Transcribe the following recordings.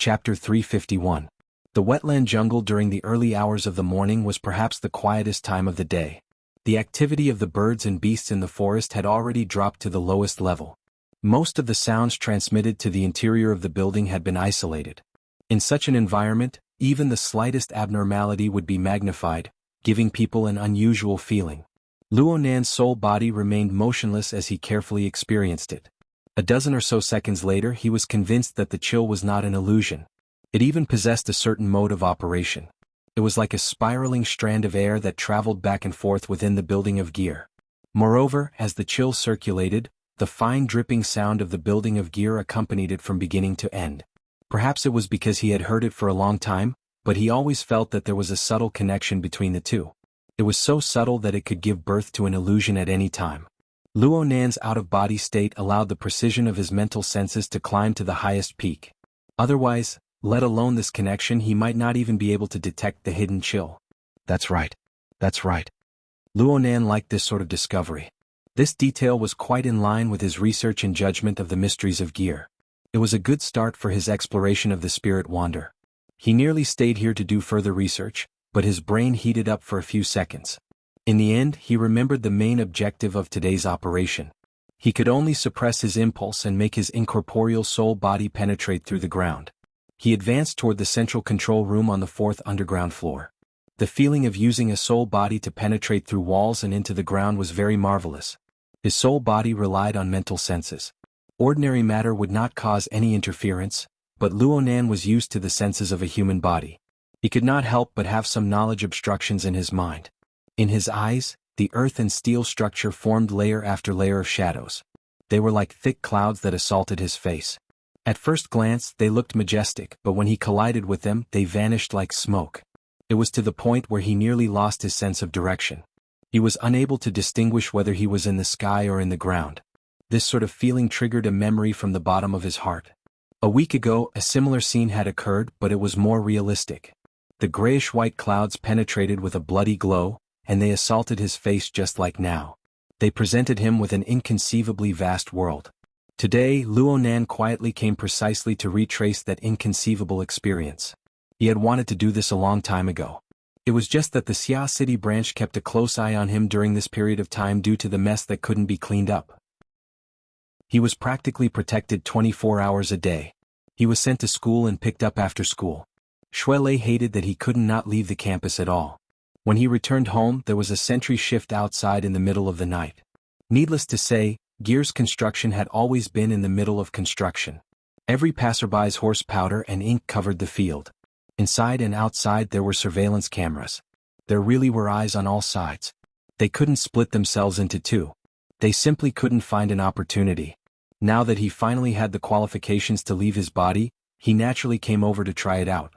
Chapter 351. The wetland jungle during the early hours of the morning was perhaps the quietest time of the day. The activity of the birds and beasts in the forest had already dropped to the lowest level. Most of the sounds transmitted to the interior of the building had been isolated. In such an environment, even the slightest abnormality would be magnified, giving people an unusual feeling. Luo Nan's soul body remained motionless as he carefully experienced it. A dozen or so seconds later he was convinced that the chill was not an illusion. It even possessed a certain mode of operation. It was like a spiraling strand of air that traveled back and forth within the building of gear. Moreover, as the chill circulated, the fine dripping sound of the building of gear accompanied it from beginning to end. Perhaps it was because he had heard it for a long time, but he always felt that there was a subtle connection between the two. It was so subtle that it could give birth to an illusion at any time. Luo Nan's out-of-body state allowed the precision of his mental senses to climb to the highest peak. Otherwise, let alone this connection, he might not even be able to detect the hidden chill. That's right. Luo Nan liked this sort of discovery. This detail was quite in line with his research and judgment of the mysteries of gear. It was a good start for his exploration of the spirit wander. He nearly stayed here to do further research, but his brain heated up for a few seconds. In the end, he remembered the main objective of today's operation. He could only suppress his impulse and make his incorporeal soul body penetrate through the ground. He advanced toward the central control room on the 4th underground floor. The feeling of using a soul body to penetrate through walls and into the ground was very marvelous. His soul body relied on mental senses. Ordinary matter would not cause any interference, but Luo Nan was used to the senses of a human body. He could not help but have some knowledge obstructions in his mind. In his eyes, the earth and steel structure formed layer after layer of shadows. They were like thick clouds that assaulted his face. At first glance, they looked majestic, but when he collided with them, they vanished like smoke. It was to the point where he nearly lost his sense of direction. He was unable to distinguish whether he was in the sky or in the ground. This sort of feeling triggered a memory from the bottom of his heart. A week ago, a similar scene had occurred, but it was more realistic. The grayish-white clouds penetrated with a bloody glow, and they assaulted his face just like now. They presented him with an inconceivably vast world. Today, Luo Nan quietly came precisely to retrace that inconceivable experience. He had wanted to do this a long time ago. It was just that the Xia City branch kept a close eye on him during this period of time due to the mess that couldn't be cleaned up. He was practically protected 24 hours a day. He was sent to school and picked up after school. Shuelei hated that he could not leave the campus at all. When he returned home, there was a sentry shift outside in the middle of the night. Needless to say, Gear's construction had always been in the middle of construction. Every passerby's horse powder and ink covered the field. Inside and outside there were surveillance cameras. There really were eyes on all sides. They couldn't split themselves into two. They simply couldn't find an opportunity. Now that he finally had the qualifications to leave his body, he naturally came over to try it out.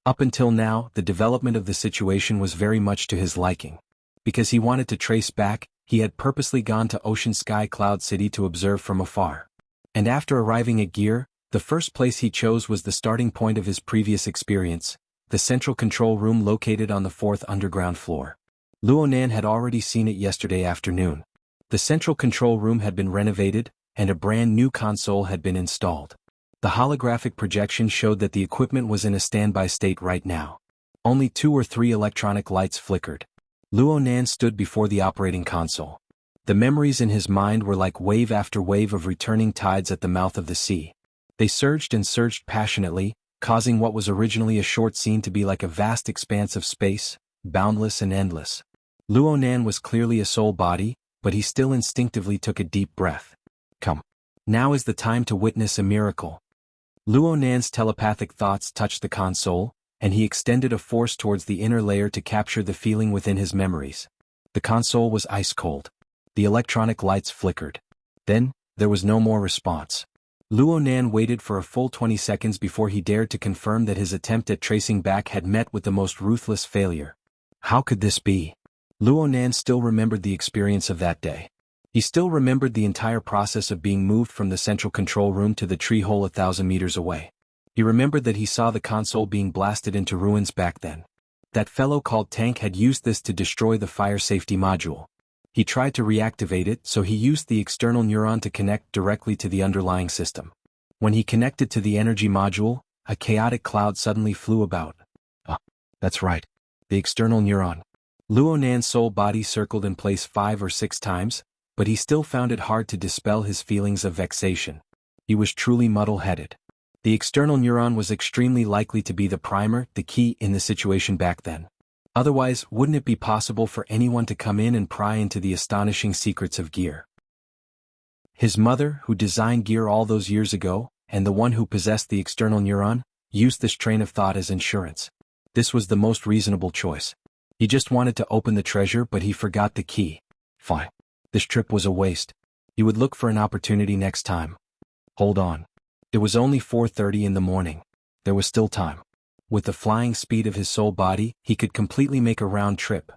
Up until now, the development of the situation was very much to his liking. Because he wanted to trace back, he had purposely gone to Ocean Sky Cloud City to observe from afar. And after arriving at Gear, the first place he chose was the starting point of his previous experience, the central control room located on the 4th underground floor. Luo Nan had already seen it yesterday afternoon. The central control room had been renovated, and a brand new console had been installed. The holographic projection showed that the equipment was in a standby state right now. Only 2 or 3 electronic lights flickered. Luo Nan stood before the operating console. The memories in his mind were like wave after wave of returning tides at the mouth of the sea. They surged and surged passionately, causing what was originally a short scene to be like a vast expanse of space, boundless and endless. Luo Nan was clearly a soul body, but he still instinctively took a deep breath. Come. Now is the time to witness a miracle. Luo Nan's telepathic thoughts touched the console, and he extended a force towards the inner layer to capture the feeling within his memories. The console was ice cold. The electronic lights flickered. Then, there was no more response. Luo Nan waited for a full 20 seconds before he dared to confirm that his attempt at tracing back had met with the most ruthless failure. How could this be? Luo Nan still remembered the experience of that day. He still remembered the entire process of being moved from the central control room to the tree hole 1,000 meters away. He remembered that he saw the console being blasted into ruins back then. That fellow called Tank had used this to destroy the fire safety module. He tried to reactivate it, so he used the external neuron to connect directly to the underlying system. When he connected to the energy module, a chaotic cloud suddenly flew about. Ah, that's right. The external neuron. Luo Nan's soul body circled in place 5 or 6 times, but he still found it hard to dispel his feelings of vexation. He was truly muddle-headed. The external neuron was extremely likely to be the primer, the key in the situation back then. Otherwise, wouldn't it be possible for anyone to come in and pry into the astonishing secrets of gear? His mother, who designed gear all those years ago, and the one who possessed the external neuron, used this train of thought as insurance. This was the most reasonable choice. He just wanted to open the treasure, but he forgot the key. Fine. This trip was a waste. He would look for an opportunity next time. Hold on. It was only 4:30 in the morning. There was still time. With the flying speed of his soul body, he could completely make a round trip.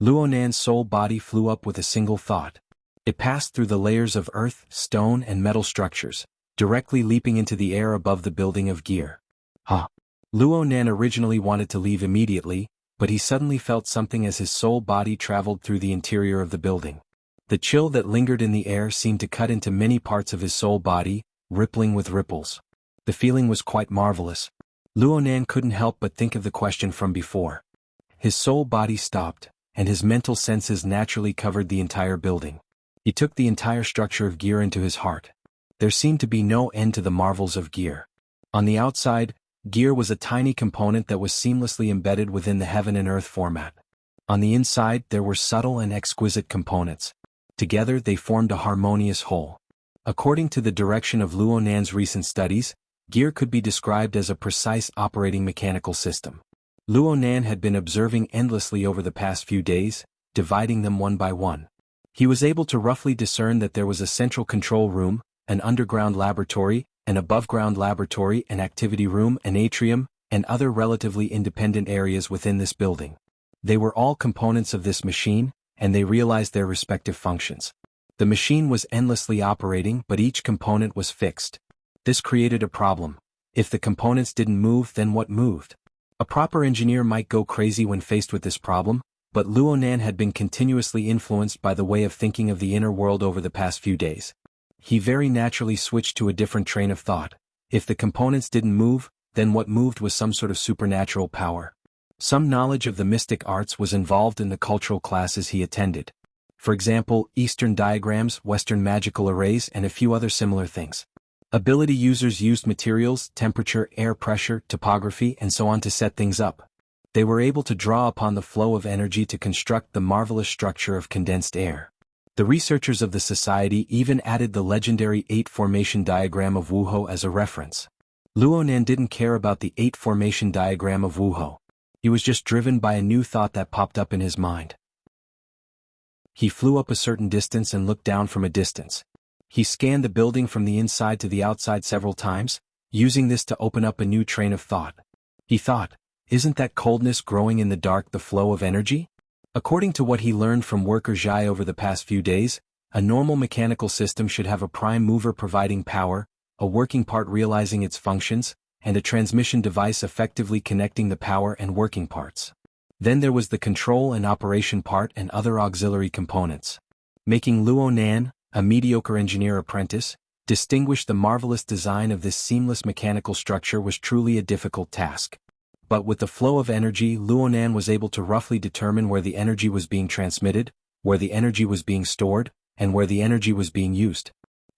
Luo Nan's soul body flew up with a single thought. It passed through the layers of earth, stone and metal structures, directly leaping into the air above the building of gear. Luo Nan originally wanted to leave immediately, but he suddenly felt something as his soul body traveled through the interior of the building. The chill that lingered in the air seemed to cut into many parts of his soul body, rippling with ripples. The feeling was quite marvelous. Luo Nan couldn't help but think of the question from before. His soul body stopped, and his mental senses naturally covered the entire building. He took the entire structure of gear into his heart. There seemed to be no end to the marvels of gear. On the outside, gear was a tiny component that was seamlessly embedded within the heaven and earth format. On the inside there were subtle and exquisite components. Together they formed a harmonious whole. According to the direction of Luo Nan's recent studies, gear could be described as a precise operating mechanical system. Luo Nan had been observing endlessly over the past few days, dividing them one by one. He was able to roughly discern that there was a central control room, an underground laboratory, an above-ground laboratory, an activity room, an atrium, and other relatively independent areas within this building. They were all components of this machine, and they realized their respective functions. The machine was endlessly operating, but each component was fixed. This created a problem. If the components didn't move, then what moved? A proper engineer might go crazy when faced with this problem, but Luo Nan had been continuously influenced by the way of thinking of the inner world over the past few days. He very naturally switched to a different train of thought. If the components didn't move, then what moved was some sort of supernatural power. Some knowledge of the mystic arts was involved in the cultural classes he attended. For example, Eastern diagrams, Western magical arrays, and a few other similar things. Ability users used materials, temperature, air pressure, topography, and so on to set things up. They were able to draw upon the flow of energy to construct the marvelous structure of condensed air. The researchers of the society even added the legendary 8-formation diagram of Wuho as a reference. Luo Nan didn't care about the 8-formation diagram of Wuho. He was just driven by a new thought that popped up in his mind. He flew up a certain distance and looked down from a distance. He scanned the building from the inside to the outside several times, using this to open up a new train of thought. He thought, isn't that coldness growing in the dark the flow of energy? According to what he learned from worker Zhai over the past few days, a normal mechanical system should have a prime mover providing power, a working part realizing its functions, and a transmission device effectively connecting the power and working parts. Then there was the control and operation part and other auxiliary components. Making Luo Nan, a mediocre engineer apprentice, distinguish the marvelous design of this seamless mechanical structure was truly a difficult task. But with the flow of energy, Luo Nan was able to roughly determine where the energy was being transmitted, where the energy was being stored, and where the energy was being used.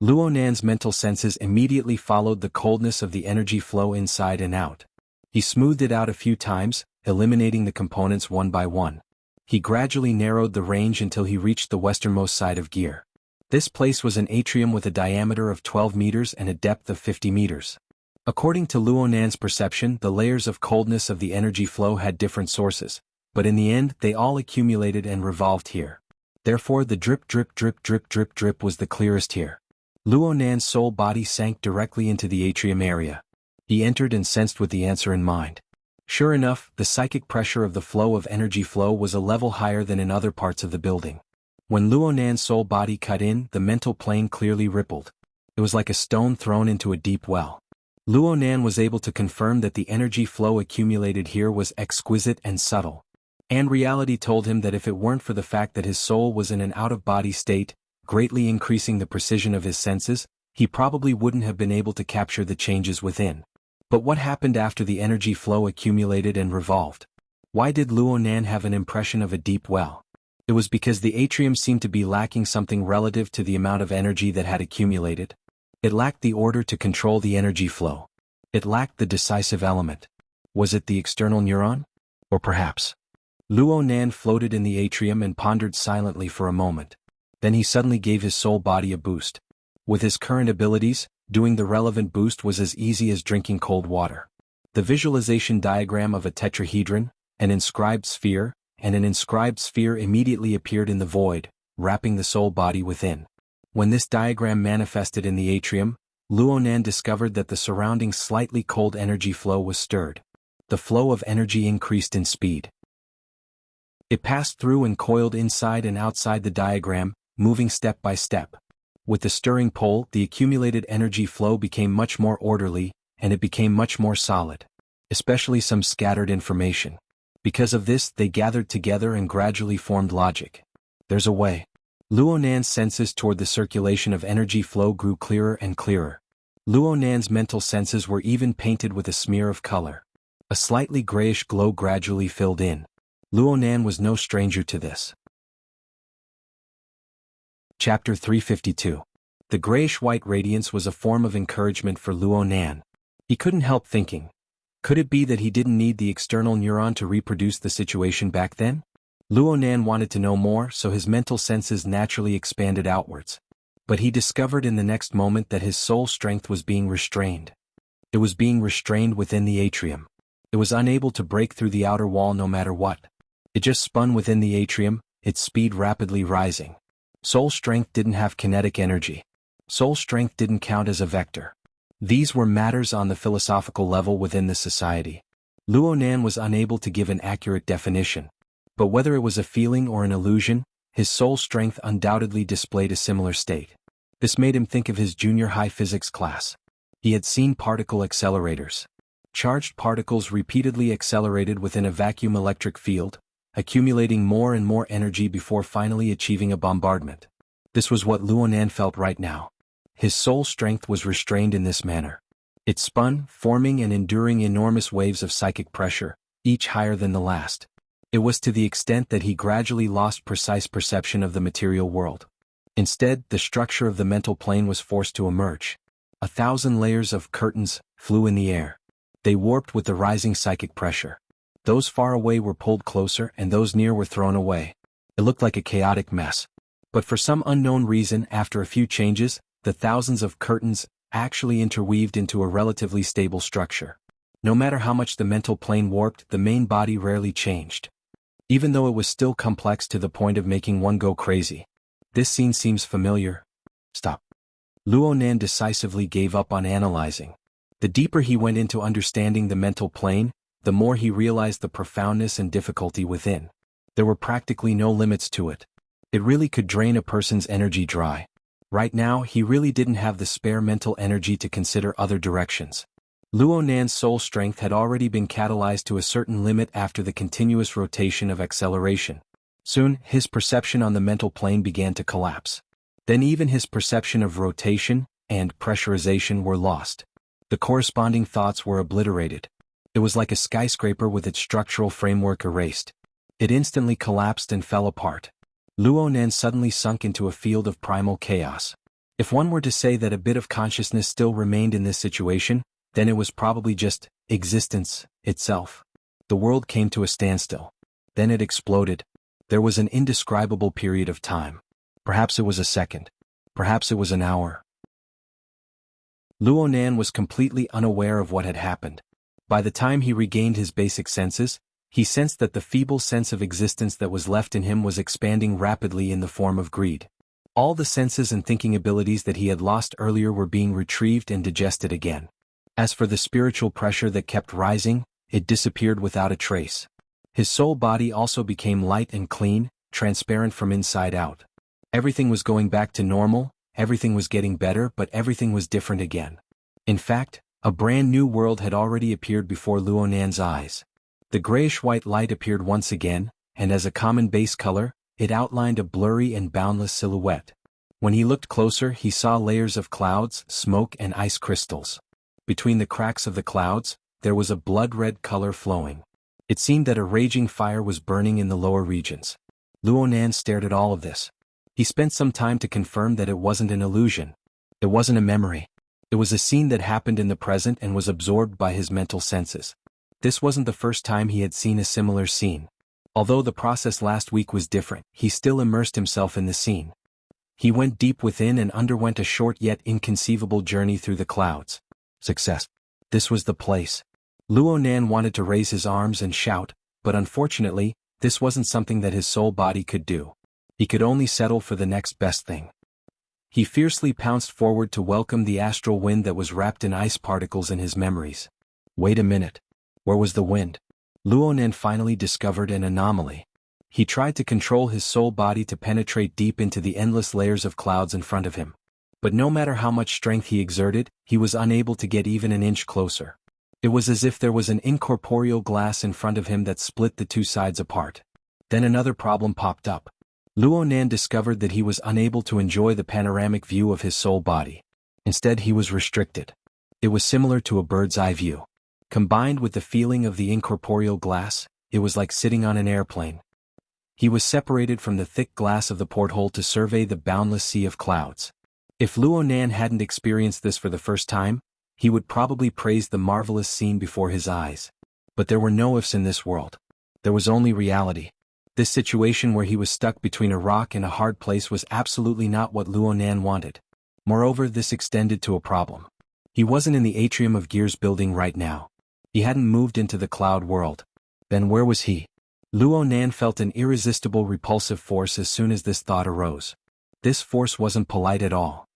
Luo Nan's mental senses immediately followed the coldness of the energy flow inside and out. He smoothed it out a few times, eliminating the components one by one. He gradually narrowed the range until he reached the westernmost side of gear. This place was an atrium with a diameter of 12 meters and a depth of 50 meters. According to Luo Nan's perception, the layers of coldness of the energy flow had different sources, but in the end they all accumulated and revolved here. Therefore the drip drip drip drip drip drip was the clearest here. Luo Nan's soul body sank directly into the atrium area. He entered and sensed with the answer in mind. Sure enough, the psychic pressure of the flow of energy flow was a level higher than in other parts of the building. When Luo Nan's soul body cut in, the mental plane clearly rippled. It was like a stone thrown into a deep well. Luo Nan was able to confirm that the energy flow accumulated here was exquisite and subtle. And reality told him that if it weren't for the fact that his soul was in an out-of-body state, greatly increasing the precision of his senses, he probably wouldn't have been able to capture the changes within. But what happened after the energy flow accumulated and revolved? Why did Luonan have an impression of a deep well? It was because the atrium seemed to be lacking something relative to the amount of energy that had accumulated. It lacked the order to control the energy flow. It lacked the decisive element. Was it the external neuron? Or perhaps? Luonan floated in the atrium and pondered silently for a moment. Then he suddenly gave his soul body a boost. With his current abilities, doing the relevant boost was as easy as drinking cold water. The visualization diagram of a tetrahedron, an inscribed sphere, and an inscribed sphere immediately appeared in the void, wrapping the soul body within. When this diagram manifested in the atrium, Luonan discovered that the surrounding slightly cold energy flow was stirred. The flow of energy increased in speed. It passed through and coiled inside and outside the diagram, moving step by step. With the stirring pole, the accumulated energy flow became much more orderly, and it became much more solid. Especially some scattered information. Because of this, they gathered together and gradually formed logic. There's a way. Luonan's senses toward the circulation of energy flow grew clearer and clearer. Luonan's mental senses were even painted with a smear of color. A slightly grayish glow gradually filled in. Luonan was no stranger to this. Chapter 352. The grayish-white radiance was a form of encouragement for Luonan. He couldn't help thinking. Could it be that he didn't need the external neuron to reproduce the situation back then? Luonan wanted to know more, so his mental senses naturally expanded outwards. But he discovered in the next moment that his soul strength was being restrained. It was being restrained within the atrium. It was unable to break through the outer wall no matter what. It just spun within the atrium, its speed rapidly rising. Soul strength didn't have kinetic energy. Soul strength didn't count as a vector. These were matters on the philosophical level within the society. Luonan was unable to give an accurate definition. But whether it was a feeling or an illusion, his soul strength undoubtedly displayed a similar state. This made him think of his junior high physics class. He had seen particle accelerators. Charged particles repeatedly accelerated within a vacuum electric field, accumulating more and more energy before finally achieving a bombardment. This was what Luonan felt right now. His soul strength was restrained in this manner. It spun, forming and enduring enormous waves of psychic pressure, each higher than the last. It was to the extent that he gradually lost precise perception of the material world. Instead, the structure of the mental plane was forced to emerge. 1,000 layers of curtains flew in the air. They warped with the rising psychic pressure. Those far away were pulled closer and those near were thrown away. It looked like a chaotic mess. But for some unknown reason, after a few changes, the thousands of curtains actually interweaved into a relatively stable structure. No matter how much the mental plane warped, the main body rarely changed. Even though it was still complex to the point of making one go crazy. This scene seems familiar. Stop. Luonan decisively gave up on analyzing. The deeper he went into understanding the mental plane, the more he realized the profoundness and difficulty within. There were practically no limits to it. It really could drain a person's energy dry. Right now, he really didn't have the spare mental energy to consider other directions. Luonan's soul strength had already been catalyzed to a certain limit after the continuous rotation of acceleration. Soon, his perception on the mental plane began to collapse. Then even his perception of rotation and pressurization were lost. The corresponding thoughts were obliterated. It was like a skyscraper with its structural framework erased. It instantly collapsed and fell apart. Luonan suddenly sunk into a field of primal chaos. If one were to say that a bit of consciousness still remained in this situation, then it was probably just existence itself. The world came to a standstill. Then it exploded. There was an indescribable period of time. Perhaps it was a second. Perhaps it was an hour. Luonan was completely unaware of what had happened. By the time he regained his basic senses, he sensed that the feeble sense of existence that was left in him was expanding rapidly in the form of greed. All the senses and thinking abilities that he had lost earlier were being retrieved and digested again. As for the spiritual pressure that kept rising, it disappeared without a trace. His soul body also became light and clean, transparent from inside out. Everything was going back to normal, everything was getting better, but everything was different again. In fact, a brand new world had already appeared before Luonan's eyes. The grayish-white light appeared once again, and as a common base color, it outlined a blurry and boundless silhouette. When he looked closer, he saw layers of clouds, smoke and ice crystals. Between the cracks of the clouds, there was a blood-red color flowing. It seemed that a raging fire was burning in the lower regions. Luonan stared at all of this. He spent some time to confirm that it wasn't an illusion. It wasn't a memory. It was a scene that happened in the present and was absorbed by his mental senses. This wasn't the first time he had seen a similar scene. Although the process last week was different, he still immersed himself in the scene. He went deep within and underwent a short yet inconceivable journey through the clouds. Success. This was the place. Luonan wanted to raise his arms and shout, but unfortunately, this wasn't something that his soul body could do. He could only settle for the next best thing. He fiercely pounced forward to welcome the astral wind that was wrapped in ice particles in his memories. Wait a minute. Where was the wind? Luonan finally discovered an anomaly. He tried to control his soul body to penetrate deep into the endless layers of clouds in front of him. But no matter how much strength he exerted, he was unable to get even an inch closer. It was as if there was an incorporeal glass in front of him that split the two sides apart. Then another problem popped up. Luonan discovered that he was unable to enjoy the panoramic view of his soul body. Instead, he was restricted. It was similar to a bird's eye view. Combined with the feeling of the incorporeal glass, it was like sitting on an airplane. He was separated from the thick glass of the porthole to survey the boundless sea of clouds. If Luonan hadn't experienced this for the first time, he would probably praise the marvelous scene before his eyes. But there were no ifs in this world. There was only reality. This situation where he was stuck between a rock and a hard place was absolutely not what Luonan wanted. Moreover, this extended to a problem. He wasn't in the atrium of Gear's building right now. He hadn't moved into the cloud world. Then where was he? Luonan felt an irresistible repulsive force as soon as this thought arose. This force wasn't polite at all.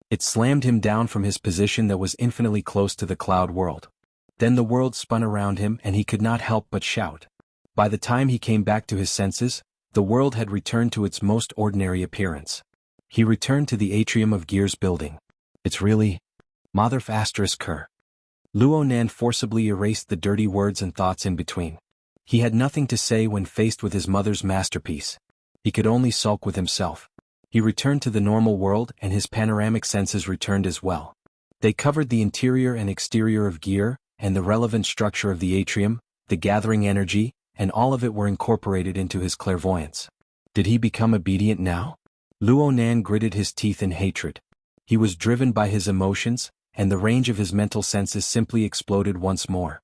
It slammed him down from his position that was infinitely close to the cloud world. Then the world spun around him and he could not help but shout. By the time he came back to his senses, the world had returned to its most ordinary appearance. He returned to the atrium of Gear's building. It's really... Mother asterisk her. Luonan forcibly erased the dirty words and thoughts in between. He had nothing to say when faced with his mother's masterpiece. He could only sulk with himself. He returned to the normal world and his panoramic senses returned as well. They covered the interior and exterior of Gear, and the relevant structure of the atrium, the gathering energy, and all of it were incorporated into his clairvoyance. Did he become obedient now? Luonan gritted his teeth in hatred. He was driven by his emotions, and the range of his mental senses simply exploded once more.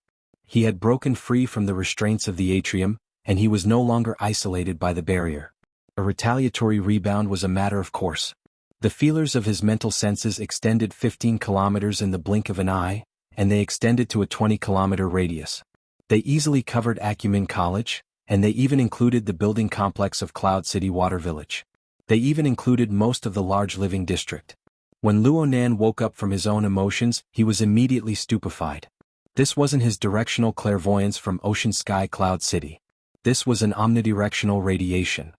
He had broken free from the restraints of the atrium, and he was no longer isolated by the barrier. A retaliatory rebound was a matter of course. The feelers of his mental senses extended 15 kilometers in the blink of an eye, and they extended to a 20-kilometer radius. They easily covered Acumen College, and they even included the building complex of Cloud City Water Village. They even included most of the large living district. When Luonan woke up from his own emotions, he was immediately stupefied. This wasn't his directional clairvoyance from Ocean Sky Cloud City. This was an omnidirectional radiation.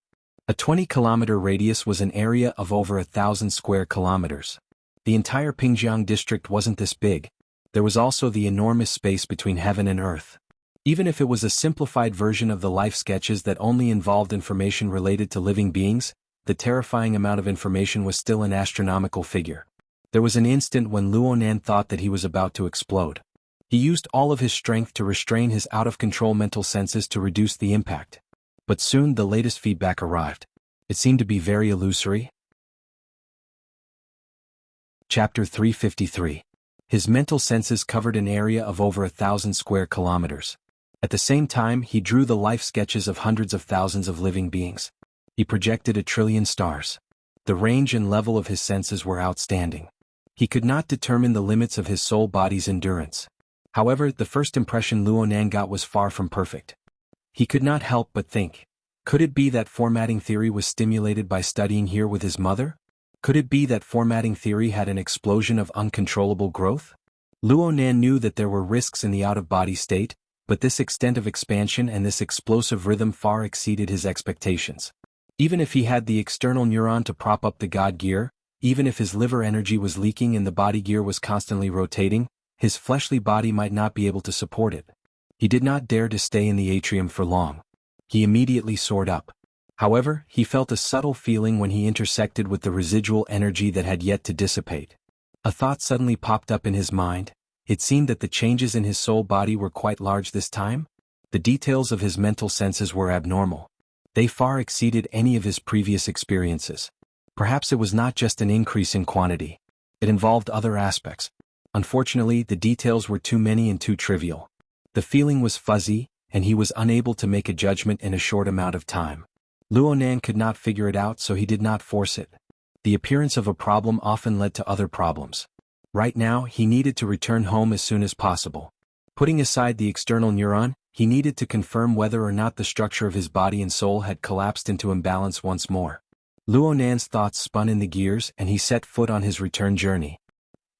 A 20-kilometer radius was an area of over 1,000 square kilometers. The entire Pingjiang district wasn't this big. There was also the enormous space between heaven and earth. Even if it was a simplified version of the life sketches that only involved information related to living beings, the terrifying amount of information was still an astronomical figure. There was an instant when Luonan thought that he was about to explode. He used all of his strength to restrain his out-of-control mental senses to reduce the impact. But soon the latest feedback arrived. It seemed to be very illusory. Chapter 353. His mental senses covered an area of over 1,000 square kilometers. At the same time, he drew the life sketches of hundreds of thousands of living beings. He projected 1 trillion stars. The range and level of his senses were outstanding. He could not determine the limits of his soul body's endurance. However, the first impression Luonan got was far from perfect. He could not help but think. Could it be that formatting theory was stimulated by studying here with his mother? Could it be that formatting theory had an explosion of uncontrollable growth? Luonan knew that there were risks in the out-of-body state, but this extent of expansion and this explosive rhythm far exceeded his expectations. Even if he had the external neuron to prop up the God gear, even if his liver energy was leaking and the body gear was constantly rotating, his fleshly body might not be able to support it. He did not dare to stay in the atrium for long. He immediately soared up. However, he felt a subtle feeling when he intersected with the residual energy that had yet to dissipate. A thought suddenly popped up in his mind. It seemed that the changes in his soul body were quite large this time. The details of his mental senses were abnormal. They far exceeded any of his previous experiences. Perhaps it was not just an increase in quantity. It involved other aspects. Unfortunately, the details were too many and too trivial. The feeling was fuzzy, and he was unable to make a judgment in a short amount of time. Luonan could not figure it out, so he did not force it. The appearance of a problem often led to other problems. Right now, he needed to return home as soon as possible. Putting aside the external neuron, he needed to confirm whether or not the structure of his body and soul had collapsed into imbalance once more. Luonan's thoughts spun in the gears, and he set foot on his return journey.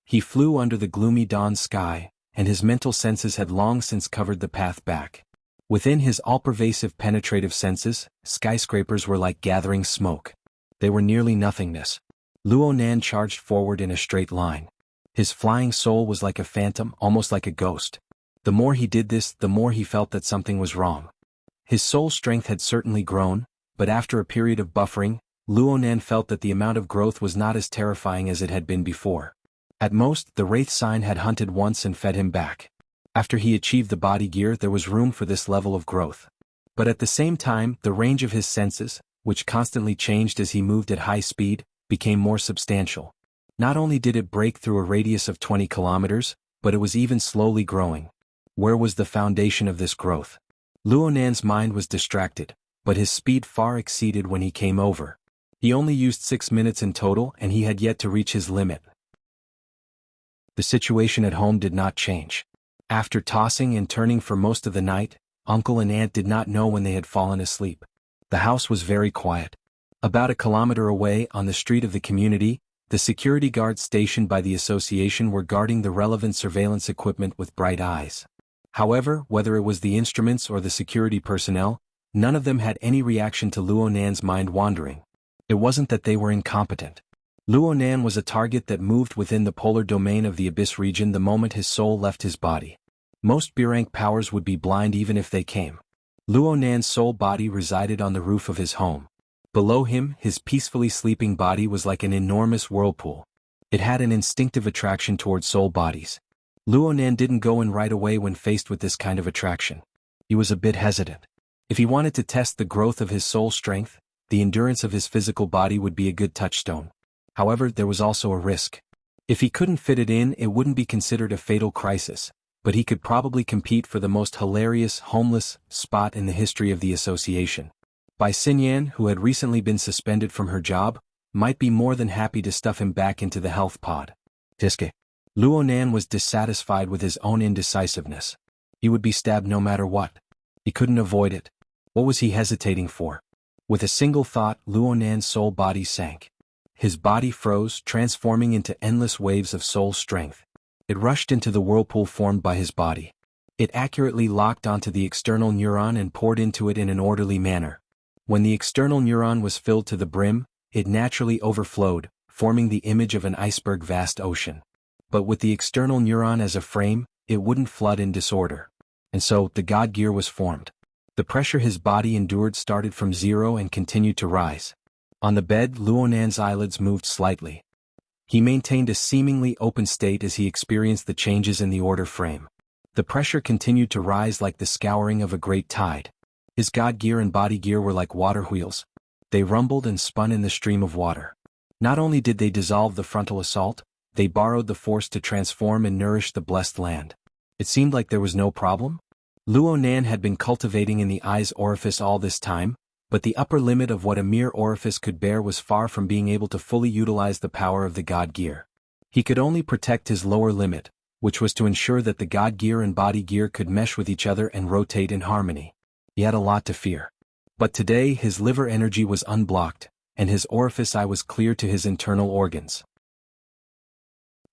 He flew under the gloomy dawn sky, and his mental senses had long since covered the path back. Within his all-pervasive penetrative senses, skyscrapers were like gathering smoke. They were nearly nothingness. Luonan charged forward in a straight line. His flying soul was like a phantom, almost like a ghost. The more he did this, the more he felt that something was wrong. His soul strength had certainly grown, but after a period of buffering, Luonan felt that the amount of growth was not as terrifying as it had been before. At most, the Wraith sign had hunted once and fed him back. After he achieved the body gear, there was room for this level of growth. But at the same time, the range of his senses, which constantly changed as he moved at high speed, became more substantial. Not only did it break through a radius of 20 kilometers, but it was even slowly growing. Where was the foundation of this growth? Luonan's mind was distracted, but his speed far exceeded when he came over. He only used 6 minutes in total, and he had yet to reach his limit. The situation at home did not change. After tossing and turning for most of the night, Uncle and Aunt did not know when they had fallen asleep. The house was very quiet. About a kilometer away, on the street of the community, the security guards stationed by the association were guarding the relevant surveillance equipment with bright eyes. However, whether it was the instruments or the security personnel, none of them had any reaction to Luonan's mind wandering. It wasn't that they were incompetent. Luonan was a target that moved within the polar domain of the Abyss region the moment his soul left his body. Most B-rank powers would be blind even if they came. Luonan's soul body resided on the roof of his home. Below him, his peacefully sleeping body was like an enormous whirlpool. It had an instinctive attraction toward soul bodies. Luonan didn't go in right away when faced with this kind of attraction. He was a bit hesitant. If he wanted to test the growth of his soul strength, the endurance of his physical body would be a good touchstone. However, there was also a risk. If he couldn't fit it in, it wouldn't be considered a fatal crisis, but he could probably compete for the most hilarious, homeless spot in the history of the association. Bai Xinyan, who had recently been suspended from her job, might be more than happy to stuff him back into the health pod. Tiske. Luonan was dissatisfied with his own indecisiveness. He would be stabbed no matter what. He couldn't avoid it. What was he hesitating for? With a single thought, Luonan's soul body sank. His body froze, transforming into endless waves of soul strength. It rushed into the whirlpool formed by his body. It accurately locked onto the external neuron and poured into it in an orderly manner. When the external neuron was filled to the brim, it naturally overflowed, forming the image of an iceberg vast ocean. But with the external neuron as a frame, it wouldn't flood in disorder. And so, the God Gear was formed. The pressure his body endured started from zero and continued to rise. On the bed, Luonan's eyelids moved slightly. He maintained a seemingly open state as he experienced the changes in the order frame. The pressure continued to rise like the scouring of a great tide. His God Gear and body gear were like water wheels. They rumbled and spun in the stream of water. Not only did they dissolve the frontal assault, they borrowed the force to transform and nourish the blessed land. It seemed like there was no problem. Luonan had been cultivating in the eye's orifice all this time, but the upper limit of what a mere orifice could bear was far from being able to fully utilize the power of the God Gear. He could only protect his lower limit, which was to ensure that the God Gear and body gear could mesh with each other and rotate in harmony. He had a lot to fear. But today his liver energy was unblocked, and his orifice eye was clear to his internal organs.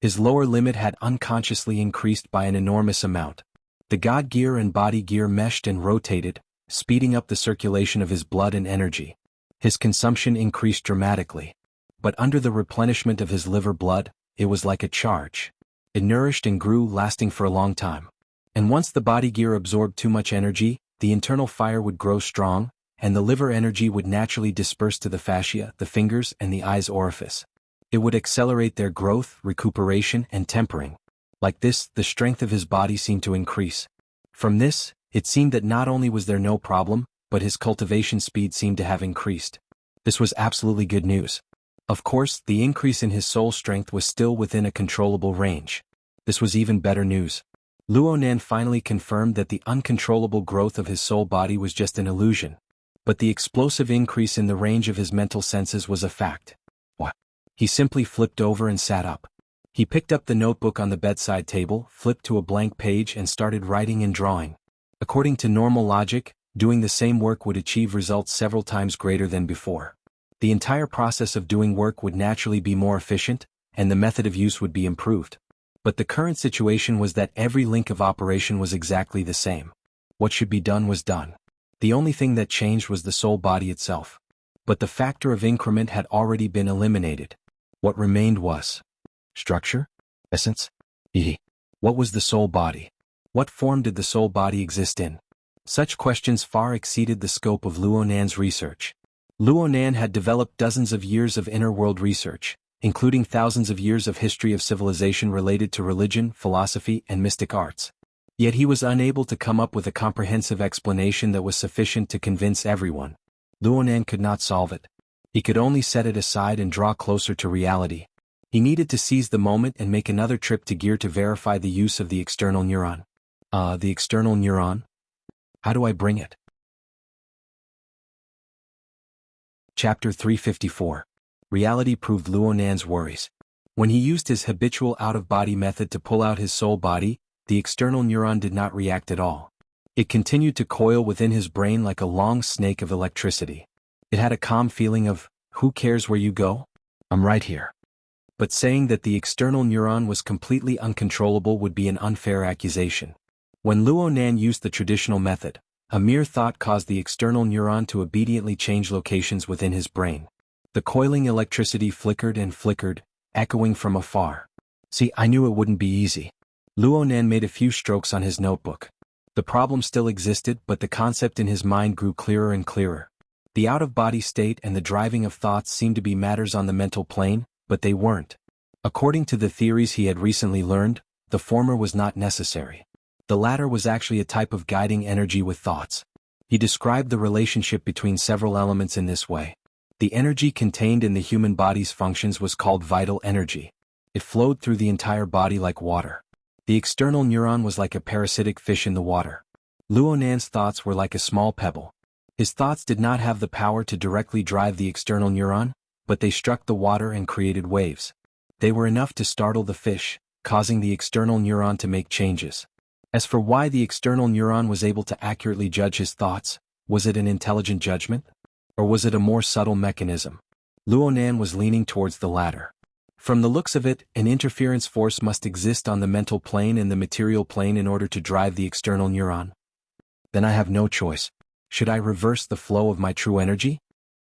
His lower limit had unconsciously increased by an enormous amount. The God Gear and body gear meshed and rotated, speeding up the circulation of his blood and energy. His consumption increased dramatically. But under the replenishment of his liver blood, it was like a charge. It nourished and grew, lasting for a long time. And once the body gear absorbed too much energy, the internal fire would grow strong, and the liver energy would naturally disperse to the fascia, the fingers, and the eye's orifice. It would accelerate their growth, recuperation, and tempering. Like this, the strength of his body seemed to increase. From this, it seemed that not only was there no problem, but his cultivation speed seemed to have increased. This was absolutely good news. Of course, the increase in his soul strength was still within a controllable range. This was even better news. Luonan finally confirmed that the uncontrollable growth of his soul body was just an illusion. But the explosive increase in the range of his mental senses was a fact. What? He simply flipped over and sat up. He picked up the notebook on the bedside table, flipped to a blank page and started writing and drawing. According to normal logic, doing the same work would achieve results several times greater than before. The entire process of doing work would naturally be more efficient, and the method of use would be improved. But the current situation was that every link of operation was exactly the same. What should be done was done. The only thing that changed was the soul body itself. But the factor of increment had already been eliminated. What remained was structure? Essence? What was the soul body? What form did the soul body exist in? Such questions far exceeded the scope of Luonan's research. Luonan had developed dozens of years of inner world research, including thousands of years of history of civilization related to religion, philosophy, and mystic arts. Yet he was unable to come up with a comprehensive explanation that was sufficient to convince everyone. Luonan could not solve it. He could only set it aside and draw closer to reality. He needed to seize the moment and make another trip to Gear to verify the use of the external neuron. The external neuron? How do I bring it? Chapter 354. Reality proved Luonan's worries. When he used his habitual out-of-body method to pull out his soul body, the external neuron did not react at all. It continued to coil within his brain like a long snake of electricity. It had a calm feeling of, who cares where you go? I'm right here. But saying that the external neuron was completely uncontrollable would be an unfair accusation. When Luonan used the traditional method, a mere thought caused the external neuron to obediently change locations within his brain. The coiling electricity flickered and flickered, echoing from afar. See, I knew it wouldn't be easy. Luonan made a few strokes on his notebook. The problem still existed, but the concept in his mind grew clearer and clearer. The out-of-body state and the driving of thoughts seemed to be matters on the mental plane, but they weren't. According to the theories he had recently learned, the former was not necessary. The latter was actually a type of guiding energy with thoughts. He described the relationship between several elements in this way. The energy contained in the human body's functions was called vital energy. It flowed through the entire body like water. The external neuron was like a parasitic fish in the water. Luonan's thoughts were like a small pebble. His thoughts did not have the power to directly drive the external neuron, but they struck the water and created waves. They were enough to startle the fish, causing the external neuron to make changes. As for why the external neuron was able to accurately judge his thoughts, was it an intelligent judgment? Or was it a more subtle mechanism? Luonan was leaning towards the latter. From the looks of it, an interference force must exist on the mental plane and the material plane in order to drive the external neuron. Then I have no choice. Should I reverse the flow of my true energy?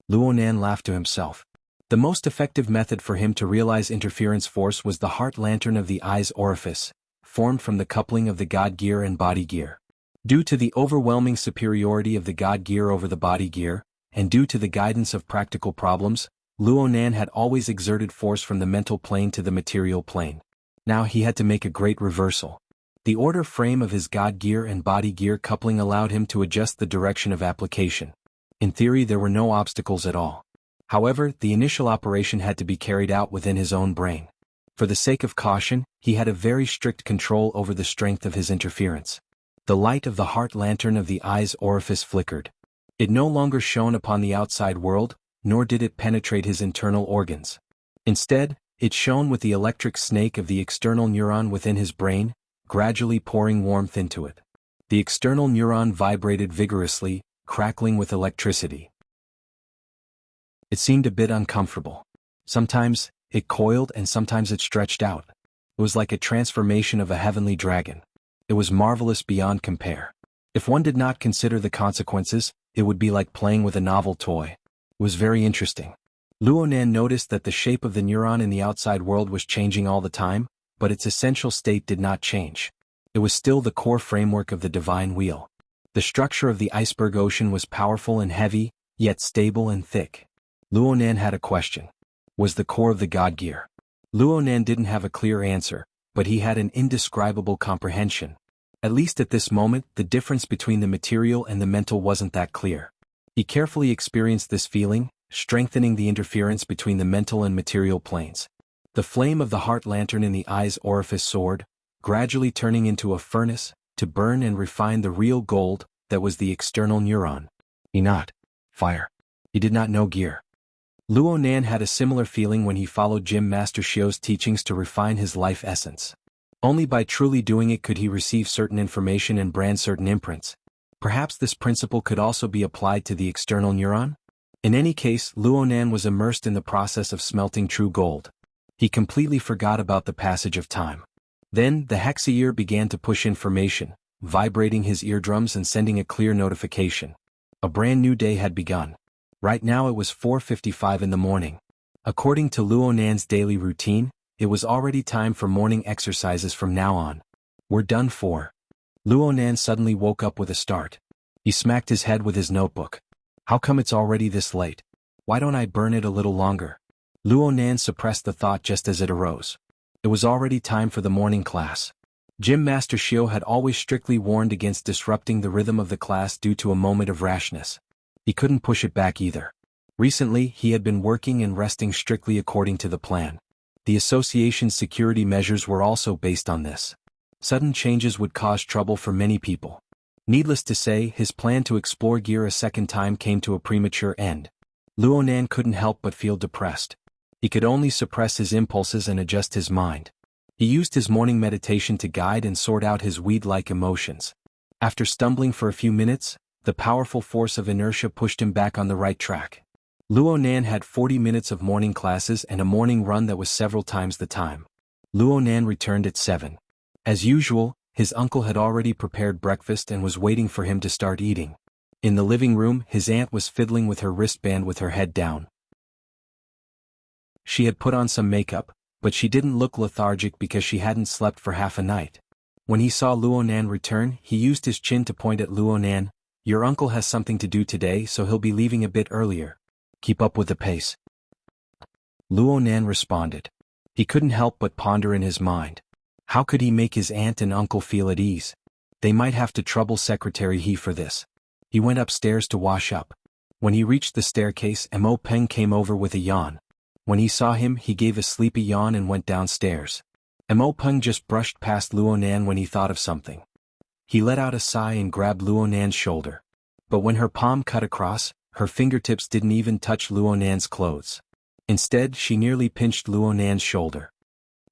Luonan laughed to himself. The most effective method for him to realize interference force was the heart lantern of the eye's orifice, formed from the coupling of the God gear and body gear. Due to the overwhelming superiority of the God gear over the body gear, and due to the guidance of practical problems, Luonan had always exerted force from the mental plane to the material plane. Now he had to make a great reversal. The order frame of his God gear and body gear coupling allowed him to adjust the direction of application. In theory, there were no obstacles at all. However, the initial operation had to be carried out within his own brain. For the sake of caution, he had a very strict control over the strength of his interference. The light of the heart lantern of the eye's orifice flickered. It no longer shone upon the outside world, nor did it penetrate his internal organs. Instead, it shone with the electric snake of the external neuron within his brain, gradually pouring warmth into it. The external neuron vibrated vigorously, crackling with electricity. It seemed a bit uncomfortable. Sometimes, it coiled and sometimes it stretched out. It was like a transformation of a heavenly dragon. It was marvelous beyond compare. If one did not consider the consequences, it would be like playing with a novel toy. It was very interesting. Luonan noticed that the shape of the neuron in the outside world was changing all the time, but its essential state did not change. It was still the core framework of the divine wheel. The structure of the iceberg ocean was powerful and heavy, yet stable and thick. Luonan had a question. was the core of the god gear? Luonan didn't have a clear answer, but he had an indescribable comprehension. At least at this moment, the difference between the material and the mental wasn't that clear. He carefully experienced this feeling, strengthening the interference between the mental and material planes. The flame of the heart lantern in the eye's orifice soared, gradually turning into a furnace, to burn and refine the real gold that was the external neuron. Not fire. He did not know gear. Luonan had a similar feeling when he followed Gym Master Xiu's teachings to refine his life essence. Only by truly doing it could he receive certain information and brand certain imprints. Perhaps this principle could also be applied to the external neuron? In any case, Luonan was immersed in the process of smelting true gold. He completely forgot about the passage of time. Then, the Hexa-ear began to push information, vibrating his eardrums and sending a clear notification. A brand new day had begun. Right now it was 4:55 in the morning. According to Luonan's daily routine, it was already time for morning exercises from now on. We're done for. Luonan suddenly woke up with a start. He smacked his head with his notebook. How come it's already this late? Why don't I burn it a little longer? Luonan suppressed the thought just as it arose. It was already time for the morning class. Gym Master Xiu had always strictly warned against disrupting the rhythm of the class due to a moment of rashness. He couldn't push it back either. Recently, he had been working and resting strictly according to the plan. The association's security measures were also based on this. Sudden changes would cause trouble for many people. Needless to say, his plan to explore gear a second time came to a premature end. Luonan couldn't help but feel depressed. He could only suppress his impulses and adjust his mind. He used his morning meditation to guide and sort out his weed-like emotions. After stumbling for a few minutes, the powerful force of inertia pushed him back on the right track. Luonan had 40 minutes of morning classes and a morning run that was several times the time. Luonan returned at 7. As usual, his uncle had already prepared breakfast and was waiting for him to start eating. In the living room, his aunt was fiddling with her wristband with her head down. She had put on some makeup, but she didn't look lethargic because she hadn't slept for half a night. When he saw Luonan return, he used his chin to point at Luonan. Your uncle has something to do today, so he'll be leaving a bit earlier. Keep up with the pace. Luonan responded. He couldn't help but ponder in his mind. How could he make his aunt and uncle feel at ease? They might have to trouble Secretary He for this. He went upstairs to wash up. When he reached the staircase, Mo Peng came over with a yawn. When he saw him, he gave a sleepy yawn and went downstairs. Mo Peng just brushed past Luonan when he thought of something. He let out a sigh and grabbed Luonan's shoulder. But when her palm cut across, her fingertips didn't even touch Luonan's clothes. Instead, she nearly pinched Luonan's shoulder.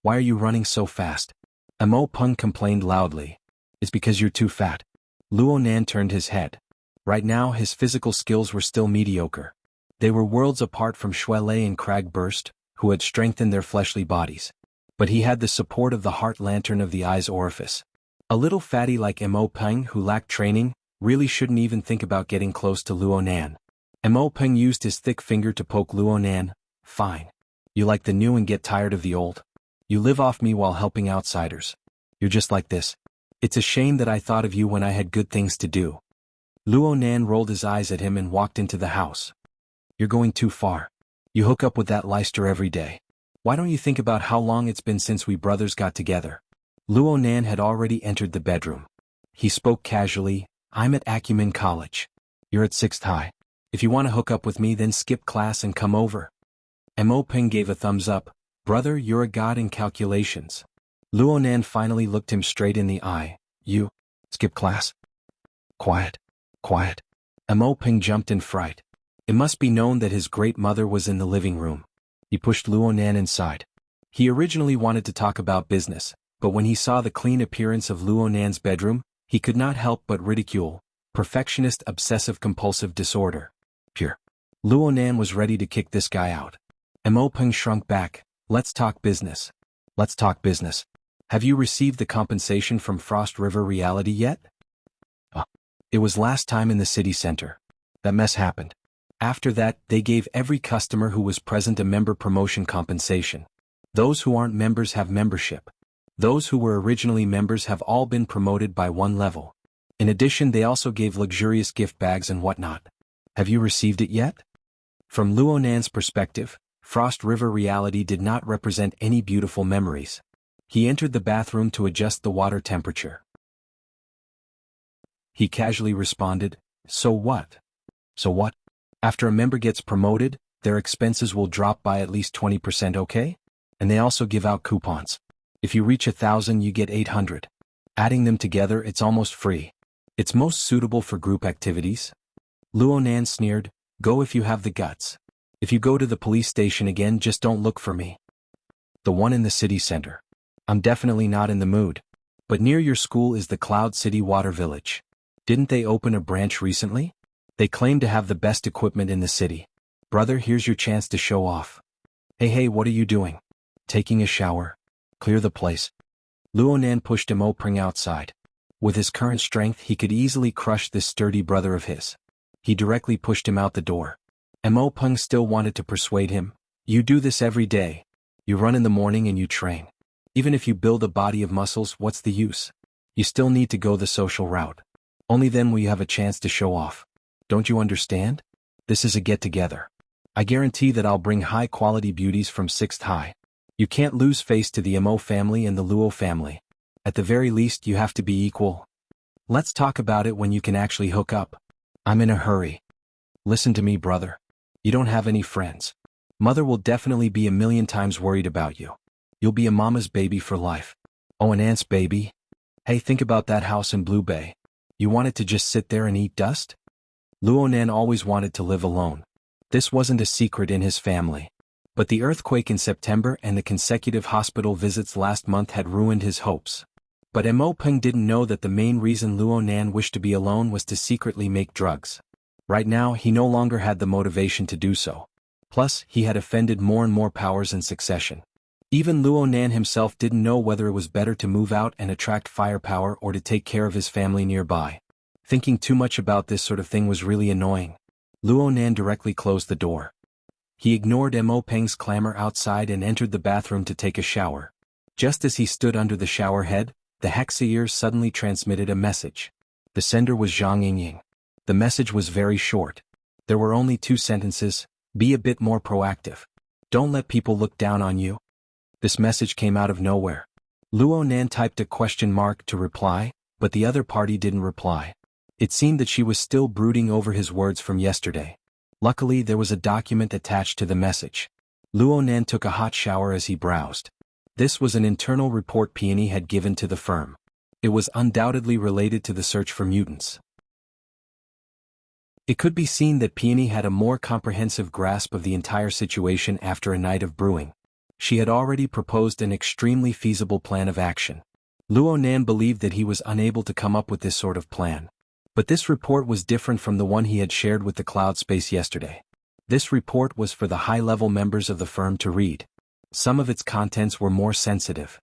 Why are you running so fast? Mo Peng complained loudly. It's because you're too fat. Luonan turned his head. Right now, his physical skills were still mediocre. They were worlds apart from Shuelei and Cragburst, who had strengthened their fleshly bodies. But he had the support of the heart lantern of the eye's orifice. A little fatty like Mo Peng who lacked training, really shouldn't even think about getting close to Luonan. Mo Peng used his thick finger to poke Luonan. Fine. You like the new and get tired of the old? You live off me while helping outsiders. You're just like this. It's a shame that I thought of you when I had good things to do. Luonan rolled his eyes at him and walked into the house. You're going too far. You hook up with that Leister every day. Why don't you think about how long it's been since we brothers got together? Luonan had already entered the bedroom. He spoke casually. I'm at Acumen College. You're at 6th High. If you want to hook up with me, then skip class and come over. Mo Peng gave a thumbs up. Brother, you're a god in calculations. Luonan finally looked him straight in the eye. You? Skip class? Quiet. Quiet. Mo Peng jumped in fright. It must be known that his great mother was in the living room. He pushed Luonan inside. He originally wanted to talk about business, but when he saw the clean appearance of Luonan's bedroom, he could not help but ridicule. Perfectionist obsessive-compulsive disorder. Pure. Luonan was ready to kick this guy out. Mo Peng shrunk back. Let's talk business. Let's talk business. Have you received the compensation from Frost River Reality yet? It was last time in the city center. That mess happened. After that, they gave every customer who was present a member promotion compensation. Those who aren't members have membership. Those who were originally members have all been promoted by 1 level. In addition, they also gave luxurious gift bags and whatnot. Have you received it yet? From Luonan's perspective, Frost River reality did not represent any beautiful memories. He entered the bathroom to adjust the water temperature. He casually responded, "So what? So what? After a member gets promoted, their expenses will drop by at least 20%, okay? And they also give out coupons. If you reach 1,000 you get 800. Adding them together it's almost free. It's most suitable for group activities." Luo Nan sneered, "Go if you have the guts. If you go to the police station again just don't look for me." "The one in the city center. I'm definitely not in the mood. But near your school is the Cloud City Water Village. Didn't they open a branch recently? They claim to have the best equipment in the city. Brother, here's your chance to show off." Hey, what are you doing? Taking a shower? Clear the place." Luo Nan pushed Mo Pring outside. With his current strength he could easily crush this sturdy brother of his. He directly pushed him out the door. Mo Peng still wanted to persuade him. "You do this every day. You run in the morning and you train. Even if you build a body of muscles, what's the use? You still need to go the social route. Only then will you have a chance to show off. Don't you understand? This is a get-together. I guarantee that I'll bring high-quality beauties from 6th High. You can't lose face to the Mo family and the Luo family. At the very least you have to be equal. Let's talk about it when you can actually hook up. I'm in a hurry. Listen to me, brother. You don't have any friends. Mother will definitely be a million times worried about you. You'll be a mama's baby for life. Oh, an aunt's baby? Hey, think about that house in Blue Bay. You want it to just sit there and eat dust?" Luo Nan always wanted to live alone. This wasn't a secret in his family. But the earthquake in September and the consecutive hospital visits last month had ruined his hopes. But Mo Peng didn't know that the main reason Luo Nan wished to be alone was to secretly make drugs. Right now he no longer had the motivation to do so. Plus, he had offended more and more powers in succession. Even Luo Nan himself didn't know whether it was better to move out and attract firepower or to take care of his family nearby. Thinking too much about this sort of thing was really annoying. Luo Nan directly closed the door. He ignored Mo Peng's clamor outside and entered the bathroom to take a shower. Just as he stood under the shower head, the Hexaear suddenly transmitted a message. The sender was Zhang Yingying. The message was very short. There were only 2 sentences: "Be a bit more proactive. Don't let people look down on you." This message came out of nowhere. Luo Nan typed a question mark to reply, but the other party didn't reply. It seemed that she was still brooding over his words from yesterday. Luckily there was a document attached to the message. Luo Nan took a hot shower as he browsed. This was an internal report Peony had given to the firm. It was undoubtedly related to the search for mutants. It could be seen that Peony had a more comprehensive grasp of the entire situation after a night of brewing. She had already proposed an extremely feasible plan of action. Luo Nan believed that he was unable to come up with this sort of plan. But this report was different from the one he had shared with the Cloud Space yesterday. This report was for the high-level members of the firm to read. Some of its contents were more sensitive.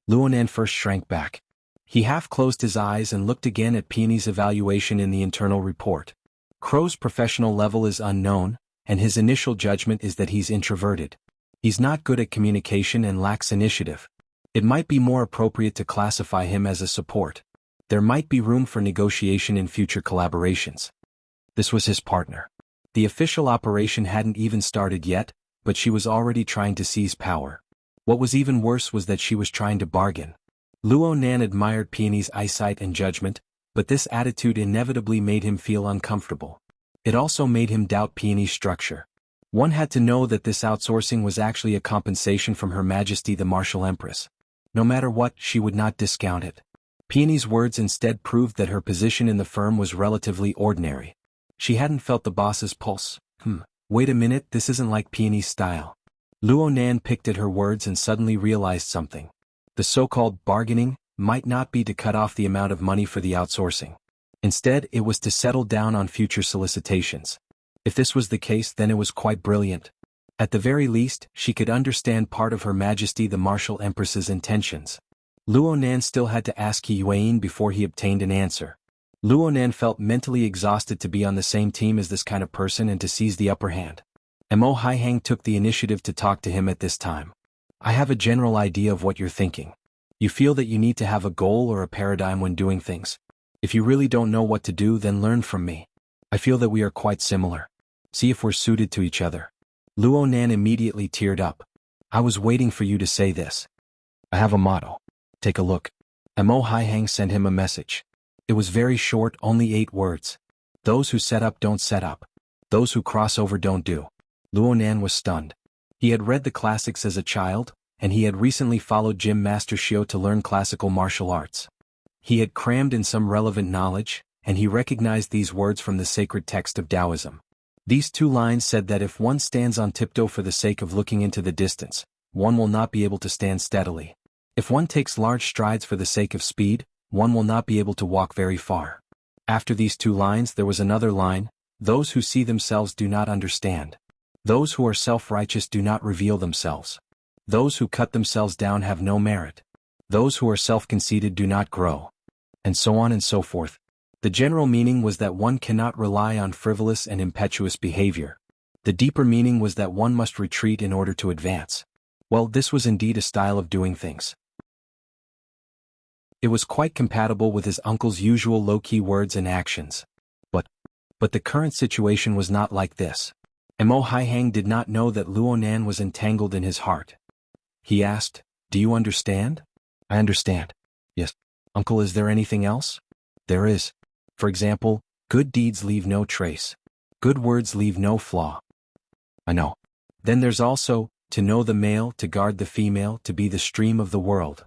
Luo Nan first shrank back. He half closed his eyes and looked again at Peony's evaluation in the internal report. Crow's professional level is unknown, and his initial judgment is that he's introverted. He's not good at communication and lacks initiative. It might be more appropriate to classify him as a support. There might be room for negotiation in future collaborations. This was his partner. The official operation hadn't even started yet, but she was already trying to seize power. What was even worse was that she was trying to bargain. Luo Nan admired Peony's eyesight and judgment, but this attitude inevitably made him feel uncomfortable. It also made him doubt Peony's structure. One had to know that this outsourcing was actually a compensation from Her Majesty the Martial Empress. No matter what, she would not discount it. Peony's words instead proved that her position in the firm was relatively ordinary. She hadn't felt the boss's pulse. Wait a minute, this isn't like Peony's style. Luo Nan picked at her words and suddenly realized something. The so-called bargaining might not be to cut off the amount of money for the outsourcing. Instead, it was to settle down on future solicitations. If this was the case, then it was quite brilliant. At the very least, she could understand part of Her Majesty the Martial Empress's intentions. Luo Nan still had to ask He Yuan before he obtained an answer. Luo Nan felt mentally exhausted to be on the same team as this kind of person and to seize the upper hand. Mo Haihang took the initiative to talk to him at this time. "I have a general idea of what you're thinking. You feel that you need to have a goal or a paradigm when doing things. If you really don't know what to do, then learn from me. I feel that we are quite similar. See if we're suited to each other. Luo Nan immediately teared up. I was waiting for you to say this. I have a motto. Take a look. Mo Haihang sent him a message. It was very short, only 8 words. Those who set up don't set up. Those who cross over don't do. Luo Nan was stunned. He had read the classics as a child, and he had recently followed Gym Master Xiao to learn classical martial arts. He had crammed in some relevant knowledge, and he recognized these words from the sacred text of Taoism. These 2 lines said that if one stands on tiptoe for the sake of looking into the distance, one will not be able to stand steadily. If one takes large strides for the sake of speed, one will not be able to walk very far. After these 2 lines there was another line, those who see themselves do not understand. Those who are self-righteous do not reveal themselves. Those who cut themselves down have no merit. Those who are self-conceited do not grow. And so on and so forth. The general meaning was that one cannot rely on frivolous and impetuous behavior. The deeper meaning was that one must retreat in order to advance. Well, this was indeed a style of doing things. It was quite compatible with his uncle's usual low-key words and actions. But the current situation was not like this. Mo Haihang did not know that Luo Nan was entangled in his heart. He asked, "Do you understand?" "I understand." "Yes. Uncle, is there anything else?" "There is. For example, good deeds leave no trace. Good words leave no flaw." "I know." "Then there's also, to know the male, to guard the female, to be the stream of the world.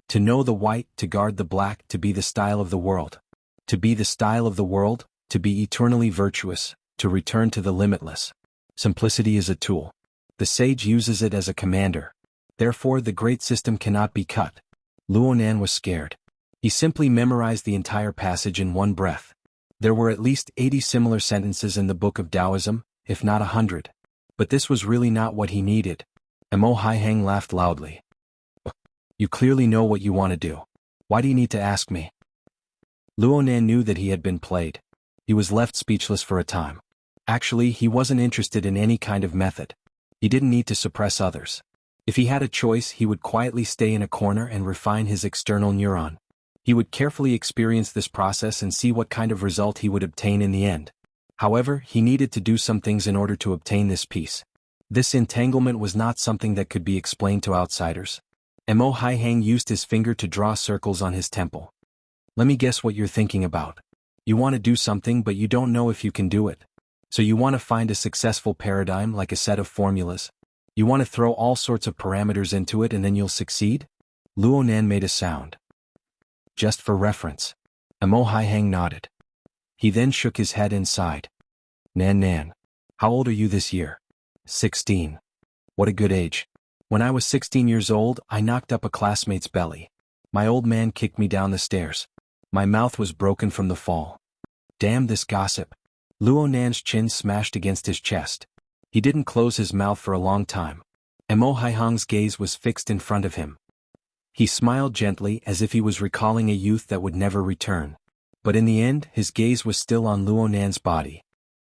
To know the white, to guard the black, to be the style of the world. To be the style of the world, to be eternally virtuous, to return to the limitless. Simplicity is a tool. The sage uses it as a commander. Therefore the great system cannot be cut." Luo Nan was scared. He simply memorized the entire passage in one breath. There were at least 80 similar sentences in the book of Taoism, if not 100. But this was really not what he needed. Mo Haihang laughed loudly. "You clearly know what you want to do. Why do you need to ask me?" Luo Nan knew that he had been played. He was left speechless for a time. Actually, he wasn't interested in any kind of method. He didn't need to suppress others. If he had a choice, he would quietly stay in a corner and refine his external neuron. He would carefully experience this process and see what kind of result he would obtain in the end. However, he needed to do some things in order to obtain this peace. This entanglement was not something that could be explained to outsiders. Mo Haihang used his finger to draw circles on his temple. "Let me guess what you're thinking about. You want to do something but you don't know if you can do it. So you want to find a successful paradigm like a set of formulas. You want to throw all sorts of parameters into it and then you'll succeed?" Luo Nan made a sound. "Just for reference." Mo Haihang nodded. He then shook his head and sighed. Nan, how old are you this year?" 16. "What a good age. When I was 16 years old, I knocked up a classmate's belly. My old man kicked me down the stairs. My mouth was broken from the fall." "Damn this gossip." Luo Nan's chin smashed against his chest. He didn't close his mouth for a long time. Mo Haihang's gaze was fixed in front of him. He smiled gently as if he was recalling a youth that would never return. But in the end, his gaze was still on Luo Nan's body.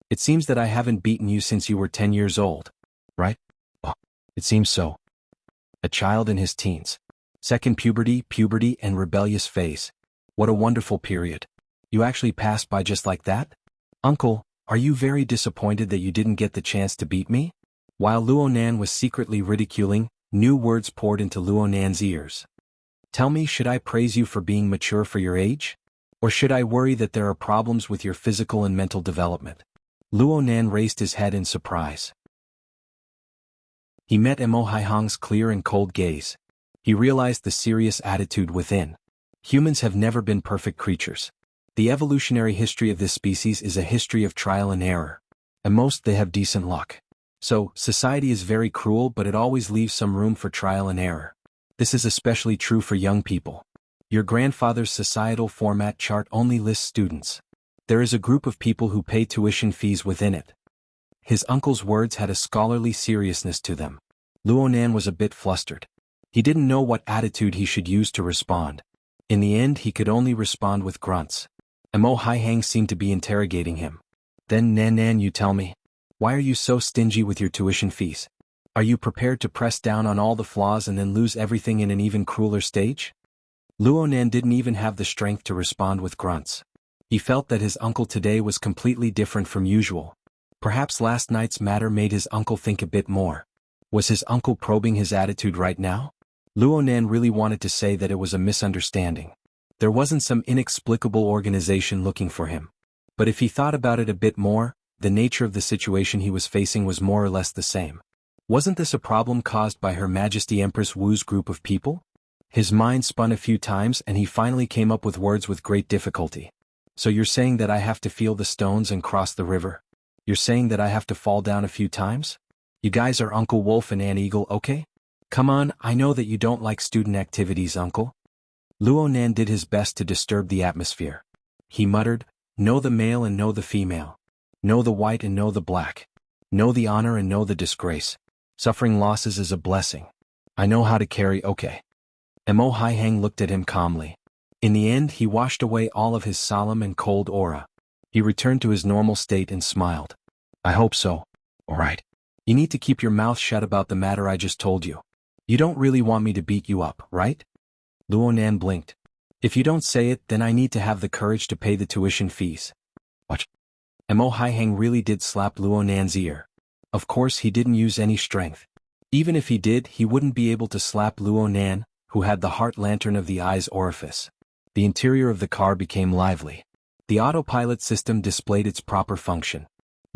"It seems that I haven't beaten you since you were 10 years old. Right?" "Oh, it seems so." A child in his teens. Second puberty and rebellious phase. What a wonderful period. You actually passed by just like that? "Uncle, are you very disappointed that you didn't get the chance to beat me?" While Luo Nan was secretly ridiculing, new words poured into Luo Nan's ears. "Tell me, should I praise you for being mature for your age? Or should I worry that there are problems with your physical and mental development?" Luo Nan raised his head in surprise. He met Mo Haihang's clear and cold gaze. He realized the serious attitude within. Humans have never been perfect creatures. The evolutionary history of this species is a history of trial and error. At most they have decent luck. So, society is very cruel, but it always leaves some room for trial and error. This is especially true for young people. Your grandfather's societal format chart only lists students. There is a group of people who pay tuition fees within it. His uncle's words had a scholarly seriousness to them. Luo Nan was a bit flustered. He didn't know what attitude he should use to respond. In the end, he could only respond with grunts. Mo Haihang seemed to be interrogating him. "Then Nan, you tell me. Why are you so stingy with your tuition fees? Are you prepared to press down on all the flaws and then lose everything in an even crueler stage?" Luo Nan didn't even have the strength to respond with grunts. He felt that his uncle today was completely different from usual. Perhaps last night's matter made his uncle think a bit more. Was his uncle probing his attitude right now? Luonan really wanted to say that it was a misunderstanding. There wasn't some inexplicable organization looking for him. But if he thought about it a bit more, the nature of the situation he was facing was more or less the same. Wasn't this a problem caused by Her Majesty Empress Wu's group of people? His mind spun a few times and he finally came up with words with great difficulty. So you're saying that I have to feel the stones and cross the river? You're saying that I have to fall down a few times? You guys are Uncle Wolf and Aunt Eagle, okay? Come on, I know that you don't like student activities, Uncle. Luonan did his best to disturb the atmosphere. He muttered, know the male and know the female. Know the white and know the black. Know the honor and know the disgrace. Suffering losses is a blessing. I know how to carry, okay. Mo Haiheng looked at him calmly. In the end, he washed away all of his solemn and cold aura. He returned to his normal state and smiled. I hope so. All right. You need to keep your mouth shut about the matter I just told you. You don't really want me to beat you up, right? Luonan blinked. If you don't say it, then I need to have the courage to pay the tuition fees. What? Mo Haiheng really did slap Luonan's ear. Of course he didn't use any strength. Even if he did, he wouldn't be able to slap Luonan, who had the heart lantern of the eye's orifice. The interior of the car became lively. The autopilot system displayed its proper function.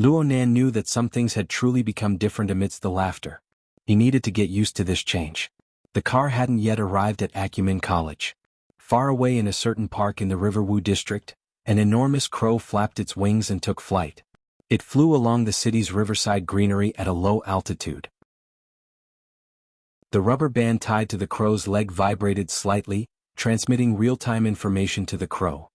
Luonan knew that some things had truly become different amidst the laughter. He needed to get used to this change. The car hadn't yet arrived at Acumen College. Far away in a certain park in the River Wu district, an enormous crow flapped its wings and took flight. It flew along the city's riverside greenery at a low altitude. The rubber band tied to the crow's leg vibrated slightly, transmitting real-time information to the crow.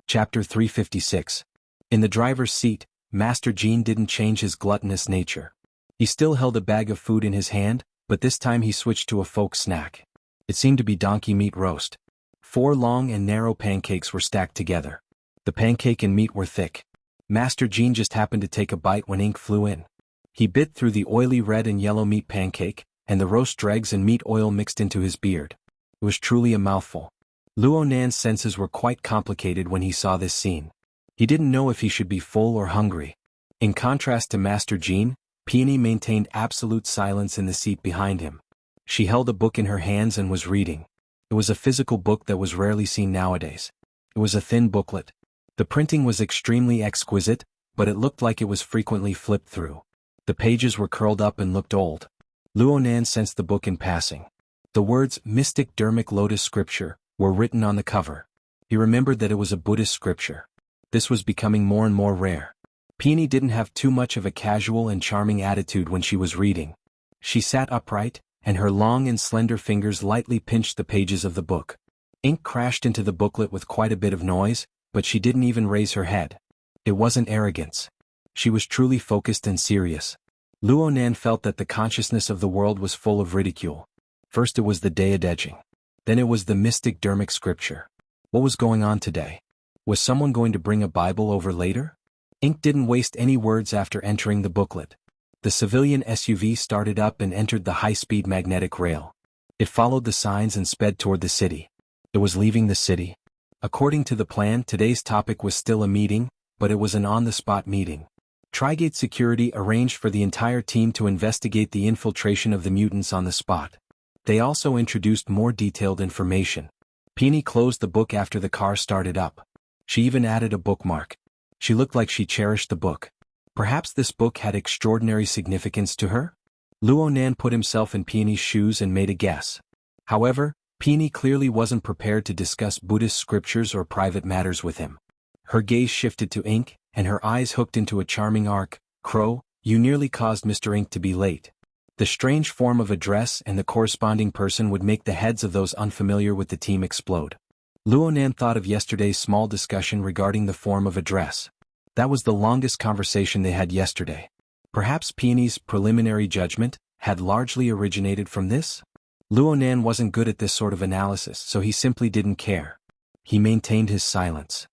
Chapter 356. In the driver's seat, Master Jean didn't change his gluttonous nature. He still held a bag of food in his hand, but this time he switched to a folk snack. It seemed to be donkey meat roast. 4 long and narrow pancakes were stacked together. The pancake and meat were thick. Master Jean just happened to take a bite when ink flew in. He bit through the oily red and yellow meat pancake, and the roast dregs and meat oil mixed into his beard. It was truly a mouthful. Luonan's senses were quite complicated when he saw this scene. He didn't know if he should be full or hungry. In contrast to Master Jean, Peony maintained absolute silence in the seat behind him. She held a book in her hands and was reading. It was a physical book that was rarely seen nowadays. It was a thin booklet. The printing was extremely exquisite, but it looked like it was frequently flipped through. The pages were curled up and looked old. Luonan sensed the book in passing. The words Mystic Dermic Lotus Scripture were written on the cover. He remembered that it was a Buddhist scripture. This was becoming more and more rare. Peony didn't have too much of a casual and charming attitude when she was reading. She sat upright, and her long and slender fingers lightly pinched the pages of the book. Ink crashed into the booklet with quite a bit of noise, but she didn't even raise her head. It wasn't arrogance. She was truly focused and serious. Luonan felt that the consciousness of the world was full of ridicule. First it was the Daedejing. Then it was the Mystic Dermic Scripture. What was going on today? Was someone going to bring a Bible over later? Ink didn't waste any words after entering the booklet. The civilian SUV started up and entered the high-speed magnetic rail. It followed the signs and sped toward the city. It was leaving the city. According to the plan, today's topic was still a meeting, but it was an on-the-spot meeting. Trigate Security arranged for the entire team to investigate the infiltration of the mutants on the spot. They also introduced more detailed information. Peony closed the book after the car started up. She even added a bookmark. She looked like she cherished the book. Perhaps this book had extraordinary significance to her? Luonan put himself in Peony's shoes and made a guess. However, Peony clearly wasn't prepared to discuss Buddhist scriptures or private matters with him. Her gaze shifted to Ink, and her eyes hooked into a charming arc. Crow, you nearly caused Mr. Ink to be late. The strange form of address and the corresponding person would make the heads of those unfamiliar with the team explode. Luonan thought of yesterday's small discussion regarding the form of address. That was the longest conversation they had yesterday. Perhaps Peony's preliminary judgment had largely originated from this? Luonan wasn't good at this sort of analysis, so he simply didn't care. He maintained his silence.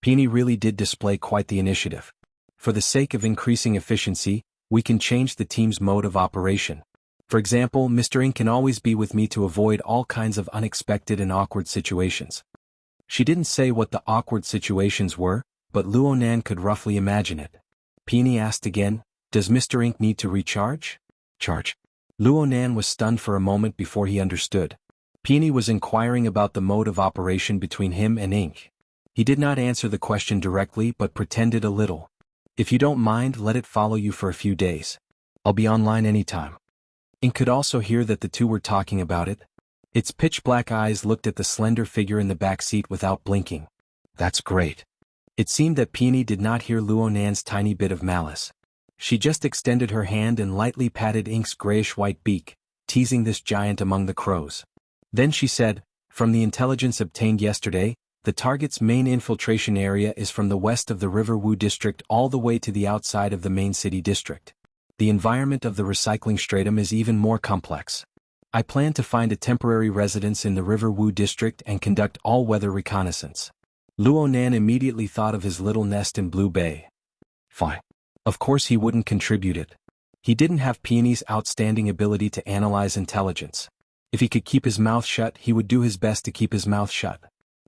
Peony really did display quite the initiative. For the sake of increasing efficiency, we can change the team's mode of operation. For example, Mr. Ing can always be with me to avoid all kinds of unexpected and awkward situations. She didn't say what the awkward situations were, but Luo Nan could roughly imagine it. Peony asked again, "Does Mr. Ing need to recharge?" Charge. Luo Nan was stunned for a moment before he understood. Peony was inquiring about the mode of operation between him and Ink. He did not answer the question directly but pretended a little. "If you don't mind, let it follow you for a few days. I'll be online anytime." Ink could also hear that the two were talking about it. Its pitch-black eyes looked at the slender figure in the back seat without blinking. "That's great." It seemed that Peony did not hear Luo Nan's tiny bit of malice. She just extended her hand and lightly patted Ink's grayish-white beak, teasing this giant among the crows. Then she said, "From the intelligence obtained yesterday, the target's main infiltration area is from the west of the River Wu district all the way to the outside of the main city district. The environment of the recycling stratum is even more complex. I plan to find a temporary residence in the River Wu district and conduct all-weather reconnaissance." Luo Nan immediately thought of his little nest in Blue Bay. Fine. Of course he wouldn't contribute it. He didn't have Peony's outstanding ability to analyze intelligence. If he could keep his mouth shut, he would do his best to keep his mouth shut.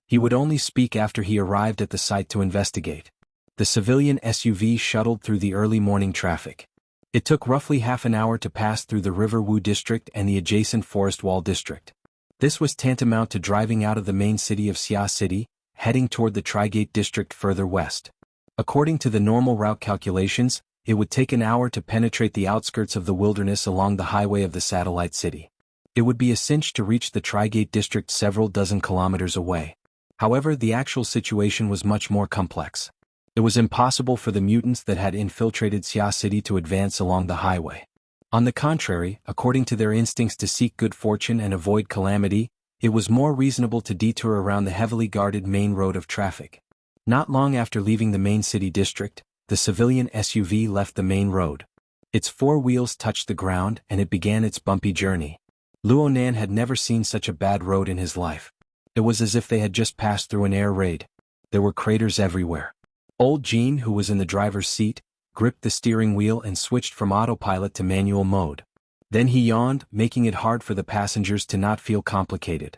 He would only speak after he arrived at the site to investigate. The civilian SUV shuttled through the early morning traffic. It took roughly half an hour to pass through the River Wu district and the adjacent Forest Wall district. This was tantamount to driving out of the main city of Xia City, heading toward the Trigate district further west. According to the normal route calculations, it would take an hour to penetrate the outskirts of the wilderness along the highway of the satellite city. It would be a cinch to reach the Trigate district several dozen kilometers away. However, the actual situation was much more complex. It was impossible for the mutants that had infiltrated Xia City to advance along the highway. On the contrary, according to their instincts to seek good fortune and avoid calamity, it was more reasonable to detour around the heavily guarded main road of traffic. Not long after leaving the main city district, the civilian SUV left the main road. Its four wheels touched the ground and it began its bumpy journey. Luo Nan had never seen such a bad road in his life. It was as if they had just passed through an air raid. There were craters everywhere. Old Jean, who was in the driver's seat, gripped the steering wheel and switched from autopilot to manual mode. Then he yawned, making it hard for the passengers to not feel complicated.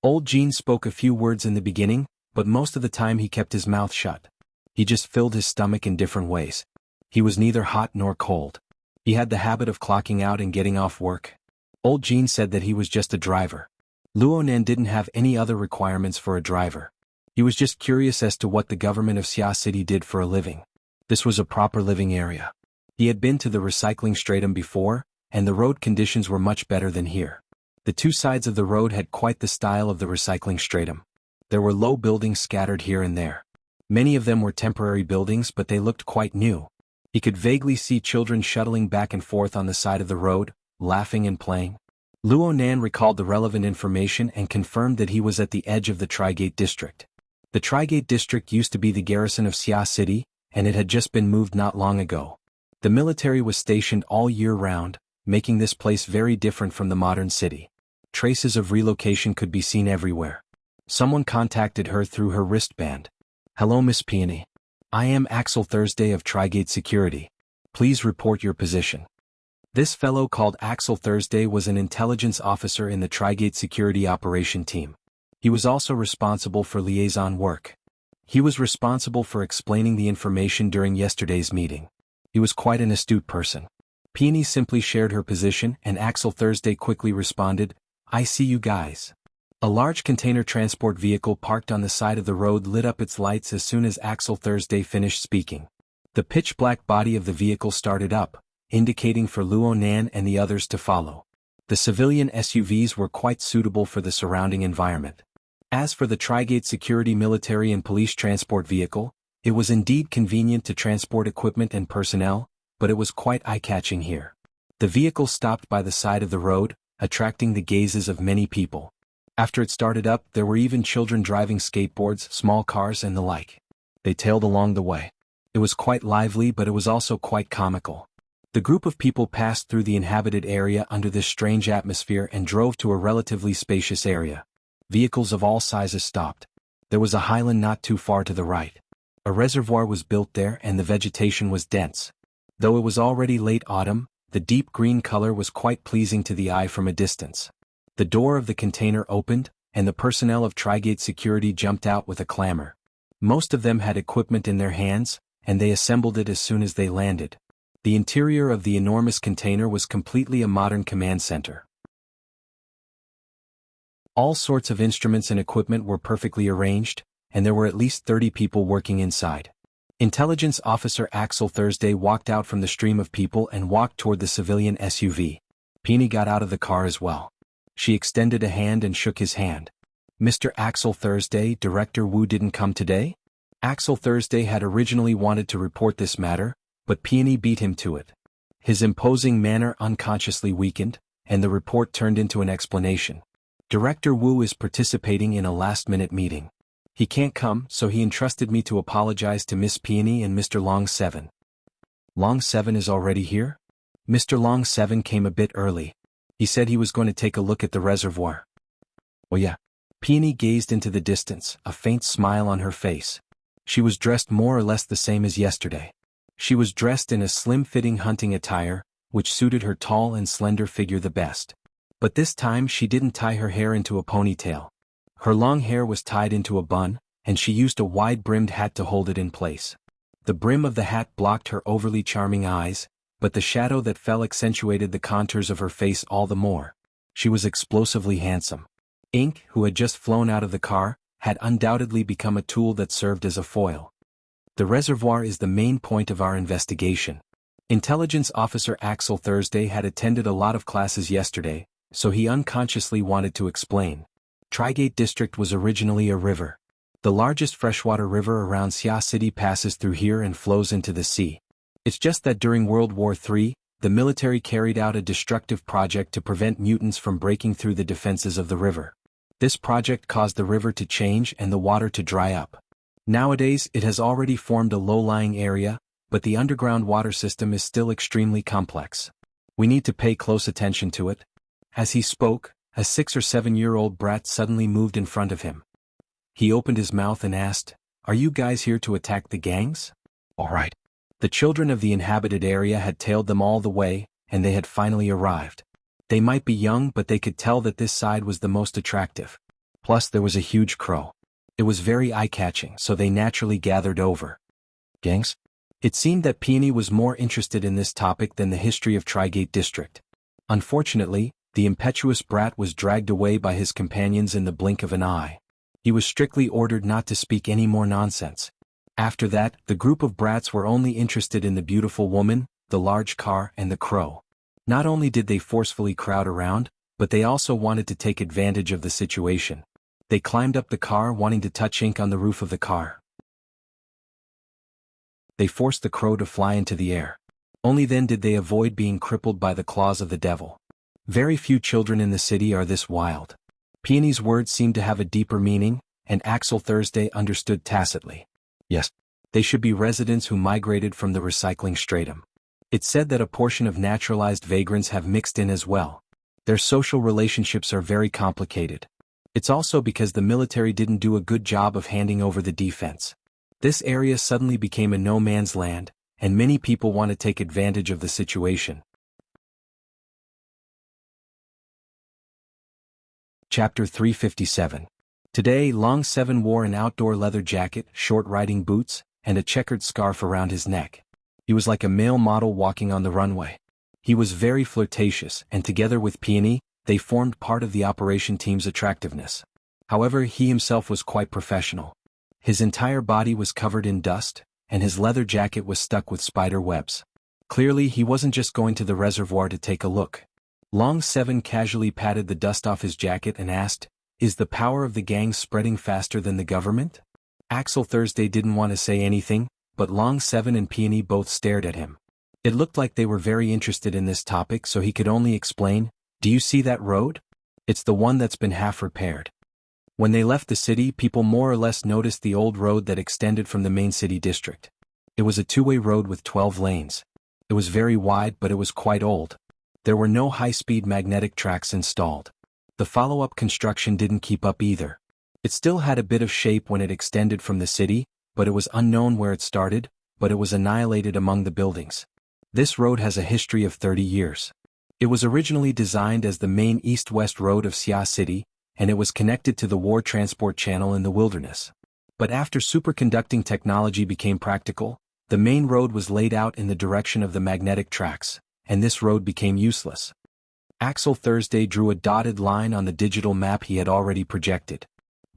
Old Jean spoke a few words in the beginning, but most of the time he kept his mouth shut. He just filled his stomach in different ways. He was neither hot nor cold. He had the habit of clocking out and getting off work. Old Jean said that he was just a driver. Luo Nan didn't have any other requirements for a driver. He was just curious as to what the government of Xia City did for a living. This was a proper living area. He had been to the recycling stratum before, and the road conditions were much better than here. The two sides of the road had quite the style of the recycling stratum. There were low buildings scattered here and there. Many of them were temporary buildings, but they looked quite new. He could vaguely see children shuttling back and forth on the side of the road, laughing and playing. Luo Nan recalled the relevant information and confirmed that he was at the edge of the Trigate district. The Trigate district used to be the garrison of Xia City, and it had just been moved not long ago. The military was stationed all year round, making this place very different from the modern city. Traces of relocation could be seen everywhere. Someone contacted her through her wristband. "Hello, Miss Peony. I am Axel Thursday of Trigate Security. Please report your position." This fellow called Axel Thursday was an intelligence officer in the Trigate Security Operation Team. He was also responsible for liaison work. He was responsible for explaining the information during yesterday's meeting. He was quite an astute person. Peony simply shared her position and Axel Thursday quickly responded, "I see you guys." A large container transport vehicle parked on the side of the road lit up its lights as soon as Axel Thursday finished speaking. The pitch-black body of the vehicle started up, indicating for Luo Nan and the others to follow. The civilian SUVs were quite suitable for the surrounding environment. As for the Trigate Security military and police transport vehicle, it was indeed convenient to transport equipment and personnel, but it was quite eye-catching here. The vehicle stopped by the side of the road, attracting the gazes of many people. After it started up, there were even children driving skateboards, small cars and the like. They tailed along the way. It was quite lively, but it was also quite comical. The group of people passed through the inhabited area under this strange atmosphere and drove to a relatively spacious area. Vehicles of all sizes stopped. There was a highland not too far to the right. A reservoir was built there and the vegetation was dense. Though it was already late autumn, The deep green color was quite pleasing to the eye from a distance. The door of the container opened, and the personnel of Trigate Security jumped out with a clamor. Most of them had equipment in their hands, and they assembled it as soon as they landed. The interior of the enormous container was completely a modern command center. All sorts of instruments and equipment were perfectly arranged, and there were at least 30 people working inside. Intelligence Officer Axel Thursday walked out from the stream of people and walked toward the civilian SUV. Peony got out of the car as well. She extended a hand and shook his hand. "Mr. Axel Thursday, Director Wu didn't come today?" Axel Thursday had originally wanted to report this matter, but Peony beat him to it. His imposing manner unconsciously weakened, and the report turned into an explanation. "Director Wu is participating in a last-minute meeting. He can't come, so he entrusted me to apologize to Miss Peony and Mr. Long 7. Long 7 is already here? Mr. Long 7 came a bit early. He said he was going to take a look at the reservoir." "Oh yeah." Peony gazed into the distance, a faint smile on her face. She was dressed more or less the same as yesterday. She was dressed in a slim-fitting hunting attire, which suited her tall and slender figure the best. But this time she didn't tie her hair into a ponytail. Her long hair was tied into a bun, and she used a wide-brimmed hat to hold it in place. The brim of the hat blocked her overly charming eyes, but the shadow that fell accentuated the contours of her face all the more. She was explosively handsome. Ink, who had just flown out of the car, had undoubtedly become a tool that served as a foil. "The reservoir is the main point of our investigation." Intelligence Officer Axel Thursday had attended a lot of classes yesterday, so he unconsciously wanted to explain. Trigate District was originally a river. The largest freshwater river around Xia City passes through here and flows into the sea. It's just that during World War III, the military carried out a destructive project to prevent mutants from breaking through the defenses of the river. This project caused the river to change and the water to dry up. Nowadays it has already formed a low-lying area, but the underground water system is still extremely complex. We need to pay close attention to it. As he spoke, a 6 or 7-year-old brat suddenly moved in front of him. He opened his mouth and asked, "Are you guys here to attack the gangs?" "All right." The children of the inhabited area had tailed them all the way, and they had finally arrived. They might be young, but they could tell that this side was the most attractive. Plus there was a huge crow. It was very eye-catching, so they naturally gathered over. "Gangs?" It seemed that Peony was more interested in this topic than the history of Trigate District. Unfortunately, the impetuous brat was dragged away by his companions in the blink of an eye. He was strictly ordered not to speak any more nonsense. After that, the group of brats were only interested in the beautiful woman, the large car, and the crow. Not only did they forcefully crowd around, but they also wanted to take advantage of the situation. They climbed up the car wanting to touch ink on the roof of the car. They forced the crow to fly into the air. Only then did they avoid being crippled by the claws of the devil. Very few children in the city are this wild. Peony's words seemed to have a deeper meaning, and Axel Thursday understood tacitly. Yes, they should be residents who migrated from the recycling stratum. It said that a portion of naturalized vagrants have mixed in as well. Their social relationships are very complicated. It's also because the military didn't do a good job of handing over the defense. This area suddenly became a no-man's land, and many people want to take advantage of the situation. Chapter 357. Today, Long 7 wore an outdoor leather jacket, short riding boots, and a checkered scarf around his neck. He was like a male model walking on the runway. He was very flirtatious, and together with Peony, they formed part of the operation team's attractiveness. However, he himself was quite professional. His entire body was covered in dust, and his leather jacket was stuck with spider webs. Clearly, he wasn't just going to the reservoir to take a look. Long 7 casually patted the dust off his jacket and asked, "Is the power of the gangs spreading faster than the government?" Axel Thursday didn't want to say anything, but Long 7 and Peony both stared at him. It looked like they were very interested in this topic, so he could only explain, "Do you see that road? It's the one that's been half repaired." When they left the city, people more or less noticed the old road that extended from the main city district. It was a two-way road with 12 lanes. It was very wide, but it was quite old. There were no high-speed magnetic tracks installed. The follow-up construction didn't keep up either. It still had a bit of shape when it extended from the city, but it was unknown where it started, but it was annihilated among the buildings. This road has a history of 30 years. It was originally designed as the main east-west road of Xia City, and it was connected to the war transport channel in the wilderness. But after superconducting technology became practical, the main road was laid out in the direction of the magnetic tracks, and this road became useless. Axel Thursday drew a dotted line on the digital map he had already projected.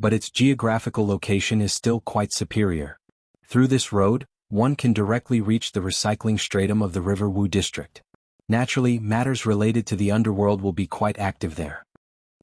But its geographical location is still quite superior. Through this road, one can directly reach the recycling stratum of the River Wu district. Naturally, matters related to the underworld will be quite active there.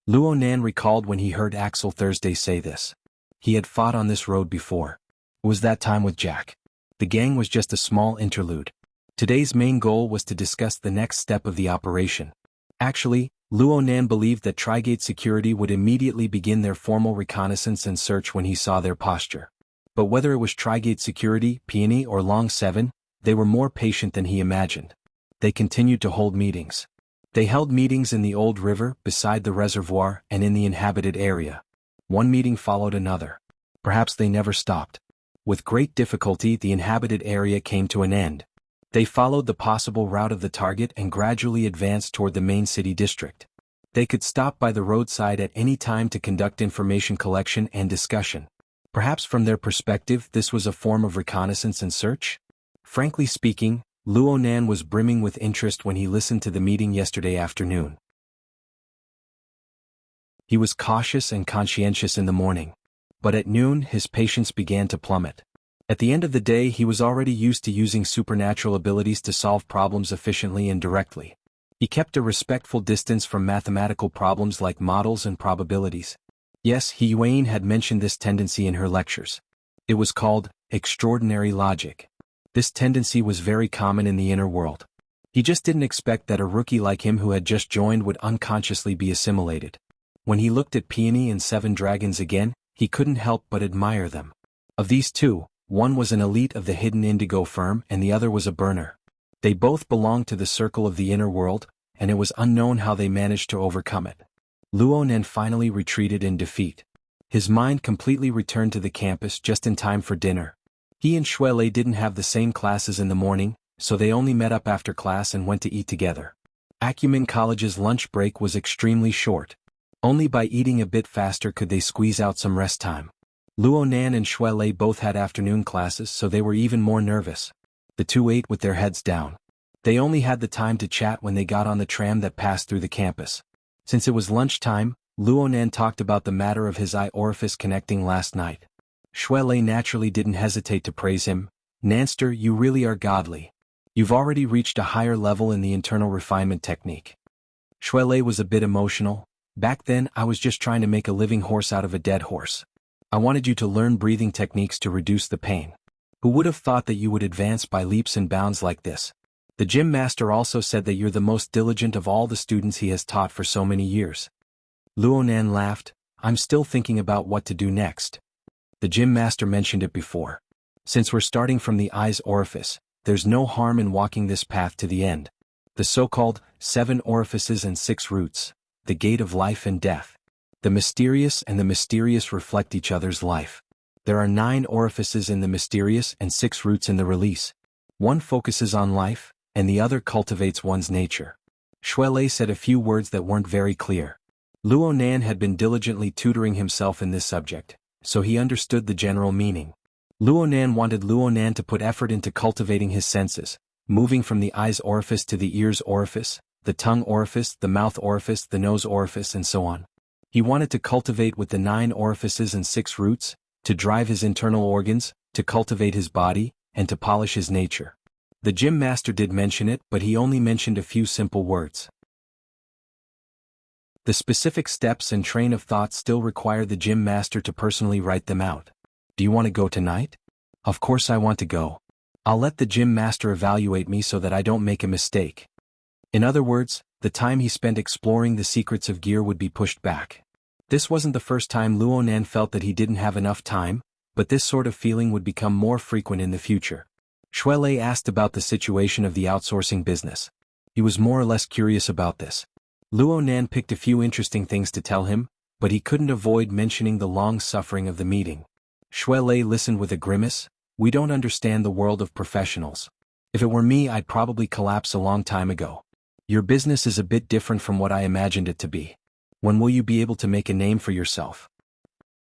Luo Nan recalled when he heard Axel Thursday say this. He had fought on this road before. It was that time with Jack. The gang was just a small interlude. Today's main goal was to discuss the next step of the operation. Actually, Luo Nan believed that Trigate Security would immediately begin their formal reconnaissance and search when he saw their posture. But whether it was Trigate Security, Peony or Long 7, they were more patient than he imagined. They continued to hold meetings. They held meetings in the old river, beside the reservoir, and in the inhabited area. One meeting followed another. Perhaps they never stopped. With great difficulty the inhabited area came to an end. They followed the possible route of the target and gradually advanced toward the main city district. They could stop by the roadside at any time to conduct information collection and discussion. Perhaps from their perspective this was a form of reconnaissance and search? Frankly speaking, Luo Nan was brimming with interest when he listened to the meeting yesterday afternoon. He was cautious and conscientious in the morning. But at noon his patience began to plummet. At the end of the day he was already used to using supernatural abilities to solve problems efficiently and directly. He kept a respectful distance from mathematical problems like models and probabilities. Yes, He Yuan had mentioned this tendency in her lectures. It was called extraordinary logic. This tendency was very common in the inner world. He just didn't expect that a rookie like him who had just joined would unconsciously be assimilated. When he looked at Peony and Seven Dragons again, he couldn't help but admire them. Of these two, one was an elite of the hidden indigo firm and the other was a burner. They both belonged to the circle of the inner world, and it was unknown how they managed to overcome it. Luo Nan finally retreated in defeat. His mind completely returned to the campus just in time for dinner. He and Shuelei didn't have the same classes in the morning, so they only met up after class and went to eat together. Acumen College's lunch break was extremely short. Only by eating a bit faster could they squeeze out some rest time. Luo Nan and Shuelei both had afternoon classes, so they were even more nervous. The two ate with their heads down. They only had the time to chat when they got on the tram that passed through the campus. Since it was lunchtime, Luo Nan talked about the matter of his eye orifice connecting last night. Shuelei naturally didn't hesitate to praise him. Nanster, you really are godly. You've already reached a higher level in the internal refinement technique. Shuelei was a bit emotional. Back then I was just trying to make a living horse out of a dead horse. I wanted you to learn breathing techniques to reduce the pain. Who would have thought that you would advance by leaps and bounds like this? The gym master also said that you're the most diligent of all the students he has taught for so many years. Luo Nan laughed. I'm still thinking about what to do next. The gym master mentioned it before. Since we're starting from the eye's orifice, there's no harm in walking this path to the end. The so-called 7 orifices and 6 roots, the gate of life and death. The mysterious and the mysterious reflect each other's life. There are 9 orifices in the mysterious and 6 roots in the release. One focuses on life, and the other cultivates one's nature. Shuelei said a few words that weren't very clear. Luo Nan had been diligently tutoring himself in this subject, so he understood the general meaning. Luo Nan wanted Luo Nan to put effort into cultivating his senses, moving from the eye's orifice to the ear's orifice, the tongue orifice, the mouth orifice, the nose orifice, and so on. He wanted to cultivate with the 9 orifices and 6 roots, to drive his internal organs, to cultivate his body, and to polish his nature. The gym master did mention it, but he only mentioned a few simple words. The specific steps and train of thought still require the gym master to personally write them out. Do you want to go tonight? Of course I want to go. I'll let the gym master evaluate me so that I don't make a mistake. In other words, the time he spent exploring the secrets of gear would be pushed back. This wasn't the first time Luo Nan felt that he didn't have enough time, but this sort of feeling would become more frequent in the future. Shuelei asked about the situation of the outsourcing business. He was more or less curious about this. Luo Nan picked a few interesting things to tell him, but he couldn't avoid mentioning the long suffering of the meeting. Shuelei listened with a grimace. We don't understand the world of professionals. If it were me, I'd probably collapse a long time ago. Your business is a bit different from what I imagined it to be. When will you be able to make a name for yourself?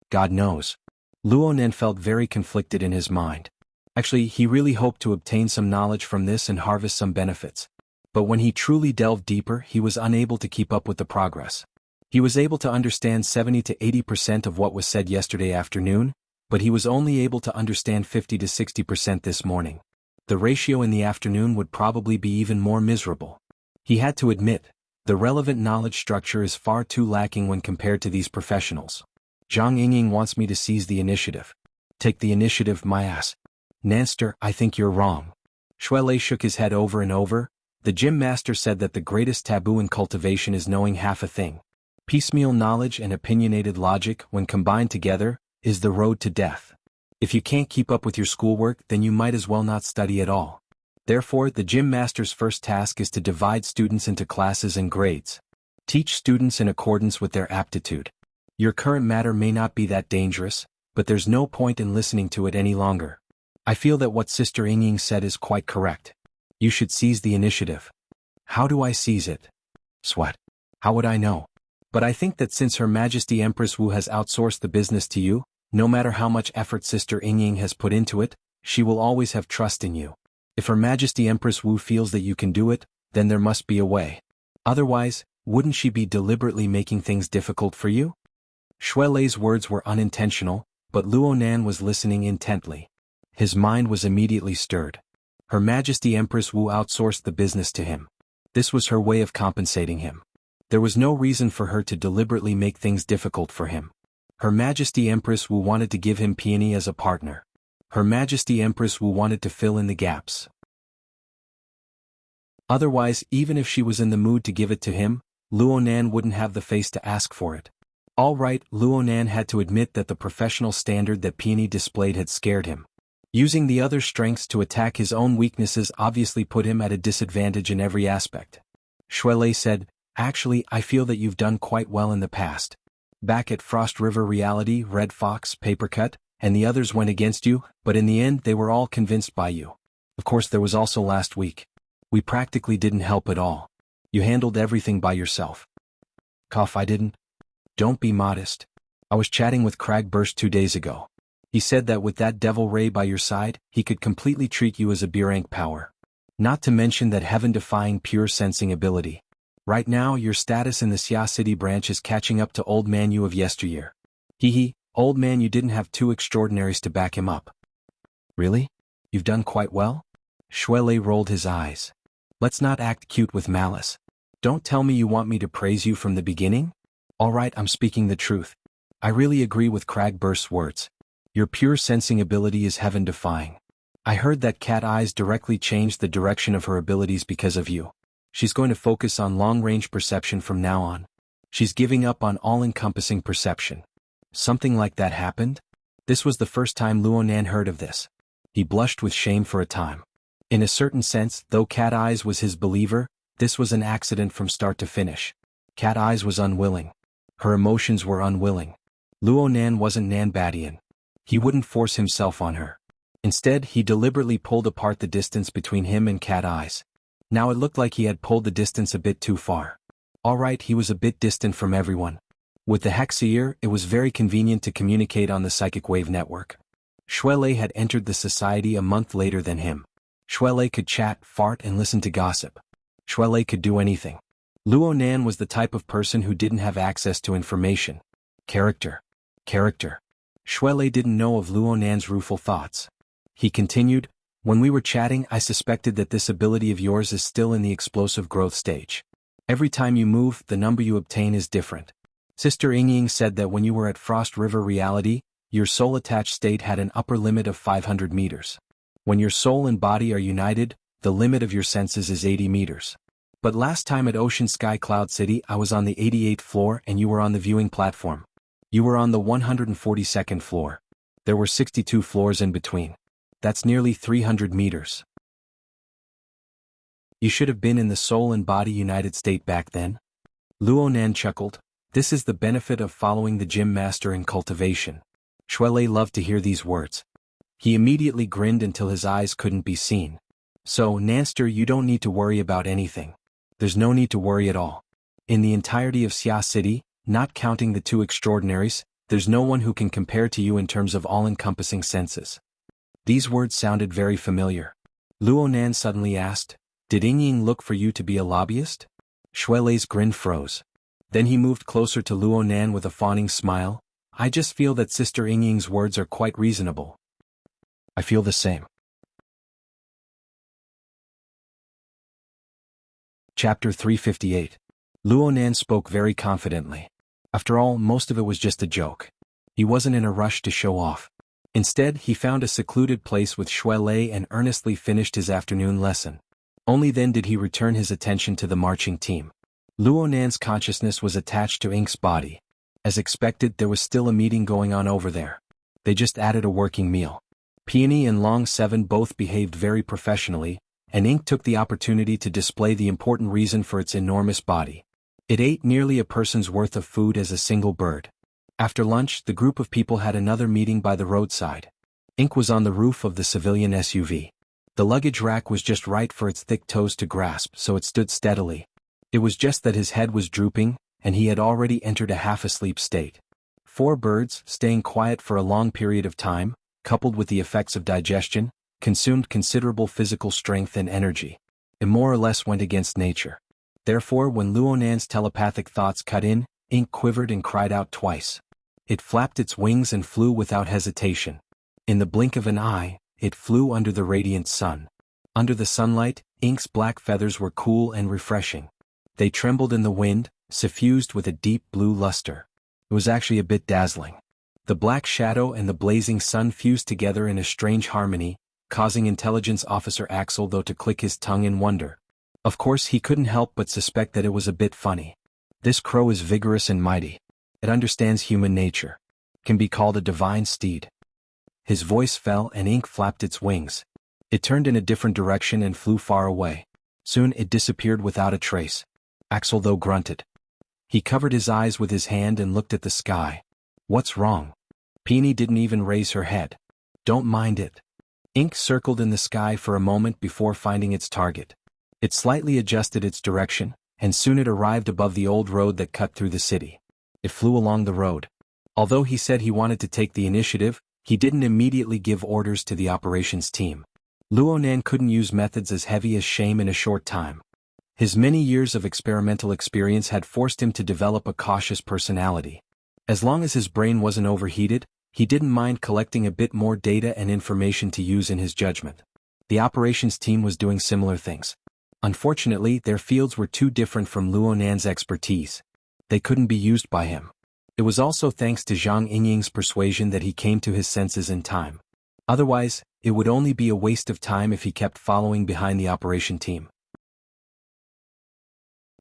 God knows. Luonan felt very conflicted in his mind. Actually, he really hoped to obtain some knowledge from this and harvest some benefits. But when he truly delved deeper, he was unable to keep up with the progress. He was able to understand 70 to 80% of what was said yesterday afternoon, but he was only able to understand 50 to 60% this morning. The ratio in the afternoon would probably be even more miserable. He had to admit, the relevant knowledge structure is far too lacking when compared to these professionals. Zhang Yingying wants me to seize the initiative. Take the initiative, my ass. Nanster, I think you're wrong. Shuelei shook his head over and over. The gym master said that the greatest taboo in cultivation is knowing half a thing. Piecemeal knowledge and opinionated logic, when combined together, is the road to death. If you can't keep up with your schoolwork, then you might as well not study at all. Therefore, the gym master's first task is to divide students into classes and grades. Teach students in accordance with their aptitude. Your current matter may not be that dangerous, but there's no point in listening to it any longer. I feel that what Sister Yingying said is quite correct. You should seize the initiative. How do I seize it? Sweat. How would I know? But I think that since Her Majesty Empress Wu has outsourced the business to you, no matter how much effort Sister Yingying has put into it, she will always have trust in you. If Her Majesty Empress Wu feels that you can do it, then there must be a way. Otherwise, wouldn't she be deliberately making things difficult for you? Shuelei's words were unintentional, but Luonan was listening intently. His mind was immediately stirred. Her Majesty Empress Wu outsourced the business to him. This was her way of compensating him. There was no reason for her to deliberately make things difficult for him. Her Majesty Empress Wu wanted to give him Peony as a partner. Her Majesty Empress Wu wanted to fill in the gaps. Otherwise, even if she was in the mood to give it to him, Luonan wouldn't have the face to ask for it. All right, Luonan had to admit that the professional standard that Peony displayed had scared him. Using the other strengths to attack his own weaknesses obviously put him at a disadvantage in every aspect. Shuelei said, actually, I feel that you've done quite well in the past. Back at Frost River Reality, Red Fox, Papercut, and the others went against you, but in the end they were all convinced by you. Of course, there was also last week. We practically didn't help at all. You handled everything by yourself. Cough, I didn't. Don't be modest. I was chatting with Cragburst 2 days ago. He said that with that Devil Ray by your side, he could completely treat you as a B-rank power. Not to mention that heaven-defying pure sensing ability. Right now, your status in the Xia City branch is catching up to Old Man you of yesteryear. Hee, Old Man you didn't have two extraordinaries to back him up. Really? You've done quite well? Shuelei rolled his eyes. Let's not act cute with malice. Don't tell me you want me to praise you from the beginning? All right, I'm speaking the truth. I really agree with Cragburst's words. Your pure sensing ability is heaven-defying. I heard that Cat Eyes directly changed the direction of her abilities because of you. She's going to focus on long-range perception from now on. She's giving up on all-encompassing perception. Something like that happened? This was the first time Luonan heard of this. He blushed with shame for a time. In a certain sense, though Cat Eyes was his believer, this was an accident from start to finish. Cat Eyes was unwilling. Her emotions were unwilling. Luonan wasn't Nanbadian. He wouldn't force himself on her. Instead, he deliberately pulled apart the distance between him and Cat Eyes. Now it looked like he had pulled the distance a bit too far. All right, he was a bit distant from everyone. With the Hexeer, it was very convenient to communicate on the psychic wave network. Shuelei had entered the society a month later than him. Shuelei could chat, fart, and listen to gossip. Shuelei could do anything. Luonan was the type of person who didn't have access to information. Character. Shuelei didn't know of Luonan's rueful thoughts. He continued, when we were chatting, I suspected that this ability of yours is still in the explosive growth stage. Every time you move, the number you obtain is different. Sister Yingying said that when you were at Frost River Reality, your soul-attached state had an upper limit of 500 meters. When your soul and body are united, the limit of your senses is 80 meters. But last time at Ocean Sky Cloud City I was on the 88th floor and you were on the viewing platform. You were on the 142nd floor. There were 62 floors in between. That's nearly 300 meters. You should have been in the soul and body united state back then. Luonan chuckled. This is the benefit of following the gym master in cultivation. Shuelei loved to hear these words. He immediately grinned until his eyes couldn't be seen. So, Nanster, you don't need to worry about anything. There's no need to worry at all. In the entirety of Xia City, not counting the two extraordinaries, there's no one who can compare to you in terms of all-encompassing senses. These words sounded very familiar. Luo Nan suddenly asked, "Did Ying look for you to be a lobbyist?" Shui Lei's grin froze. Then he moved closer to Luo Nan with a fawning smile. "I just feel that Sister Ying's words are quite reasonable." "I feel the same." Chapter 358. Luo Nan spoke very confidently. After all, most of it was just a joke. He wasn't in a rush to show off. Instead, he found a secluded place with Shui Lei and earnestly finished his afternoon lesson. Only then did he return his attention to the marching team. Luo Nan's consciousness was attached to Ink's body. As expected, there was still a meeting going on over there. They just added a working meal. Peony and Long Seven both behaved very professionally, and Ink took the opportunity to display the important reason for its enormous body. It ate nearly a person's worth of food as a single bird. After lunch, the group of people had another meeting by the roadside. Ink was on the roof of the civilian SUV. The luggage rack was just right for its thick toes to grasp, so it stood steadily. It was just that his head was drooping, and he had already entered a half-asleep state. 4 birds, staying quiet for a long period of time, coupled with the effects of digestion, consumed considerable physical strength and energy. It more or less went against nature. Therefore, when Luo Nan's telepathic thoughts cut in, Ink quivered and cried out twice. It flapped its wings and flew without hesitation. In the blink of an eye, it flew under the radiant sun. Under the sunlight, Ink's black feathers were cool and refreshing. They trembled in the wind, suffused with a deep blue luster. It was actually a bit dazzling. The black shadow and the blazing sun fused together in a strange harmony, causing Intelligence Officer Axel though to click his tongue in wonder. Of course, he couldn't help but suspect that it was a bit funny. This crow is vigorous and mighty. It understands human nature. Can be called a divine steed. His voice fell and Ink flapped its wings. It turned in a different direction and flew far away. Soon it disappeared without a trace. Axel though grunted. He covered his eyes with his hand and looked at the sky. What's wrong? Peony didn't even raise her head. Don't mind it. Ink circled in the sky for a moment before finding its target. It slightly adjusted its direction, and soon it arrived above the old road that cut through the city. It flew along the road. Although he said he wanted to take the initiative, he didn't immediately give orders to the operations team. Luo Nan couldn't use methods as heavy as shame in a short time. His many years of experimental experience had forced him to develop a cautious personality. As long as his brain wasn't overheated, he didn't mind collecting a bit more data and information to use in his judgment. The operations team was doing similar things. Unfortunately, their fields were too different from Luo Nan's expertise. They couldn't be used by him. It was also thanks to Zhang Yingying's persuasion that he came to his senses in time. Otherwise, it would only be a waste of time if he kept following behind the operation team.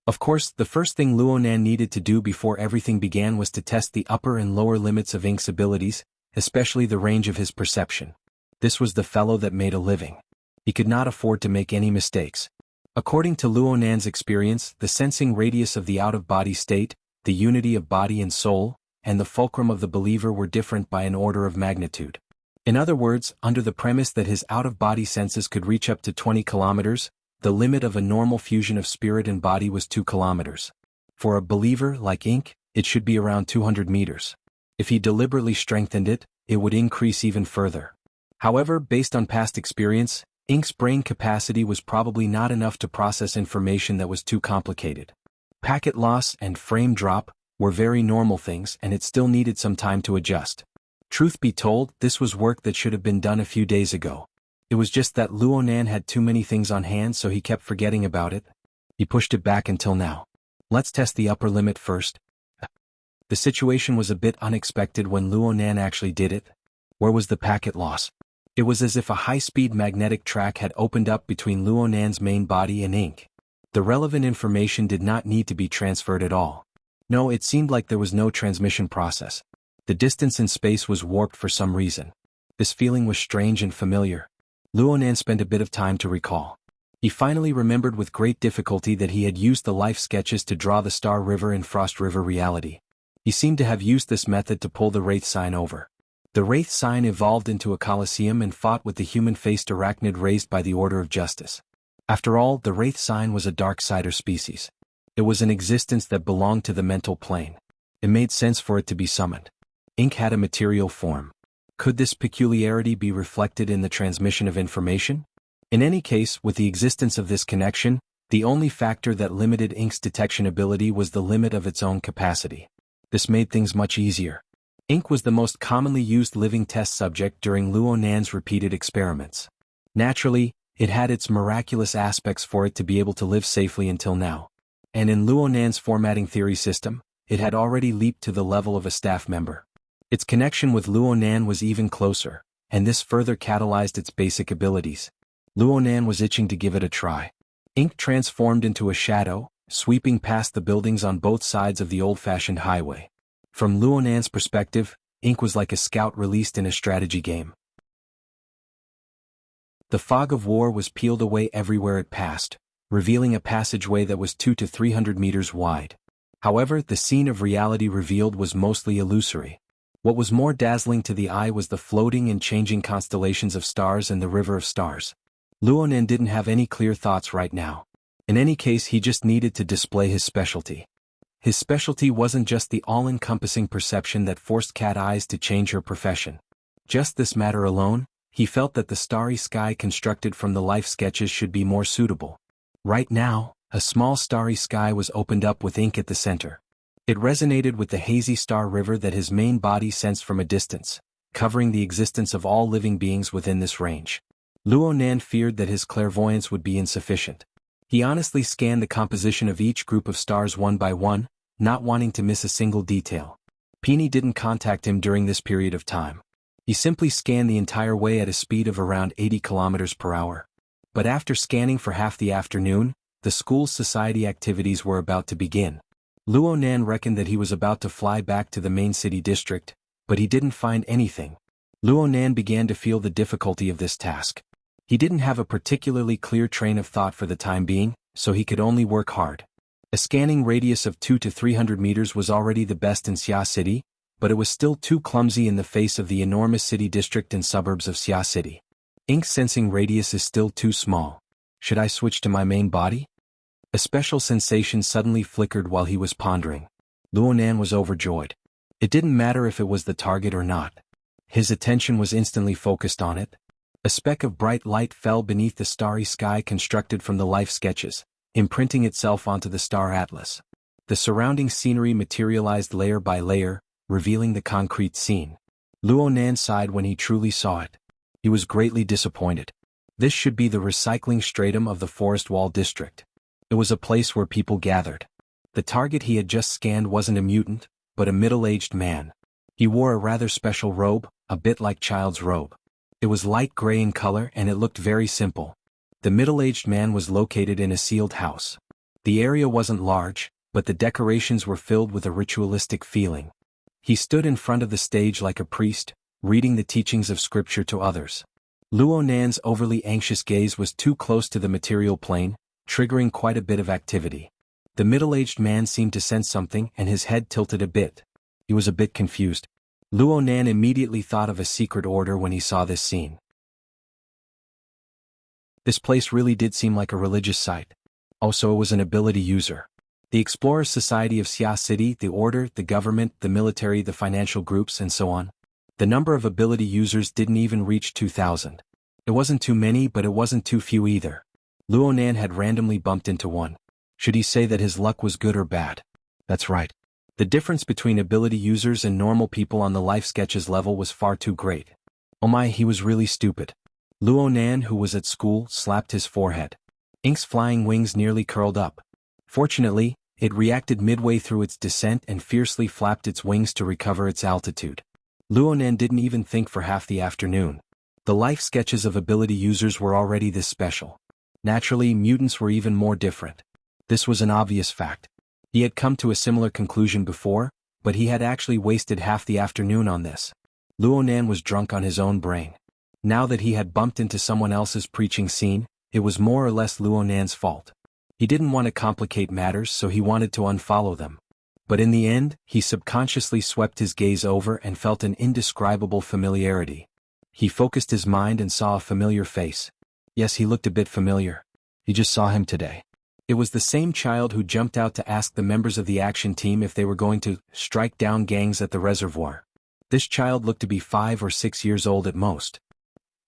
Of course, the first thing Luo Nan needed to do before everything began was to test the upper and lower limits of Ink's abilities, especially the range of his perception. This was the fellow that made a living. He could not afford to make any mistakes. According to Luo Nan's experience, the sensing radius of the out-of-body state, the unity of body and soul, and the fulcrum of the believer were different by an order of magnitude. In other words, under the premise that his out-of-body senses could reach up to 20 kilometers, the limit of a normal fusion of spirit and body was 2 kilometers. For a believer like Ink, it should be around 200 meters. If he deliberately strengthened it, it would increase even further. However, based on past experience, Ink's brain capacity was probably not enough to process information that was too complicated. Packet loss and frame drop were very normal things, and it still needed some time to adjust. Truth be told, this was work that should have been done a few days ago. It was just that Luo Nan had too many things on hand, so he kept forgetting about it. He pushed it back until now. Let's test the upper limit first. The situation was a bit unexpected when Luo Nan actually did it. Where was the packet loss? It was as if a high-speed magnetic track had opened up between Luo Nan's main body and Ink. The relevant information did not need to be transferred at all. No, it seemed like there was no transmission process. The distance in space was warped for some reason. This feeling was strange and familiar. Luo Nan spent a bit of time to recall. He finally remembered with great difficulty that he had used the life sketches to draw the Star River and Frost River reality. He seemed to have used this method to pull the Wraith sign over. The Wraith sign evolved into a coliseum and fought with the human-faced arachnid raised by the Order of Justice. After all, the Wraith sign was a Darksider species. It was an existence that belonged to the mental plane. It made sense for it to be summoned. Ink had a material form. Could this peculiarity be reflected in the transmission of information? In any case, with the existence of this connection, the only factor that limited Ink's detection ability was the limit of its own capacity. This made things much easier. Ink was the most commonly used living test subject during Luo Nan's repeated experiments. Naturally, it had its miraculous aspects for it to be able to live safely until now. And in Luo Nan's formatting theory system, it had already leaped to the level of a staff member. Its connection with Luo Nan was even closer, and this further catalyzed its basic abilities. Luo Nan was itching to give it a try. Ink transformed into a shadow, sweeping past the buildings on both sides of the old-fashioned highway. From Luo Nan's perspective, Ink was like a scout released in a strategy game. The fog of war was peeled away everywhere it passed, revealing a passageway that was 200 to 300 meters wide. However, the scene of reality revealed was mostly illusory. What was more dazzling to the eye was the floating and changing constellations of stars and the river of stars. Luo Nan didn't have any clear thoughts right now. In any case, he just needed to display his specialty. His specialty wasn't just the all-encompassing perception that forced Cat Eyes to change her profession. Just this matter alone, he felt that the starry sky constructed from the life sketches should be more suitable. Right now, a small starry sky was opened up with Ink at the center. It resonated with the hazy star river that his main body sensed from a distance, covering the existence of all living beings within this range. Luo Nan feared that his clairvoyance would be insufficient. He honestly scanned the composition of each group of stars one by one, not wanting to miss a single detail. Peony didn't contact him during this period of time. He simply scanned the entire way at a speed of around 80 kilometers per hour. But after scanning for half the afternoon, the school's society activities were about to begin. Luo Nan reckoned that he was about to fly back to the main city district, but he didn't find anything. Luo Nan began to feel the difficulty of this task. He didn't have a particularly clear train of thought for the time being, so he could only work hard. A scanning radius of 200 to 300 meters was already the best in Xia City, but it was still too clumsy in the face of the enormous city district and suburbs of Xia City. Ink's sensing radius is still too small. Should I switch to my main body? A special sensation suddenly flickered while he was pondering. Luo Nan was overjoyed. It didn't matter if it was the target or not. His attention was instantly focused on it. A speck of bright light fell beneath the starry sky constructed from the life sketches, imprinting itself onto the star atlas. The surrounding scenery materialized layer by layer, revealing the concrete scene. Luo Nan sighed when he truly saw it. He was greatly disappointed. This should be the recycling stratum of the Forest Wall District. It was a place where people gathered. The target he had just scanned wasn't a mutant, but a middle-aged man. He wore a rather special robe, a bit like child's robe. It was light gray in color and it looked very simple. The middle-aged man was located in a sealed house. The area wasn't large, but the decorations were filled with a ritualistic feeling. He stood in front of the stage like a priest, reading the teachings of scripture to others. Luo Nan's overly anxious gaze was too close to the material plane, triggering quite a bit of activity. The middle-aged man seemed to sense something and his head tilted a bit. He was a bit confused. Luo Nan immediately thought of a secret order when he saw this scene. This place really did seem like a religious site. Also, it was an ability user. The Explorers Society of Xia City, the Order, the government, the military, the financial groups, and so on. The number of ability users didn't even reach 2,000. It wasn't too many, but it wasn't too few either. Luo Nan had randomly bumped into one. Should he say that his luck was good or bad? That's right. The difference between ability users and normal people on the life sketches level was far too great. Oh my, he was really stupid. Luo Nan, who was at school, slapped his forehead. Ink's flying wings nearly curled up. Fortunately, it reacted midway through its descent and fiercely flapped its wings to recover its altitude. Luo Nan didn't even think for half the afternoon. The life sketches of ability users were already this special. Naturally, mutants were even more different. This was an obvious fact. He had come to a similar conclusion before, but he had actually wasted half the afternoon on this. Luo Nan was drunk on his own brain. Now that he had bumped into someone else's preaching scene, it was more or less Luo Nan's fault. He didn't want to complicate matters, so he wanted to unfollow them. But in the end, he subconsciously swept his gaze over and felt an indescribable familiarity. He focused his mind and saw a familiar face. Yes, he looked a bit familiar. He just saw him today. It was the same child who jumped out to ask the members of the action team if they were going to strike down gangs at the reservoir. This child looked to be 5 or 6 years old at most.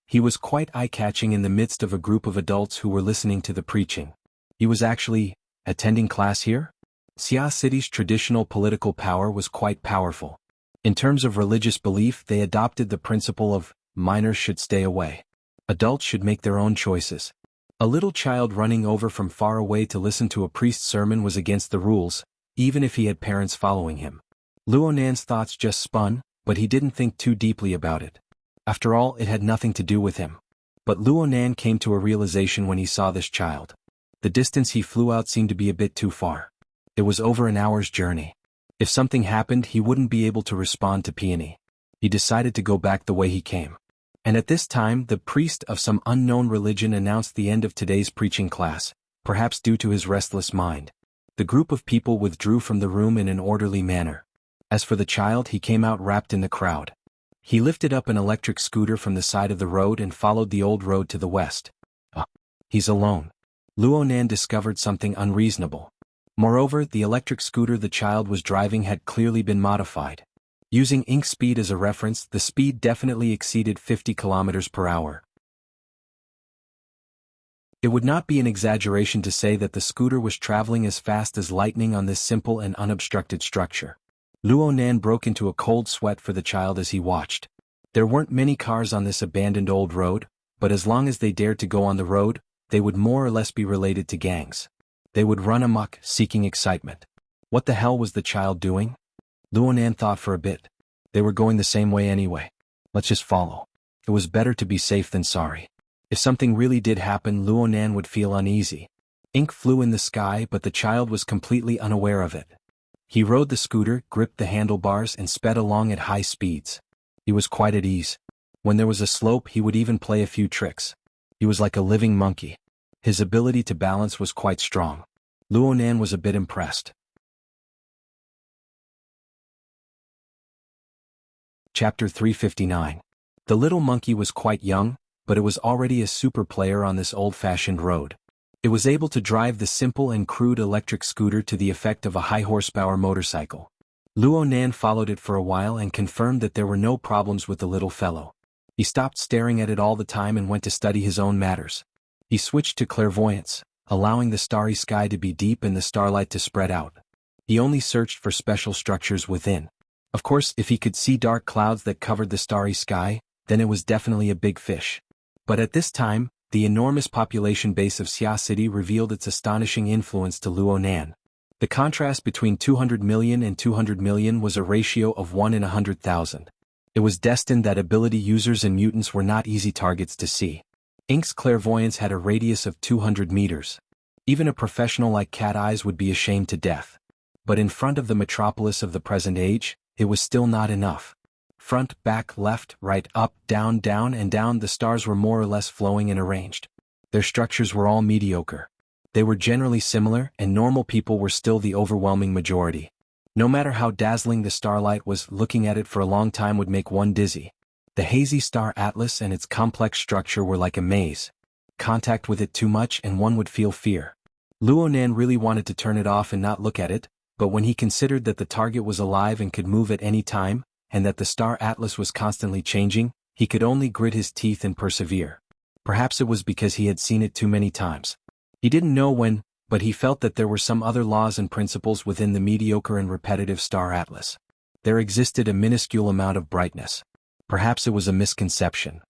He was quite eye-catching in the midst of a group of adults who were listening to the preaching. He was actually attending class here? Xia City's traditional political power was quite powerful. In terms of religious belief, they adopted the principle of minors should stay away. Adults should make their own choices. A little child running over from far away to listen to a priest's sermon was against the rules, even if he had parents following him. Luonan's thoughts just spun, but he didn't think too deeply about it. After all, it had nothing to do with him. But Luonan came to a realization when he saw this child. The distance he flew out seemed to be a bit too far. It was over an hour's journey. If something happened, he wouldn't be able to respond to Peony. He decided to go back the way he came. And at this time, the priest of some unknown religion announced the end of today's preaching class, perhaps due to his restless mind. The group of people withdrew from the room in an orderly manner. As for the child, he came out wrapped in the crowd. He lifted up an electric scooter from the side of the road and followed the old road to the west. He's alone. Luonan discovered something unreasonable. Moreover, the electric scooter the child was driving had clearly been modified. Using ink speed as a reference, the speed definitely exceeded 50 kilometers per hour. It would not be an exaggeration to say that the scooter was traveling as fast as lightning on this simple and unobstructed structure. Luonan broke into a cold sweat for the child as he watched. There weren't many cars on this abandoned old road, but as long as they dared to go on the road, they would more or less be related to gangs. They would run amok, seeking excitement. What the hell was the child doing? Luonan thought for a bit. They were going the same way anyway. Let's just follow. It was better to be safe than sorry. If something really did happen, Luonan would feel uneasy. Ink flew in the sky, but the child was completely unaware of it. He rode the scooter, gripped the handlebars, and sped along at high speeds. He was quite at ease. When there was a slope, he would even play a few tricks. He was like a living monkey. His ability to balance was quite strong. Luonan was a bit impressed. Chapter 359. The little monkey was quite young, but it was already a super player on this old-fashioned road. It was able to drive the simple and crude electric scooter to the effect of a high-horsepower motorcycle. Luonan followed it for a while and confirmed that there were no problems with the little fellow. He stopped staring at it all the time and went to study his own matters. He switched to clairvoyance, allowing the starry sky to be deep and the starlight to spread out. He only searched for special structures within. Of course, if he could see dark clouds that covered the starry sky, then it was definitely a big fish. But at this time, the enormous population base of Xia City revealed its astonishing influence to Luonan. The contrast between 200 million and 200 million was a ratio of 1 in 100,000. It was destined that ability users and mutants were not easy targets to see. Ink's clairvoyance had a radius of 200 meters. Even a professional like Cat Eyes would be ashamed to death. But in front of the metropolis of the present age, it was still not enough. Front, back, left, right, up, down, and down, the stars were more or less flowing and arranged. Their structures were all mediocre. They were generally similar, and normal people were still the overwhelming majority. No matter how dazzling the starlight was, looking at it for a long time would make one dizzy. The hazy star atlas and its complex structure were like a maze. Contact with it too much and one would feel fear. Luonan really wanted to turn it off and not look at it, but when he considered that the target was alive and could move at any time, and that the star atlas was constantly changing, he could only grit his teeth and persevere. Perhaps it was because he had seen it too many times. He didn't know when, but he felt that there were some other laws and principles within the mediocre and repetitive star atlas. There existed a minuscule amount of brightness. Perhaps it was a misconception.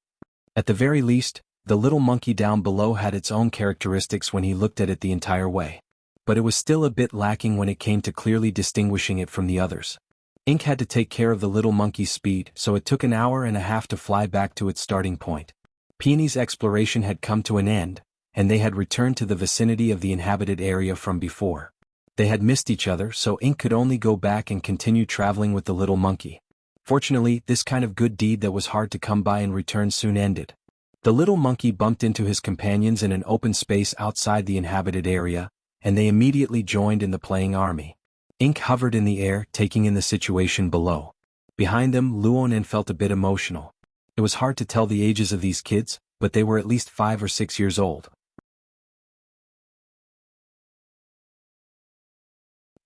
At the very least, the little monkey down below had its own characteristics when he looked at it the entire way. But it was still a bit lacking when it came to clearly distinguishing it from the others. Ink had to take care of the little monkey's speed, so it took an hour and a half to fly back to its starting point. Peony's exploration had come to an end, and they had returned to the vicinity of the inhabited area from before. They had missed each other, so Ink could only go back and continue traveling with the little monkey. Fortunately, this kind of good deed that was hard to come by in return soon ended. The little monkey bumped into his companions in an open space outside the inhabited area, and they immediately joined in the playing army. Ink hovered in the air, taking in the situation below. Behind them, Luonan felt a bit emotional. It was hard to tell the ages of these kids, but they were at least 5 or 6 years old.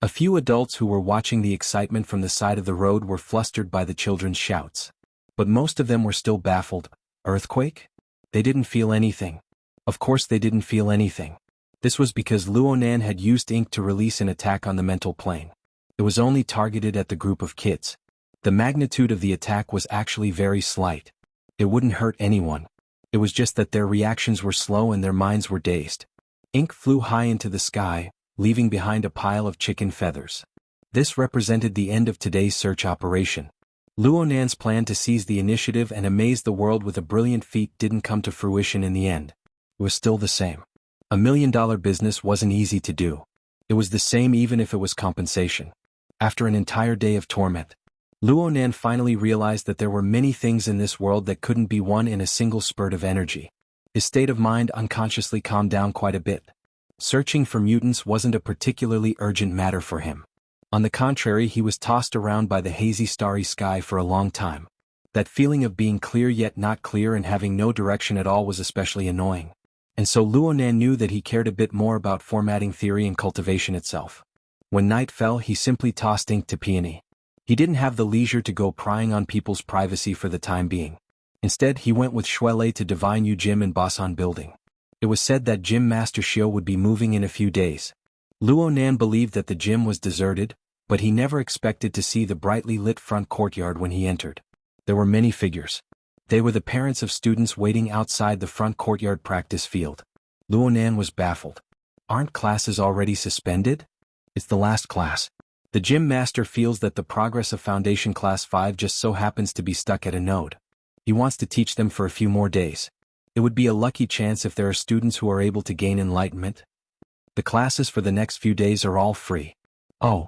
A few adults who were watching the excitement from the side of the road were flustered by the children's shouts. But most of them were still baffled. Earthquake? They didn't feel anything. Of course they didn't feel anything. This was because Luonan had used ink to release an attack on the mental plane. It was only targeted at the group of kids. The magnitude of the attack was actually very slight. It wouldn't hurt anyone. It was just that their reactions were slow and their minds were dazed. Ink flew high into the sky, leaving behind a pile of chicken feathers. This represented the end of today's search operation. Luonan's plan to seize the initiative and amaze the world with a brilliant feat didn't come to fruition in the end. It was still the same. $1 million business wasn't easy to do. It was the same even if it was compensation. After an entire day of torment, Luonan finally realized that there were many things in this world that couldn't be won in a single spurt of energy. His state of mind unconsciously calmed down quite a bit. Searching for mutants wasn't a particularly urgent matter for him. On the contrary, he was tossed around by the hazy starry sky for a long time. That feeling of being clear yet not clear and having no direction at all was especially annoying. And so Luonan knew that he cared a bit more about formatting theory and cultivation itself. When night fell, he simply tossed ink to Peony. He didn't have the leisure to go prying on people's privacy for the time being. Instead, he went with Shuelei to Divine Yu Gym in Basan Building. It was said that Gym Master Xiao would be moving in a few days. Luonan believed that the gym was deserted, but he never expected to see the brightly lit front courtyard when he entered. There were many figures. They were the parents of students waiting outside the front courtyard practice field. Luonan was baffled. Aren't classes already suspended? It's the last class. The gym master feels that the progress of Foundation Class 5 just so happens to be stuck at a node. He wants to teach them for a few more days. It would be a lucky chance if there are students who are able to gain enlightenment. The classes for the next few days are all free. Oh.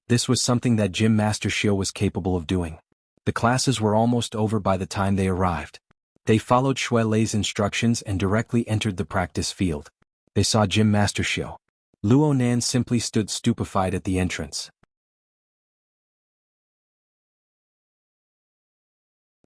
This was something that Gym Master Xiao was capable of doing. The classes were almost over by the time they arrived. They followed Shuelei's instructions and directly entered the practice field. They saw Gym Master Xiao. Luonan simply stood stupefied at the entrance.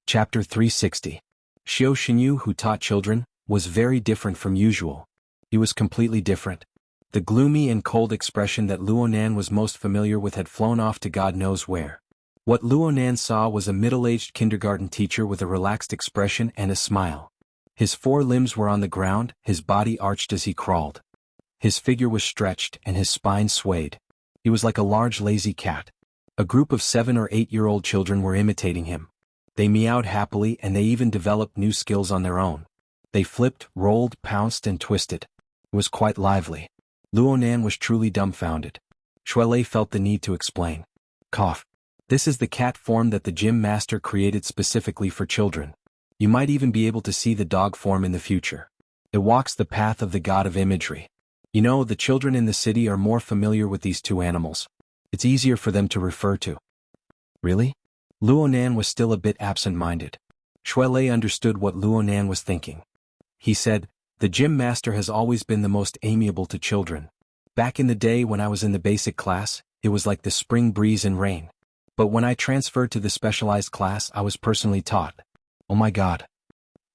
Chapter 360. Xiao Xinyu, who taught children, was very different from usual. He was completely different. The gloomy and cold expression that Luonan was most familiar with had flown off to God knows where. What Luonan saw was a middle-aged kindergarten teacher with a relaxed expression and a smile. His 4 limbs were on the ground, his body arched as he crawled. His figure was stretched and his spine swayed. He was like a large lazy cat. A group of 7 or 8-year-old children were imitating him. They meowed happily and they even developed new skills on their own. They flipped, rolled, pounced and twisted. It was quite lively. Luonan was truly dumbfounded. Shuelei felt the need to explain. Cough. This is the cat form that the gym master created specifically for children. You might even be able to see the dog form in the future. It walks the path of the god of imagery. You know, the children in the city are more familiar with these 2 animals. It's easier for them to refer to. Really? Luonan was still a bit absent-minded. Shuelei understood what Luonan was thinking. He said, "The gym master has always been the most amiable to children. Back in the day when I was in the basic class, it was like the spring breeze and rain. But when I transferred to the specialized class I was personally taught. Oh my god."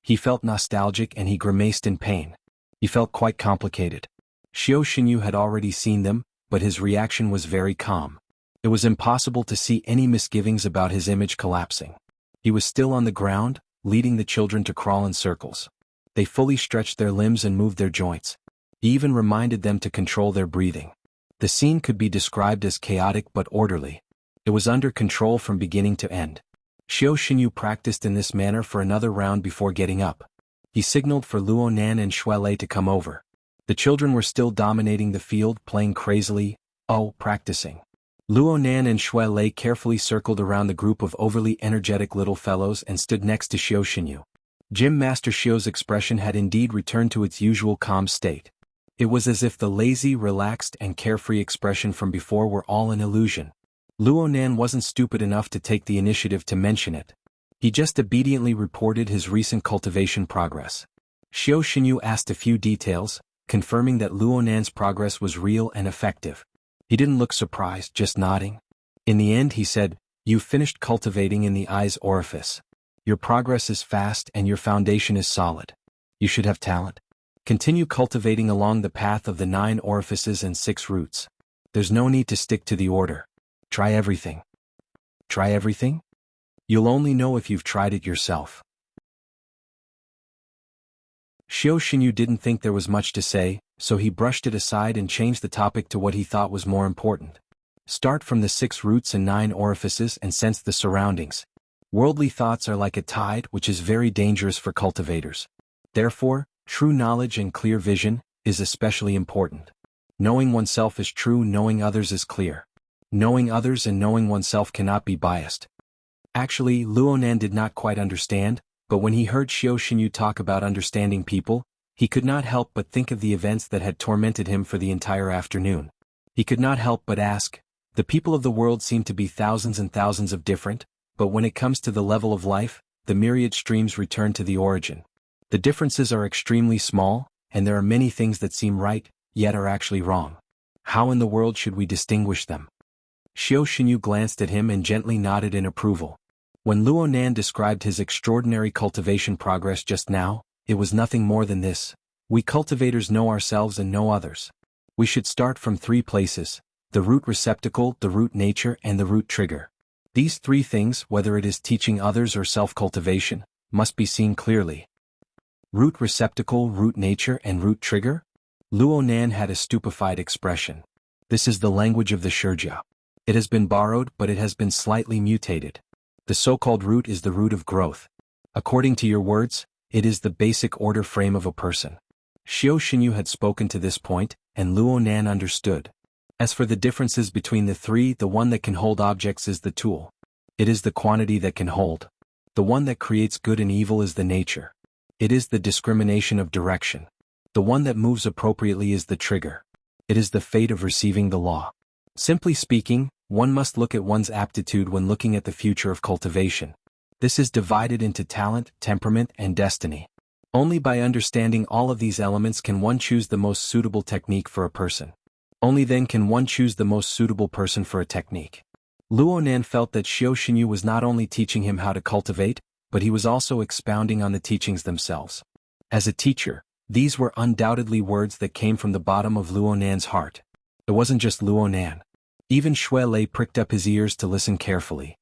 He felt nostalgic and he grimaced in pain. He felt quite complicated. Xiao Xinyu had already seen them, but his reaction was very calm. It was impossible to see any misgivings about his image collapsing. He was still on the ground, leading the children to crawl in circles. They fully stretched their limbs and moved their joints. He even reminded them to control their breathing. The scene could be described as chaotic but orderly. It was under control from beginning to end. Xiao Xinyu practiced in this manner for another round before getting up. He signaled for Luonan and Shuelei to come over. The children were still dominating the field, playing crazily, practicing. Luonan and Shuelei carefully circled around the group of overly energetic little fellows and stood next to Xiao Xinyu. Gym Master Xiao's expression had indeed returned to its usual calm state. It was as if the lazy, relaxed and carefree expression from before were all an illusion. Luonan wasn't stupid enough to take the initiative to mention it. He just obediently reported his recent cultivation progress. Xiao Xinyu asked a few details, confirming that Luonan's progress was real and effective. He didn't look surprised, just nodding. In the end he said, "You've finished cultivating in the eye's orifice. Your progress is fast and your foundation is solid. You should have talent. Continue cultivating along the path of the 9 orifices and 6 roots. There's no need to stick to the order. Try everything." Try everything? You'll only know if you've tried it yourself. Xiao Xinyu didn't think there was much to say, so he brushed it aside and changed the topic to what he thought was more important. Start from the 6 roots and 9 orifices and sense the surroundings. Worldly thoughts are like a tide, which is very dangerous for cultivators. Therefore, true knowledge and clear vision is especially important. Knowing oneself is true, knowing others is clear. Knowing others and knowing oneself cannot be biased. Actually, Luonan did not quite understand, but when he heard Xiao Xinyu talk about understanding people, he could not help but think of the events that had tormented him for the entire afternoon. He could not help but ask, the people of the world seem to be thousands and thousands of different, but when it comes to the level of life, the myriad streams return to the origin. The differences are extremely small, and there are many things that seem right, yet are actually wrong. How in the world should we distinguish them? Xiao Xinyu glanced at him and gently nodded in approval. When Luonan described his extraordinary cultivation progress just now, it was nothing more than this. We cultivators know ourselves and know others. We should start from 3 places: the root receptacle, the root nature, and the root trigger. These 3 things, whether it is teaching others or self-cultivation, must be seen clearly. Root receptacle, root nature, and root trigger? Luonan had a stupefied expression. This is the language of the Shurjia. It has been borrowed, but it has been slightly mutated. The so-called root is the root of growth. According to your words, it is the basic order frame of a person. Xiao Xinyu had spoken to this point, and Luonan understood. As for the differences between the 3, the one that can hold objects is the tool. It is the quantity that can hold. The one that creates good and evil is the nature. It is the discrimination of direction. The one that moves appropriately is the trigger. It is the fate of receiving the law. Simply speaking, one must look at one's aptitude when looking at the future of cultivation. This is divided into talent, temperament, and destiny. Only by understanding all of these elements can one choose the most suitable technique for a person. Only then can one choose the most suitable person for a technique. Luonan felt that Xiao Xinyu was not only teaching him how to cultivate, but he was also expounding on the teachings themselves. As a teacher, these were undoubtedly words that came from the bottom of Luonan's heart. It wasn't just Luonan. Even Shui Lei pricked up his ears to listen carefully.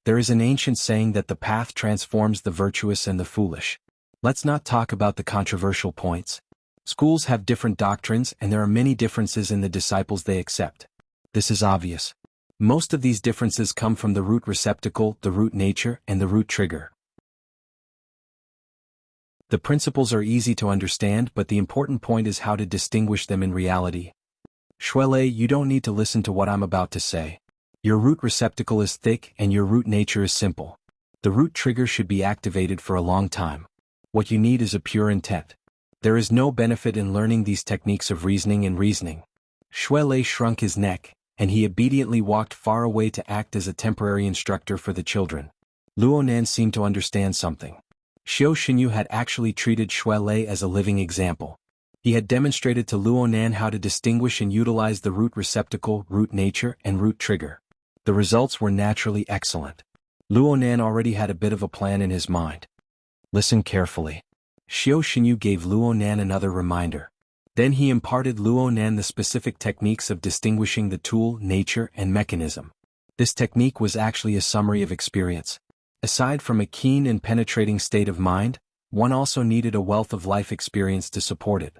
There is an ancient saying that the path transforms the virtuous and the foolish. Let's not talk about the controversial points. Schools have different doctrines and there are many differences in the disciples they accept. This is obvious. Most of these differences come from the root receptacle, the root nature, and the root trigger. The principles are easy to understand, but the important point is how to distinguish them in reality. Shui Lei, you don't need to listen to what I'm about to say. Your root receptacle is thick and your root nature is simple. The root trigger should be activated for a long time. What you need is a pure intent. There is no benefit in learning these techniques of reasoning. Shui Lei shrunk his neck, and he obediently walked far away to act as a temporary instructor for the children. Luonan seemed to understand something. Xiao Xinyu had actually treated Shui Lei as a living example. He had demonstrated to Luonan how to distinguish and utilize the root receptacle, root nature, and root trigger. The results were naturally excellent. Luonan already had a bit of a plan in his mind. Listen carefully. Xiao Xinyu gave Luonan another reminder. Then he imparted Luonan the specific techniques of distinguishing the tool, nature, and mechanism. This technique was actually a summary of experience. Aside from a keen and penetrating state of mind, one also needed a wealth of life experience to support it.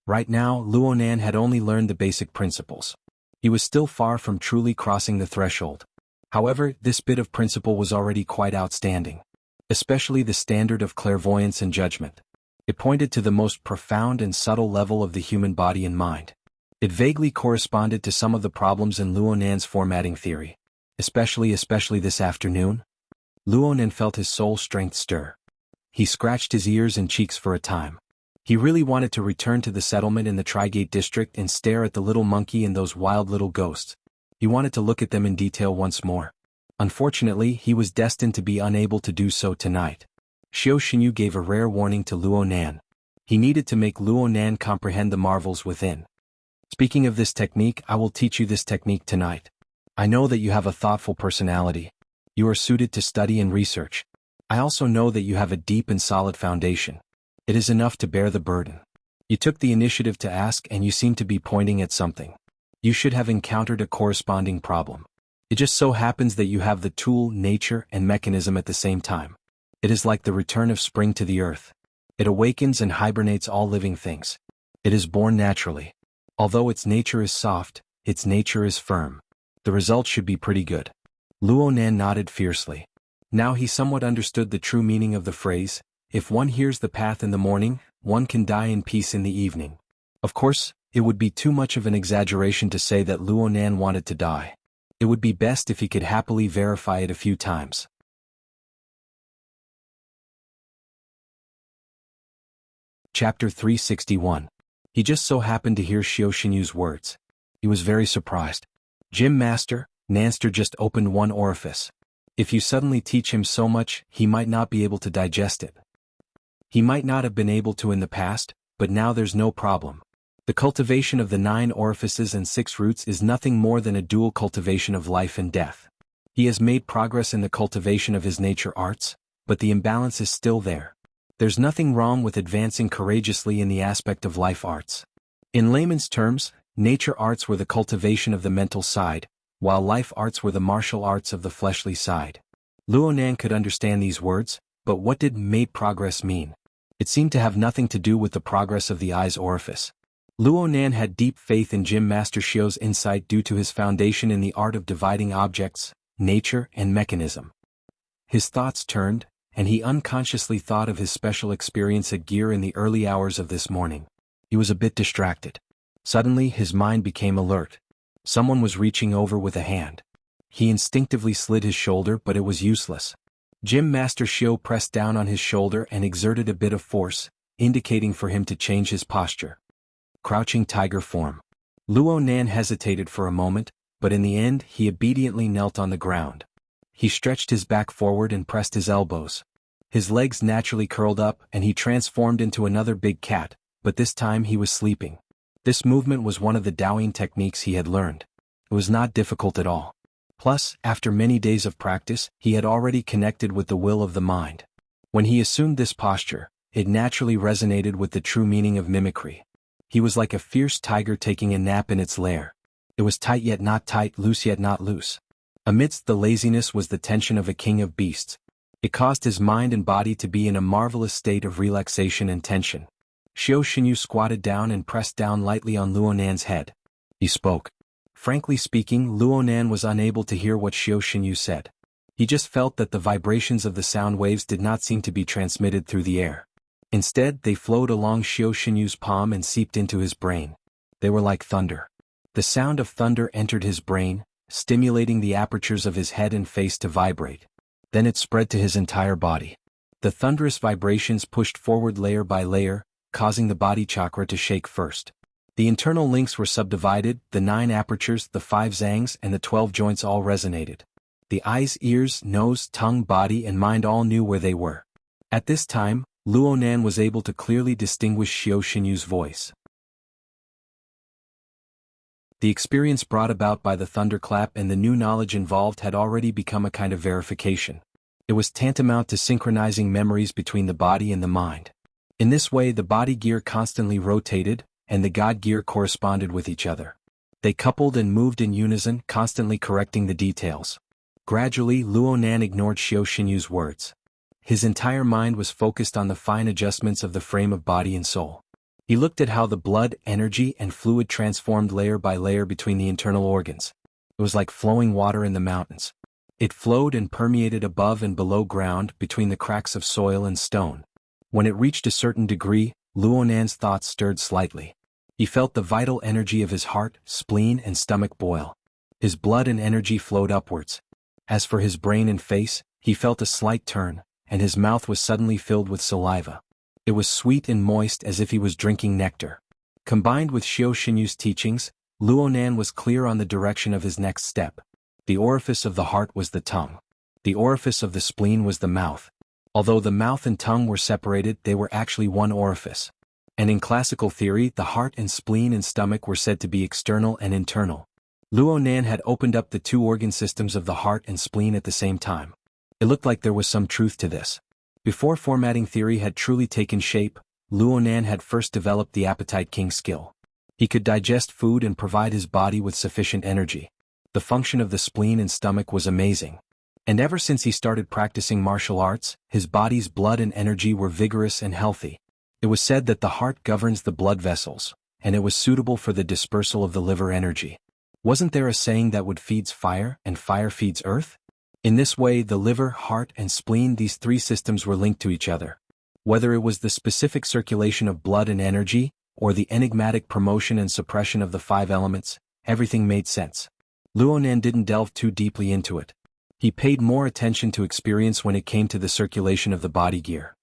Right now, Luonan had only learned the basic principles. He was still far from truly crossing the threshold. However, this bit of principle was already quite outstanding. Especially the standard of clairvoyance and judgment. It pointed to the most profound and subtle level of the human body and mind. It vaguely corresponded to some of the problems in Luonan's formatting theory. Especially this afternoon. Luonan felt his soul strength stir. He scratched his ears and cheeks for a time. He really wanted to return to the settlement in the Trigate district and stare at the little monkey and those wild little ghosts. He wanted to look at them in detail once more. Unfortunately, he was destined to be unable to do so tonight. Xiao Xinyu gave a rare warning to Luonan. He needed to make Luonan comprehend the marvels within. Speaking of this technique, I will teach you this technique tonight. I know that you have a thoughtful personality. You are suited to study and research. I also know that you have a deep and solid foundation. It is enough to bear the burden. You took the initiative to ask and you seem to be pointing at something. You should have encountered a corresponding problem. It just so happens that you have the tool, nature, and mechanism at the same time. It is like the return of spring to the earth. It awakens and hibernates all living things. It is born naturally. Although its nature is soft, its nature is firm. The result should be pretty good. Luo Nan nodded fiercely. Now he somewhat understood the true meaning of the phrase, if one hears the path in the morning, one can die in peace in the evening. Of course, it would be too much of an exaggeration to say that Luo Nan wanted to die. It would be best if he could happily verify it a few times. Chapter 361. He just so happened to hear Xiao Xinyu's words. He was very surprised. Gym Master, Nanster just opened one orifice. If you suddenly teach him so much, he might not be able to digest it. He might not have been able to in the past, but now there's no problem. The cultivation of the 9 orifices and 6 roots is nothing more than a dual cultivation of life and death. He has made progress in the cultivation of his nature arts, but the imbalance is still there. There's nothing wrong with advancing courageously in the aspect of life arts. In layman's terms, nature arts were the cultivation of the mental side, while life arts were the martial arts of the fleshly side. Luo Nan could understand these words, but what did made progress mean? It seemed to have nothing to do with the progress of the eye's orifice. Luo Nan had deep faith in Gym Master Xiao's insight due to his foundation in the art of dividing objects, nature, and mechanism. His thoughts turned, and he unconsciously thought of his special experience at Gear in the early hours of this morning. He was a bit distracted. Suddenly his mind became alert. Someone was reaching over with a hand. He instinctively slid his shoulder, but it was useless. Gym Master Xiao pressed down on his shoulder and exerted a bit of force, indicating for him to change his posture. Crouching tiger form. Luo Nan hesitated for a moment, but in the end he obediently knelt on the ground. He stretched his back forward and pressed his elbows. His legs naturally curled up and he transformed into another big cat, but this time he was sleeping. This movement was one of the Taoing techniques he had learned. It was not difficult at all. Plus, after many days of practice, he had already connected with the will of the mind. When he assumed this posture, it naturally resonated with the true meaning of mimicry. He was like a fierce tiger taking a nap in its lair. It was tight yet not tight, loose yet not loose. Amidst the laziness was the tension of a king of beasts. It caused his mind and body to be in a marvelous state of relaxation and tension. Xiao Xinyu squatted down and pressed down lightly on Luo Nan's head. He spoke. Frankly speaking, Luo Nan was unable to hear what Xiao Xinyu said. He just felt that the vibrations of the sound waves did not seem to be transmitted through the air. Instead, they flowed along Xiao Xinyu's palm and seeped into his brain. They were like thunder. The sound of thunder entered his brain, stimulating the apertures of his head and face to vibrate. Then it spread to his entire body. The thunderous vibrations pushed forward layer by layer, causing the body chakra to shake first. The internal links were subdivided, the 9 apertures, the 5 zangs, and the 12 joints all resonated. The eyes, ears, nose, tongue, body, and mind all knew where they were. At this time, Luo Nan was able to clearly distinguish Xiao Xinyu's voice. The experience brought about by the thunderclap and the new knowledge involved had already become a kind of verification. It was tantamount to synchronizing memories between the body and the mind. In this way the body gear constantly rotated, and the god gear corresponded with each other. They coupled and moved in unison, constantly correcting the details. Gradually Luo Nan ignored Xiao Xinyu's words. His entire mind was focused on the fine adjustments of the frame of body and soul. He looked at how the blood, energy, and fluid transformed layer by layer between the internal organs. It was like flowing water in the mountains. It flowed and permeated above and below ground, between the cracks of soil and stone. When it reached a certain degree, Luo Nan's thoughts stirred slightly. He felt the vital energy of his heart, spleen, and stomach boil. His blood and energy flowed upwards. As for his brain and face, he felt a slight turn, and his mouth was suddenly filled with saliva. It was sweet and moist as if he was drinking nectar. Combined with Xiao Xinyu's teachings, Luo Nan was clear on the direction of his next step. The orifice of the heart was the tongue. The orifice of the spleen was the mouth. Although the mouth and tongue were separated, they were actually one orifice. And in classical theory, the heart and spleen and stomach were said to be external and internal. Luo Nan had opened up the two organ systems of the heart and spleen at the same time. It looked like there was some truth to this. Before formatting theory had truly taken shape, Luo Nan had first developed the Appetite King skill. He could digest food and provide his body with sufficient energy. The function of the spleen and stomach was amazing. And ever since he started practicing martial arts, his body's blood and energy were vigorous and healthy. It was said that the heart governs the blood vessels, and it was suitable for the dispersal of the liver energy. Wasn't there a saying that wood feeds fire and fire feeds earth? In this way, the liver, heart, and spleen, these three systems were linked to each other. Whether it was the specific circulation of blood and energy, or the enigmatic promotion and suppression of the five elements, everything made sense. Luo Nan didn't delve too deeply into it. He paid more attention to experience when it came to the circulation of the body gear.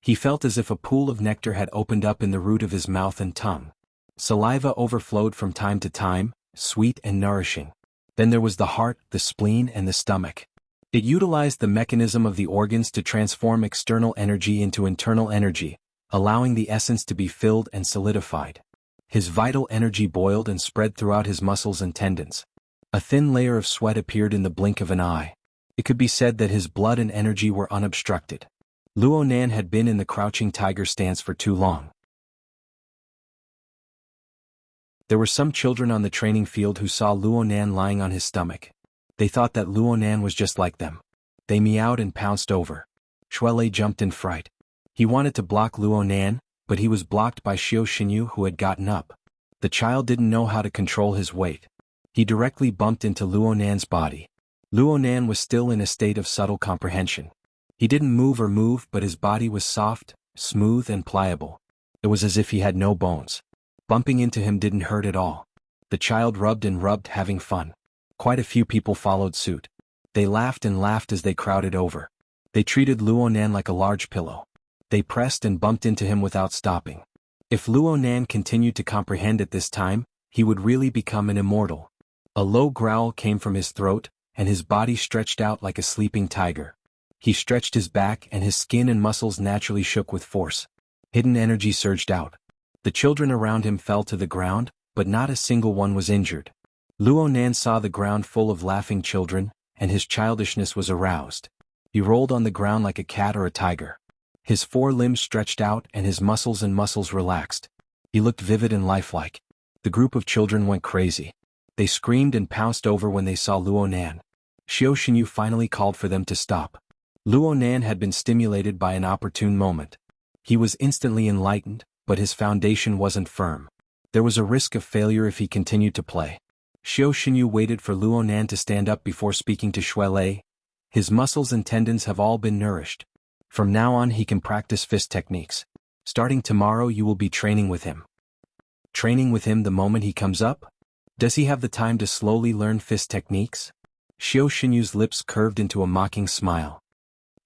He felt as if a pool of nectar had opened up in the root of his mouth and tongue. Saliva overflowed from time to time, sweet and nourishing. Then there was the heart, the spleen, and the stomach. It utilized the mechanism of the organs to transform external energy into internal energy, allowing the essence to be filled and solidified. His vital energy boiled and spread throughout his muscles and tendons. A thin layer of sweat appeared in the blink of an eye. It could be said that his blood and energy were unobstructed. Luo Nan had been in the crouching tiger stance for too long. There were some children on the training field who saw Luo Nan lying on his stomach. They thought that Luo Nan was just like them. They meowed and pounced over. Shuelei jumped in fright. He wanted to block Luo Nan, but he was blocked by Xiao Xinyu, who had gotten up. The child didn't know how to control his weight. He directly bumped into Luo Nan's body. Luo Nan was still in a state of subtle comprehension. He didn't move, but his body was soft, smooth, and pliable. It was as if he had no bones. Bumping into him didn't hurt at all. The child rubbed and rubbed, having fun. Quite a few people followed suit. They laughed and laughed as they crowded over. They treated Luo Nan like a large pillow. They pressed and bumped into him without stopping. If Luo Nan continued to comprehend at this time, he would really become an immortal. A low growl came from his throat, and his body stretched out like a sleeping tiger. He stretched his back, and his skin and muscles naturally shook with force. Hidden energy surged out. The children around him fell to the ground, but not a single one was injured. Luo Nan saw the ground full of laughing children, and his childishness was aroused. He rolled on the ground like a cat or a tiger. His four limbs stretched out and his muscles relaxed. He looked vivid and lifelike. The group of children went crazy. They screamed and pounced over when they saw Luo Nan. Xiao Xinyu finally called for them to stop. Luo Nan had been stimulated by an opportune moment. He was instantly enlightened, but his foundation wasn't firm. There was a risk of failure if he continued to play. Xiao Xinyu waited for Luo Nan to stand up before speaking to Shuelei. His muscles and tendons have all been nourished. From now on he can practice fist techniques. Starting tomorrow you will be training with him. Training with him the moment he comes up? Does he have the time to slowly learn fist techniques? Xiao Xinyu's lips curved into a mocking smile.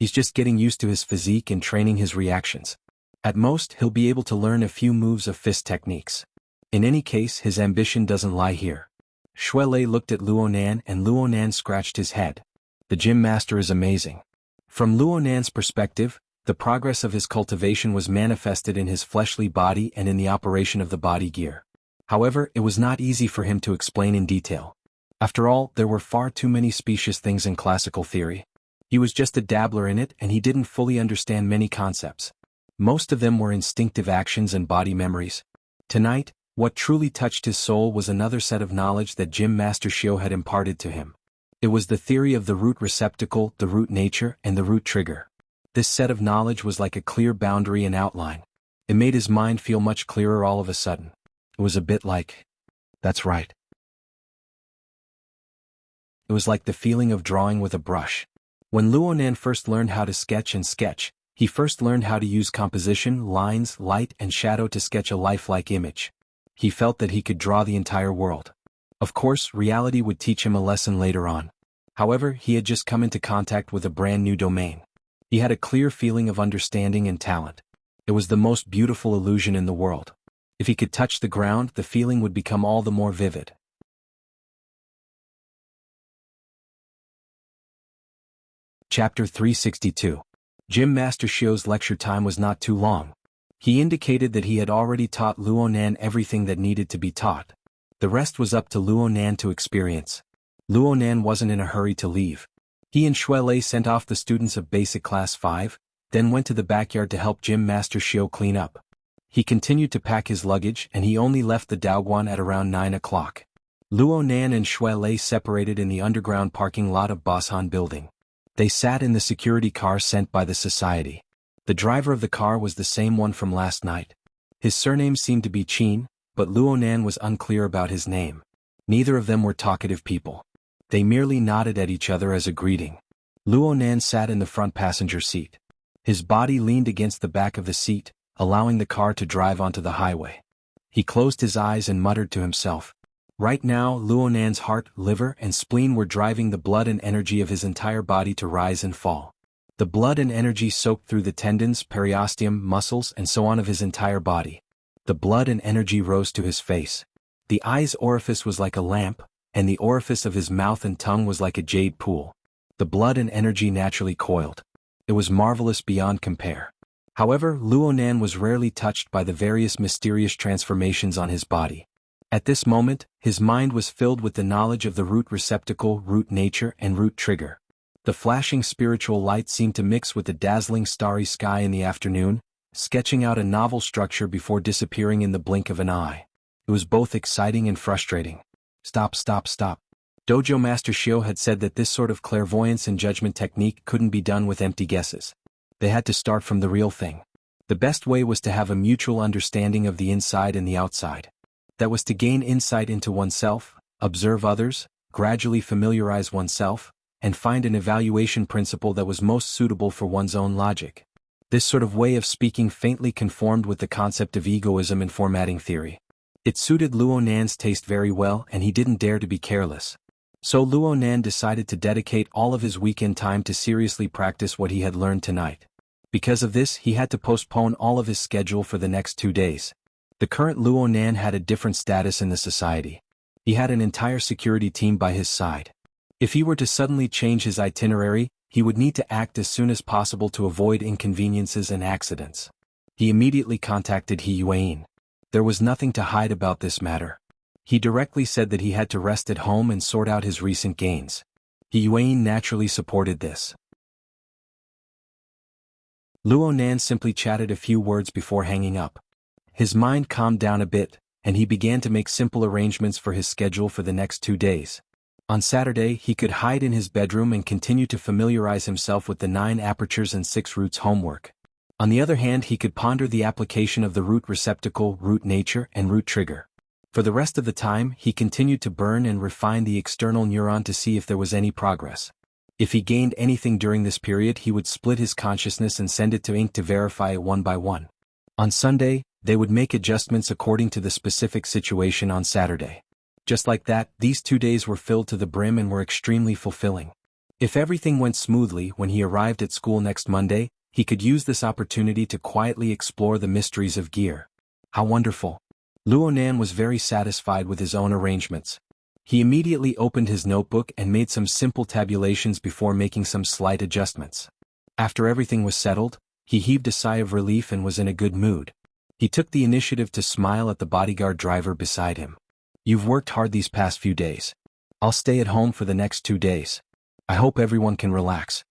He's just getting used to his physique and training his reactions. At most, he'll be able to learn a few moves of fist techniques. In any case, his ambition doesn't lie here. Shuelei looked at Luo Nan and Luo Nan scratched his head. The gym master is amazing. From Luo Nan's perspective, the progress of his cultivation was manifested in his fleshly body and in the operation of the body gear. However, it was not easy for him to explain in detail. After all, there were far too many specious things in classical theory. He was just a dabbler in it and he didn't fully understand many concepts. Most of them were instinctive actions and body memories. Tonight, what truly touched his soul was another set of knowledge that Gym Master Xiao had imparted to him. It was the theory of the root receptacle, the root nature, and the root trigger. This set of knowledge was like a clear boundary and outline. It made his mind feel much clearer all of a sudden. It was a bit like, that's right. It was like the feeling of drawing with a brush. When Luo Nan first learned how to sketch, he first learned how to use composition, lines, light, and shadow to sketch a lifelike image. He felt that he could draw the entire world. Of course, reality would teach him a lesson later on. However, he had just come into contact with a brand new domain. He had a clear feeling of understanding and talent. It was the most beautiful illusion in the world. If he could touch the ground, the feeling would become all the more vivid. Chapter 362. Gym Master Xiao's lecture time was not too long. He indicated that he had already taught Luonan everything that needed to be taught. The rest was up to Luonan to experience. Luonan wasn't in a hurry to leave. He and Shuelei sent off the students of Basic Class 5, then went to the backyard to help Gym Master Xiao clean up. He continued to pack his luggage and he only left the Daoguan at around 9 o'clock. Luonan and Shuelei separated in the underground parking lot of Bosan Building. They sat in the security car sent by the society. The driver of the car was the same one from last night. His surname seemed to be Qin, but Luonan was unclear about his name. Neither of them were talkative people. They merely nodded at each other as a greeting. Luonan sat in the front passenger seat. His body leaned against the back of the seat, allowing the car to drive onto the highway. He closed his eyes and muttered to himself. Right now, Luonan's heart, liver, and spleen were driving the blood and energy of his entire body to rise and fall. The blood and energy soaked through the tendons, periosteum, muscles, and so on of his entire body. The blood and energy rose to his face. The eye's orifice was like a lamp, and the orifice of his mouth and tongue was like a jade pool. The blood and energy naturally coiled. It was marvelous beyond compare. However, Luonan was rarely touched by the various mysterious transformations on his body. At this moment, his mind was filled with the knowledge of the root receptacle, root nature, and root trigger. The flashing spiritual light seemed to mix with the dazzling starry sky in the afternoon, sketching out a novel structure before disappearing in the blink of an eye. It was both exciting and frustrating. Stop, stop, stop. Dojo Master Xiao had said that this sort of clairvoyance and judgment technique couldn't be done with empty guesses. They had to start from the real thing. The best way was to have a mutual understanding of the inside and the outside. That was to gain insight into oneself, observe others, gradually familiarize oneself, and find an evaluation principle that was most suitable for one's own logic. This sort of way of speaking faintly conformed with the concept of egoism and formatting theory. It suited Luonan's taste very well and he didn't dare to be careless. So Luonan decided to dedicate all of his weekend time to seriously practice what he had learned tonight. Because of this, he had to postpone all of his schedule for the next 2 days. The current Luonan had a different status in the society. He had an entire security team by his side. If he were to suddenly change his itinerary, he would need to act as soon as possible to avoid inconveniences and accidents. He immediately contacted He Yuan. There was nothing to hide about this matter. He directly said that he had to rest at home and sort out his recent gains. He Yuan naturally supported this. Luonan simply chatted a few words before hanging up. His mind calmed down a bit, and he began to make simple arrangements for his schedule for the next 2 days. On Saturday, he could hide in his bedroom and continue to familiarize himself with the 9 apertures and 6 roots homework. On the other hand, he could ponder the application of the root receptacle, root nature, and root trigger. For the rest of the time, he continued to burn and refine the external neuron to see if there was any progress. If he gained anything during this period, he would split his consciousness and send it to ink to verify it one by one. On Sunday, they would make adjustments according to the specific situation on Saturday. Just like that, these 2 days were filled to the brim and were extremely fulfilling. If everything went smoothly when he arrived at school next Monday, he could use this opportunity to quietly explore the mysteries of gear. How wonderful! Luonan was very satisfied with his own arrangements. He immediately opened his notebook and made some simple tabulations before making some slight adjustments. After everything was settled, he heaved a sigh of relief and was in a good mood. He took the initiative to smile at the bodyguard driver beside him. You've worked hard these past few days. I'll stay at home for the next 2 days. I hope everyone can relax.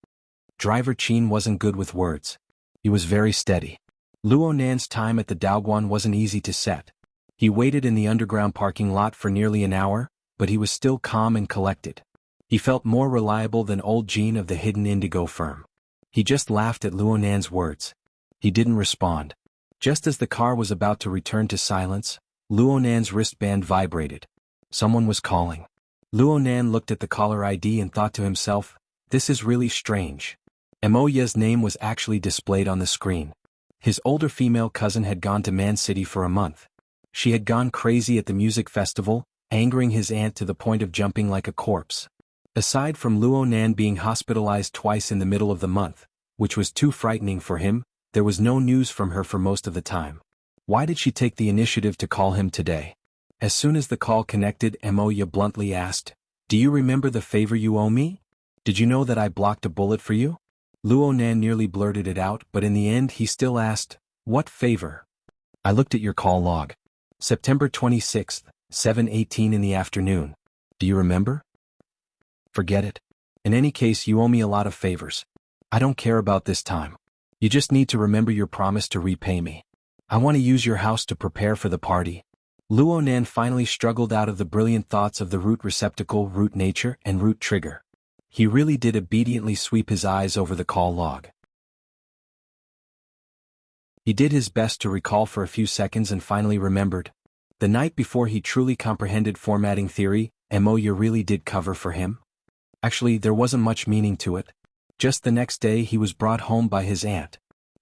Driver Qin wasn't good with words. He was very steady. Luonan's time at the Daoguan wasn't easy to set. He waited in the underground parking lot for nearly an hour, but he was still calm and collected. He felt more reliable than old Jean of the hidden indigo firm. He just laughed at Luonan's words. He didn't respond. Just as the car was about to return to silence, Luonan's wristband vibrated. Someone was calling. Luonan looked at the caller ID and thought to himself, this is really strange. Emoya's name was actually displayed on the screen. His older female cousin had gone to Man City for a month. She had gone crazy at the music festival, angering his aunt to the point of jumping like a corpse. Aside from Luonan being hospitalized twice in the middle of the month, which was too frightening for him, there was no news from her for most of the time. Why did she take the initiative to call him today? As soon as the call connected, Emoya bluntly asked, do you remember the favor you owe me? Did you know that I blocked a bullet for you? Luonan nearly blurted it out, but in the end he still asked, What favor? I looked at your call log. September 26th, 7:18 in the afternoon. Do you remember? Forget it. In any case, you owe me a lot of favors. I don't care about this time. You just need to remember your promise to repay me. I want to use your house to prepare for the party. Luo Nan finally struggled out of the brilliant thoughts of the root receptacle, root nature, and root trigger. He really did obediently sweep his eyes over the call log. He did his best to recall for a few seconds and finally remembered. The night before he truly comprehended formatting theory, Moya really did cover for him. Actually, there wasn't much meaning to it. Just the next day he was brought home by his aunt.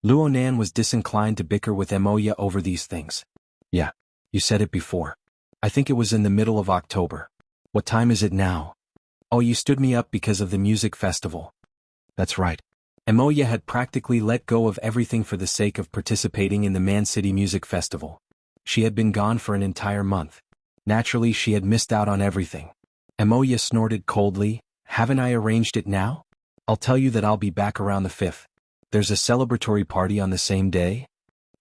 Luo Nan was disinclined to bicker with Moya over these things. Yeah, you said it before. I think it was in the middle of October. What time is it now? Oh, you stood me up because of the music festival. That's right. Moya had practically let go of everything for the sake of participating in the Man City Music Festival. She had been gone for an entire month. Naturally, she had missed out on everything. Moya snorted coldly. Haven't I arranged it now? I'll tell you that I'll be back around the 5th. There's a celebratory party on the same day.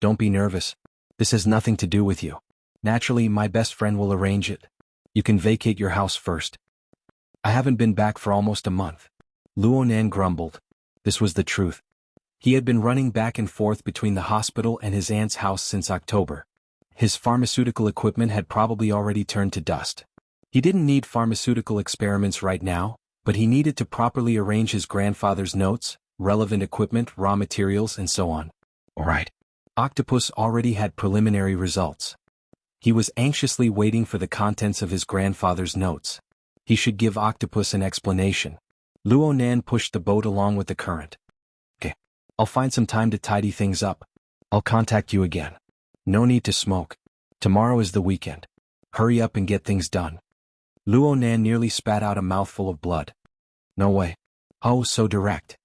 Don't be nervous. This has nothing to do with you. Naturally, my best friend will arrange it. You can vacate your house first. I haven't been back for almost a month. Luo Nan grumbled. This was the truth. He had been running back and forth between the hospital and his aunt's house since October. His pharmaceutical equipment had probably already turned to dust. He didn't need pharmaceutical experiments right now, but he needed to properly arrange his grandfather's notes, relevant equipment, raw materials, and so on. Alright. Octopus already had preliminary results. He was anxiously waiting for the contents of his grandfather's notes. He should give Octopus an explanation. Luo Nan pushed the boat along with the current. Okay. I'll find some time to tidy things up. I'll contact you again. No need to smoke. Tomorrow is the weekend. Hurry up and get things done. Luo Nan nearly spat out a mouthful of blood. No way. Oh, so direct.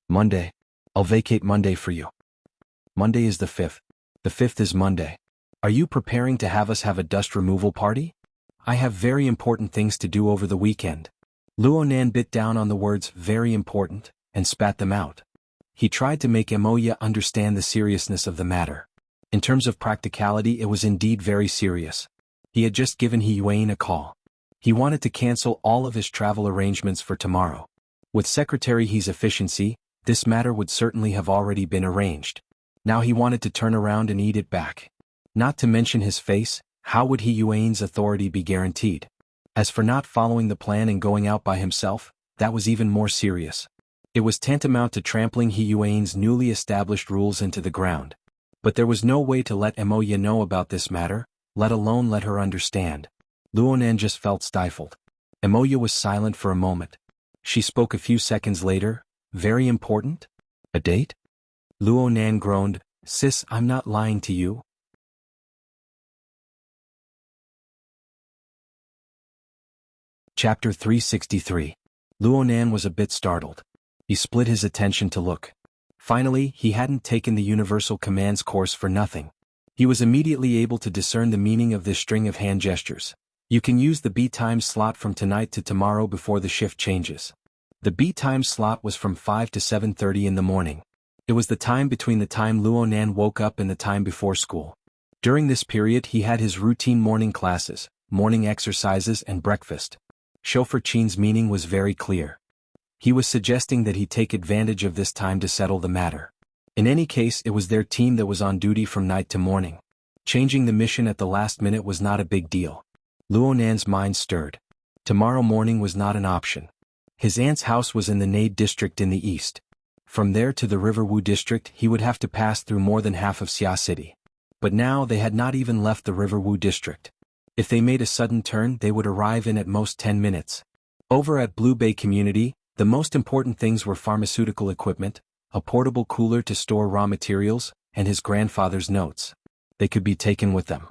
Monday. I'll vacate Monday for you. Monday is the 5th. The 5th is Monday. Are you preparing to have us have a dust removal party? I have very important things to do over the weekend. Luo Nan bit down on the words very important and spat them out. He tried to make Moya understand the seriousness of the matter. In terms of practicality, it was indeed very serious. He had just given He Yuan a call. He wanted to cancel all of his travel arrangements for tomorrow. With Secretary He's efficiency, this matter would certainly have already been arranged. Now he wanted to turn around and eat it back. Not to mention his face, how would He Yuan's authority be guaranteed? As for not following the plan and going out by himself, that was even more serious. It was tantamount to trampling He Yuan's newly established rules into the ground. But there was no way to let Moya know about this matter, let alone let her understand. Luo Nan just felt stifled. Moya was silent for a moment. She spoke a few seconds later. Very important? A date? Luo Nan groaned. Sis, I'm not lying to you. Chapter 363. Luo Nan was a bit startled. He split his attention to look. Finally, he hadn't taken the Universal Commands course for nothing. He was immediately able to discern the meaning of this string of hand gestures. You can use the B time slot from tonight to tomorrow before the shift changes. The B time slot was from 5 to 7:30 in the morning. It was the time between the time Luo Nan woke up and the time before school. During this period he had his routine morning classes, morning exercises and breakfast. Chauffeur Qin's meaning was very clear. He was suggesting that he take advantage of this time to settle the matter. In any case, it was their team that was on duty from night to morning. Changing the mission at the last minute was not a big deal. Luo Nan's mind stirred. Tomorrow morning was not an option. His aunt's house was in the Nade district in the east. From there to the River Wu district he would have to pass through more than half of Xia City. But now they had not even left the River Wu district. If they made a sudden turn they would arrive in at most 10 minutes. Over at Blue Bay Community, the most important things were pharmaceutical equipment, a portable cooler to store raw materials, and his grandfather's notes. They could be taken with them.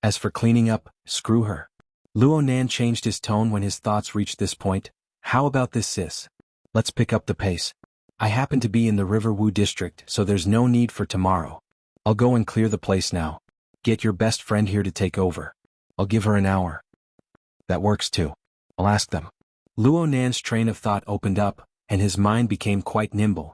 As for cleaning up, screw her. Luo Nan changed his tone when his thoughts reached this point. How about this, sis? Let's pick up the pace. I happen to be in the River Wu district, so there's no need for tomorrow. I'll go and clear the place now. Get your best friend here to take over. I'll give her an hour. That works too. I'll ask them. Luo Nan's train of thought opened up, and his mind became quite nimble.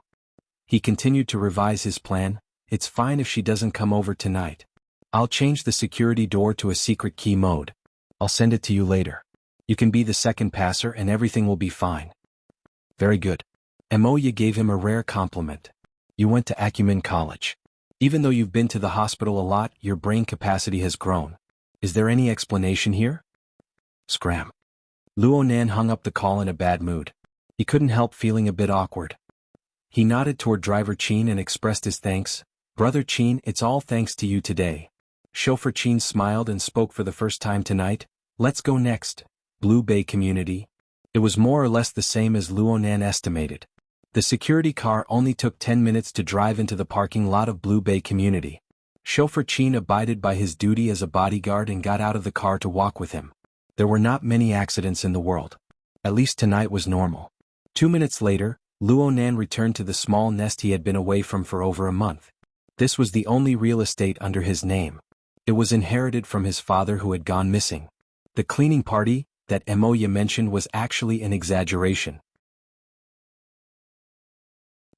He continued to revise his plan. It's fine if she doesn't come over tonight. I'll change the security door to a secret key mode. I'll send it to you later. You can be the second passer and everything will be fine. Very good. Emoya gave him a rare compliment. You went to Acumen College. Even though you've been to the hospital a lot, your brain capacity has grown. Is there any explanation here? Scram. Luo Nan hung up the call in a bad mood. He couldn't help feeling a bit awkward. He nodded toward driver Chin and expressed his thanks. Brother Chin, it's all thanks to you today. Chauffeur Chin smiled and spoke for the first time tonight. Let's go next. Blue Bay Community. It was more or less the same as Luo Nan estimated. The security car only took 10 minutes to drive into the parking lot of Blue Bay Community. Chauffeur Chin abided by his duty as a bodyguard and got out of the car to walk with him. There were not many accidents in the world. At least tonight was normal. 2 minutes later, Luo Nan returned to the small nest he had been away from for over a month. This was the only real estate under his name. It was inherited from his father who had gone missing. The cleaning party that Emoya mentioned was actually an exaggeration.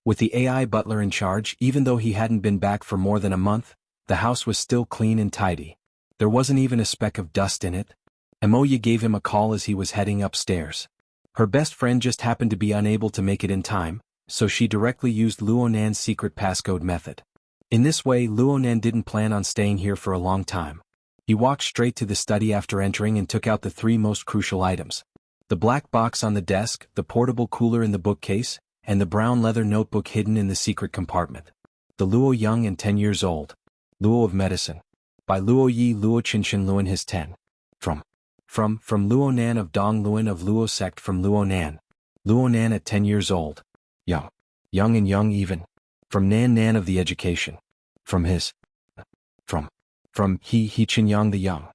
With the AI butler in charge, even though he hadn't been back for more than a month, the house was still clean and tidy. There wasn't even a speck of dust in it. Emoya gave him a call as he was heading upstairs. Her best friend just happened to be unable to make it in time, so she directly used Luo Nan's secret passcode method. In this way, Luo Nan didn't plan on staying here for a long time. He walked straight to the study after entering and took out the 3 most crucial items. The black box on the desk, the portable cooler in the bookcase, and the brown leather notebook hidden in the secret compartment. The Luo Young and 10 years old. Luo of Medicine. By Luo Yi Luo Qinshin Luan his 10. From Luo Nan of Dong Luan of Luo sect from Luo Nan. Luo Nan at 10 years old. Young and young even. From Nan Nan of the education. From his. From He Qinyang the young.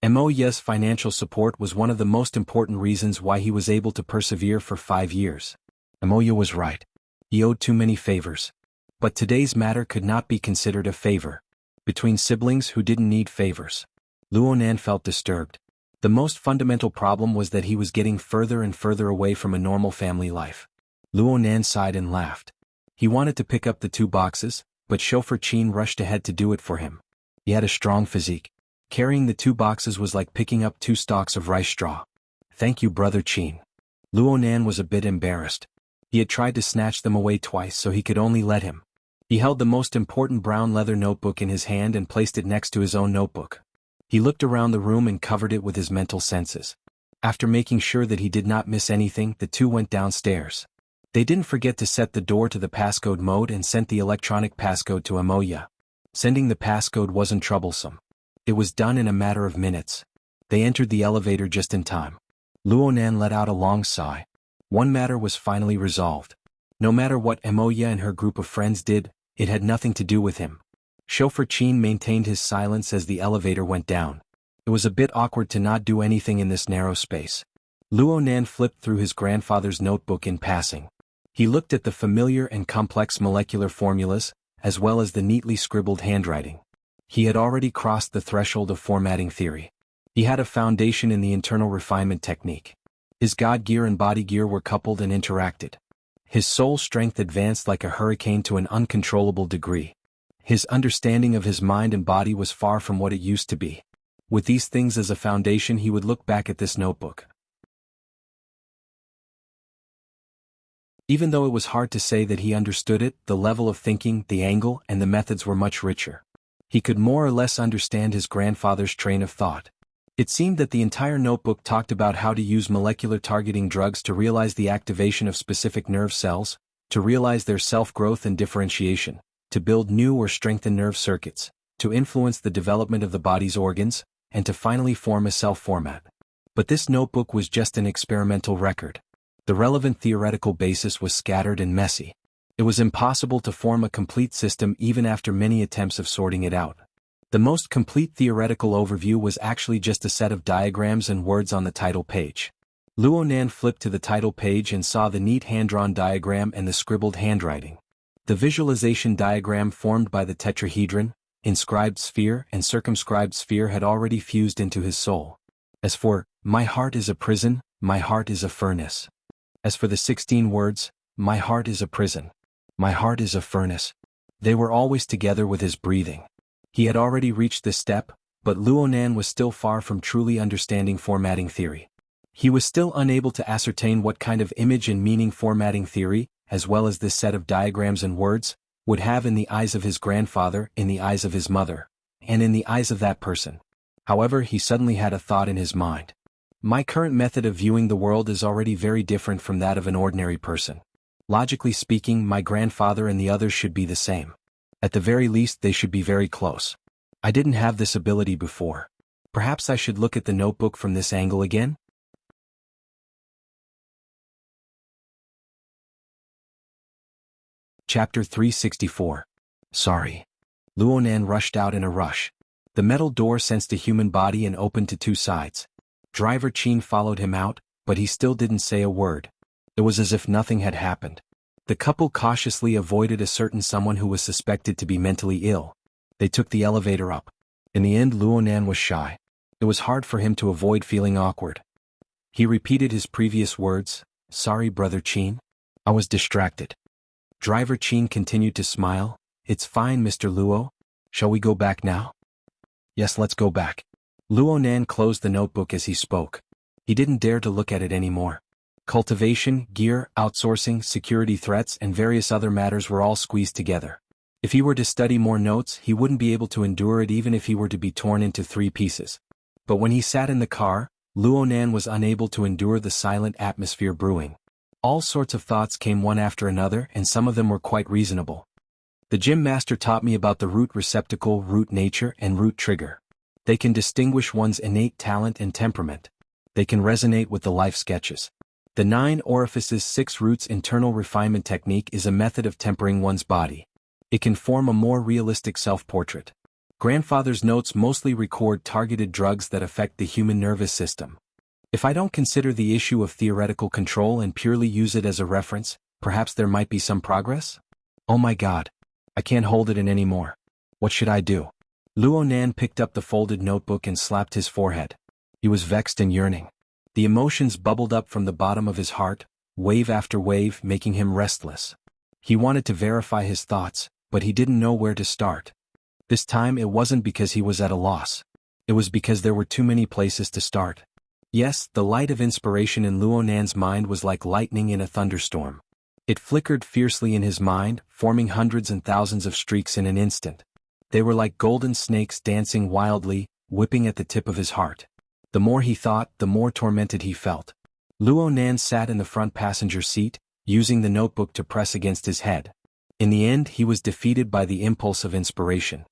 Emoya's financial support was one of the most important reasons why he was able to persevere for 5 years. Emoya was right. He owed too many favors. But today's matter could not be considered a favor. Between siblings who didn't need favors. Luo Nan felt disturbed. The most fundamental problem was that he was getting further and further away from a normal family life. Luo Nan sighed and laughed. He wanted to pick up the 2 boxes, but chauffeur Chin rushed ahead to do it for him. He had a strong physique. Carrying the 2 boxes was like picking up 2 stalks of rice straw. Thank you, brother Chin. Luo Nan was a bit embarrassed. He had tried to snatch them away twice so he could only let him. He held the most important brown leather notebook in his hand and placed it next to his own notebook. He looked around the room and covered it with his mental senses. After making sure that he did not miss anything, the 2 went downstairs. They didn't forget to set the door to the passcode mode and sent the electronic passcode to Emoya. Sending the passcode wasn't troublesome. It was done in a matter of minutes. They entered the elevator just in time. Luo Nan let out a long sigh. One matter was finally resolved. No matter what Emoya and her group of friends did, it had nothing to do with him. Chauffeur Chin maintained his silence as the elevator went down. It was a bit awkward to not do anything in this narrow space. Luo Nan flipped through his grandfather's notebook in passing. He looked at the familiar and complex molecular formulas, as well as the neatly scribbled handwriting. He had already crossed the threshold of formatting theory. He had a foundation in the internal refinement technique. His God gear and body gear were coupled and interacted. His soul strength advanced like a hurricane to an uncontrollable degree. His understanding of his mind and body was far from what it used to be. With these things as a foundation, he would look back at this notebook. Even though it was hard to say that he understood it, the level of thinking, the angle, and the methods were much richer. He could more or less understand his grandfather's train of thought. It seemed that the entire notebook talked about how to use molecular targeting drugs to realize the activation of specific nerve cells, to realize their self-growth and differentiation, to build new or strengthen nerve circuits, to influence the development of the body's organs, and to finally form a cell format. But this notebook was just an experimental record. The relevant theoretical basis was scattered and messy. It was impossible to form a complete system even after many attempts of sorting it out. The most complete theoretical overview was actually just a set of diagrams and words on the title page. Luo Nan flipped to the title page and saw the neat hand-drawn diagram and the scribbled handwriting. The visualization diagram formed by the tetrahedron, inscribed sphere and circumscribed sphere had already fused into his soul. As for, my heart is a prison, my heart is a furnace. As for the 16 words, my heart is a prison, my heart is a furnace. They were always together with his breathing. He had already reached this step, but Luonan was still far from truly understanding formatting theory. He was still unable to ascertain what kind of image and meaning formatting theory, as well as this set of diagrams and words, would have in the eyes of his grandfather, in the eyes of his mother, and in the eyes of that person. However, he suddenly had a thought in his mind. My current method of viewing the world is already very different from that of an ordinary person. Logically speaking, my grandfather and the others should be the same. At the very least, they should be very close. I didn't have this ability before. Perhaps I should look at the notebook from this angle again? Chapter 364. Sorry. Luonan rushed out in a rush. The metal door sensed a human body and opened to two sides. Driver Qin followed him out, but he still didn't say a word. It was as if nothing had happened. The couple cautiously avoided a certain someone who was suspected to be mentally ill. They took the elevator up. In the end, Luonan was shy. It was hard for him to avoid feeling awkward. He repeated his previous words, "Sorry, Brother Qin. I was distracted." Driver Qin continued to smile. "It's fine, Mr. Luo. Shall we go back now?" "Yes, let's go back." Luonan closed the notebook as he spoke. He didn't dare to look at it anymore. Cultivation, gear, outsourcing, security threats, and various other matters were all squeezed together. If he were to study more notes, he wouldn't be able to endure it even if he were to be torn into 3 pieces. But when he sat in the car, Luonan was unable to endure the silent atmosphere brewing. All sorts of thoughts came one after another, and some of them were quite reasonable. The gym master taught me about the root receptacle, root nature, and root trigger. They can distinguish one's innate talent and temperament. They can resonate with the life sketches. The 9 orifices 6 roots internal refinement technique is a method of tempering one's body. It can form a more realistic self-portrait. Grandfather's notes mostly record targeted drugs that affect the human nervous system. If I don't consider the issue of theoretical control and purely use it as a reference, perhaps there might be some progress? Oh my God. I can't hold it in anymore. What should I do? Luonan picked up the folded notebook and slapped his forehead. He was vexed and yearning. The emotions bubbled up from the bottom of his heart, wave after wave, making him restless. He wanted to verify his thoughts, but he didn't know where to start. This time it wasn't because he was at a loss. It was because there were too many places to start. Yes, the light of inspiration in Luonan's mind was like lightning in a thunderstorm. It flickered fiercely in his mind, forming hundreds and thousands of streaks in an instant. They were like golden snakes dancing wildly, whipping at the tip of his heart. The more he thought, the more tormented he felt. Luonan sat in the front passenger seat, using the notebook to press against his head. In the end, he was defeated by the impulse of inspiration.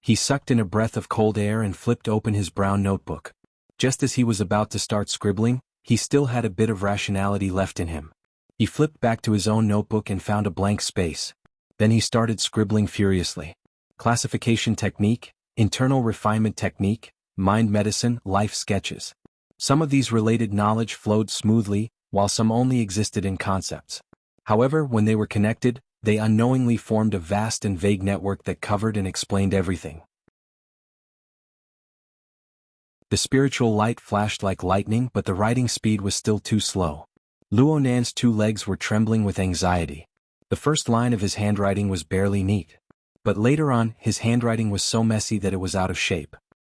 He sucked in a breath of cold air and flipped open his brown notebook. Just as he was about to start scribbling, he still had a bit of rationality left in him. He flipped back to his own notebook and found a blank space. Then he started scribbling furiously. Classification technique, internal refinement technique, mind medicine, life sketches. Some of these related knowledge flowed smoothly, while some only existed in concepts. However, when they were connected, they unknowingly formed a vast and vague network that covered and explained everything. The spiritual light flashed like lightning, but the writing speed was still too slow. Luonan's 2 legs were trembling with anxiety. The first line of his handwriting was barely neat. But later on, his handwriting was so messy that it was out of shape.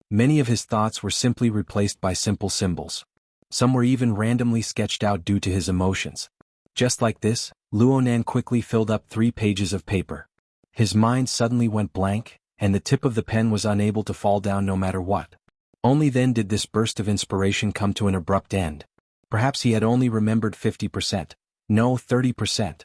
Many of his thoughts were simply replaced by simple symbols. Some were even randomly sketched out due to his emotions. Just like this, Luonan quickly filled up 3 pages of paper. His mind suddenly went blank, and the tip of the pen was unable to fall down no matter what. Only then did this burst of inspiration come to an abrupt end. Perhaps he had only remembered 50%. No, 30%.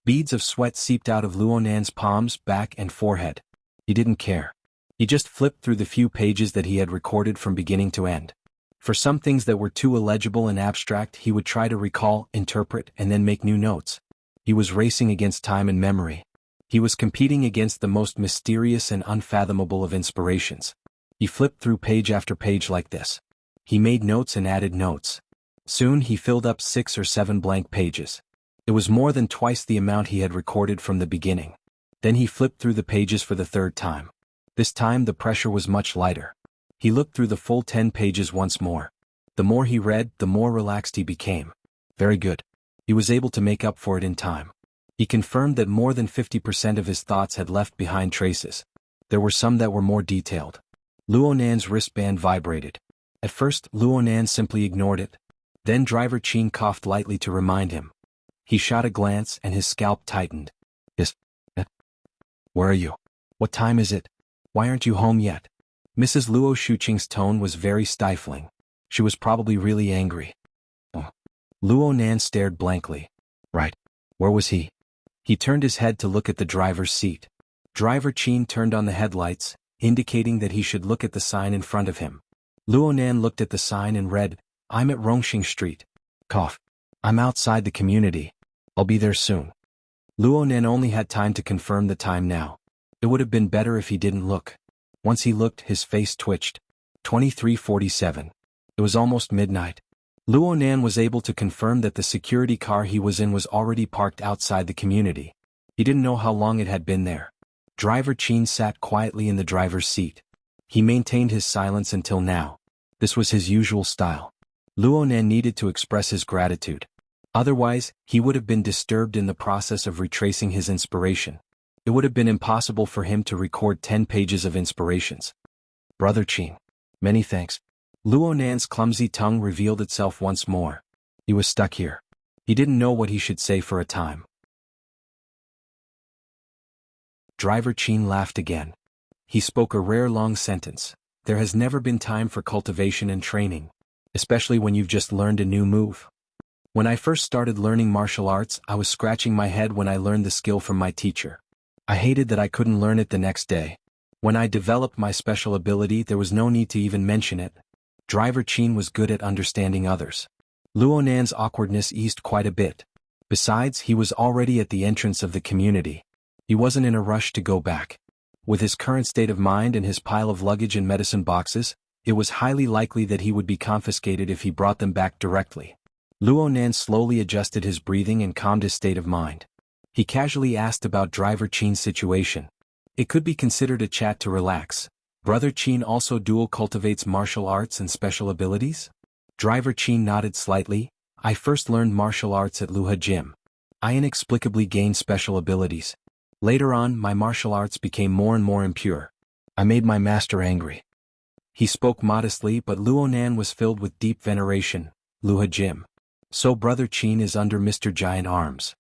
Beads of sweat seeped out of Luonan's palms, back, and forehead. He didn't care. He just flipped through the few pages that he had recorded from beginning to end. For some things that were too illegible and abstract, he would try to recall, interpret, and then make new notes. He was racing against time and memory. He was competing against the most mysterious and unfathomable of inspirations. He flipped through page after page like this. He made notes and added notes. Soon he filled up 6 or 7 blank pages. It was more than twice the amount he had recorded from the beginning. Then he flipped through the pages for the 3rd time. This time the pressure was much lighter. He looked through the full 10 pages once more. The more he read, the more relaxed he became. Very good. He was able to make up for it in time. He confirmed that more than 50% of his thoughts had left behind traces. There were some that were more detailed. Luonan's wristband vibrated. At first, Luonan simply ignored it. Then driver Qin coughed lightly to remind him. He shot a glance and his scalp tightened. Yes. Where are you? What time is it? Why aren't you home yet? Mrs. Luo Shuqing's tone was very stifling. She was probably really angry. Oh. Luonan stared blankly. Right. Where was he? He turned his head to look at the driver's seat. Driver Qin turned on the headlights, indicating that he should look at the sign in front of him. Luonan looked at the sign and read, I'm at Rongxing Street. Cough. I'm outside the community. I'll be there soon. Luonan only had time to confirm the time now. It would have been better if he didn't look. Once he looked, his face twitched. 23:47. It was almost midnight. Luonan was able to confirm that the security car he was in was already parked outside the community. He didn't know how long it had been there. Driver Qin sat quietly in the driver's seat. He maintained his silence until now. This was his usual style. Luonan needed to express his gratitude. Otherwise, he would have been disturbed in the process of retracing his inspiration. It would have been impossible for him to record 10 pages of inspirations. Brother Qin. Many thanks. Luonan's clumsy tongue revealed itself once more. He was stuck here. He didn't know what he should say for a time. Driver Qin laughed again. He spoke a rare long sentence. There has never been time for cultivation and training, especially when you've just learned a new move. When I first started learning martial arts, I was scratching my head when I learned the skill from my teacher. I hated that I couldn't learn it the next day. When I developed my special ability, there was no need to even mention it. Driver Qin was good at understanding others. Luonan's awkwardness eased quite a bit. Besides, he was already at the entrance of the community. He wasn't in a rush to go back. With his current state of mind and his pile of luggage and medicine boxes, it was highly likely that he would be confiscated if he brought them back directly. Luonan slowly adjusted his breathing and calmed his state of mind. He casually asked about Driver Qin's situation. It could be considered a chat to relax. Brother Qin also dual cultivates martial arts and special abilities? Driver Qin nodded slightly. I first learned martial arts at Luha Gym. I inexplicably gained special abilities. Later on, my martial arts became more and more impure. I made my master angry. He spoke modestly, but Luonan was filled with deep veneration. Luha Gym. So Brother Qin is under Mr. Giant Arms.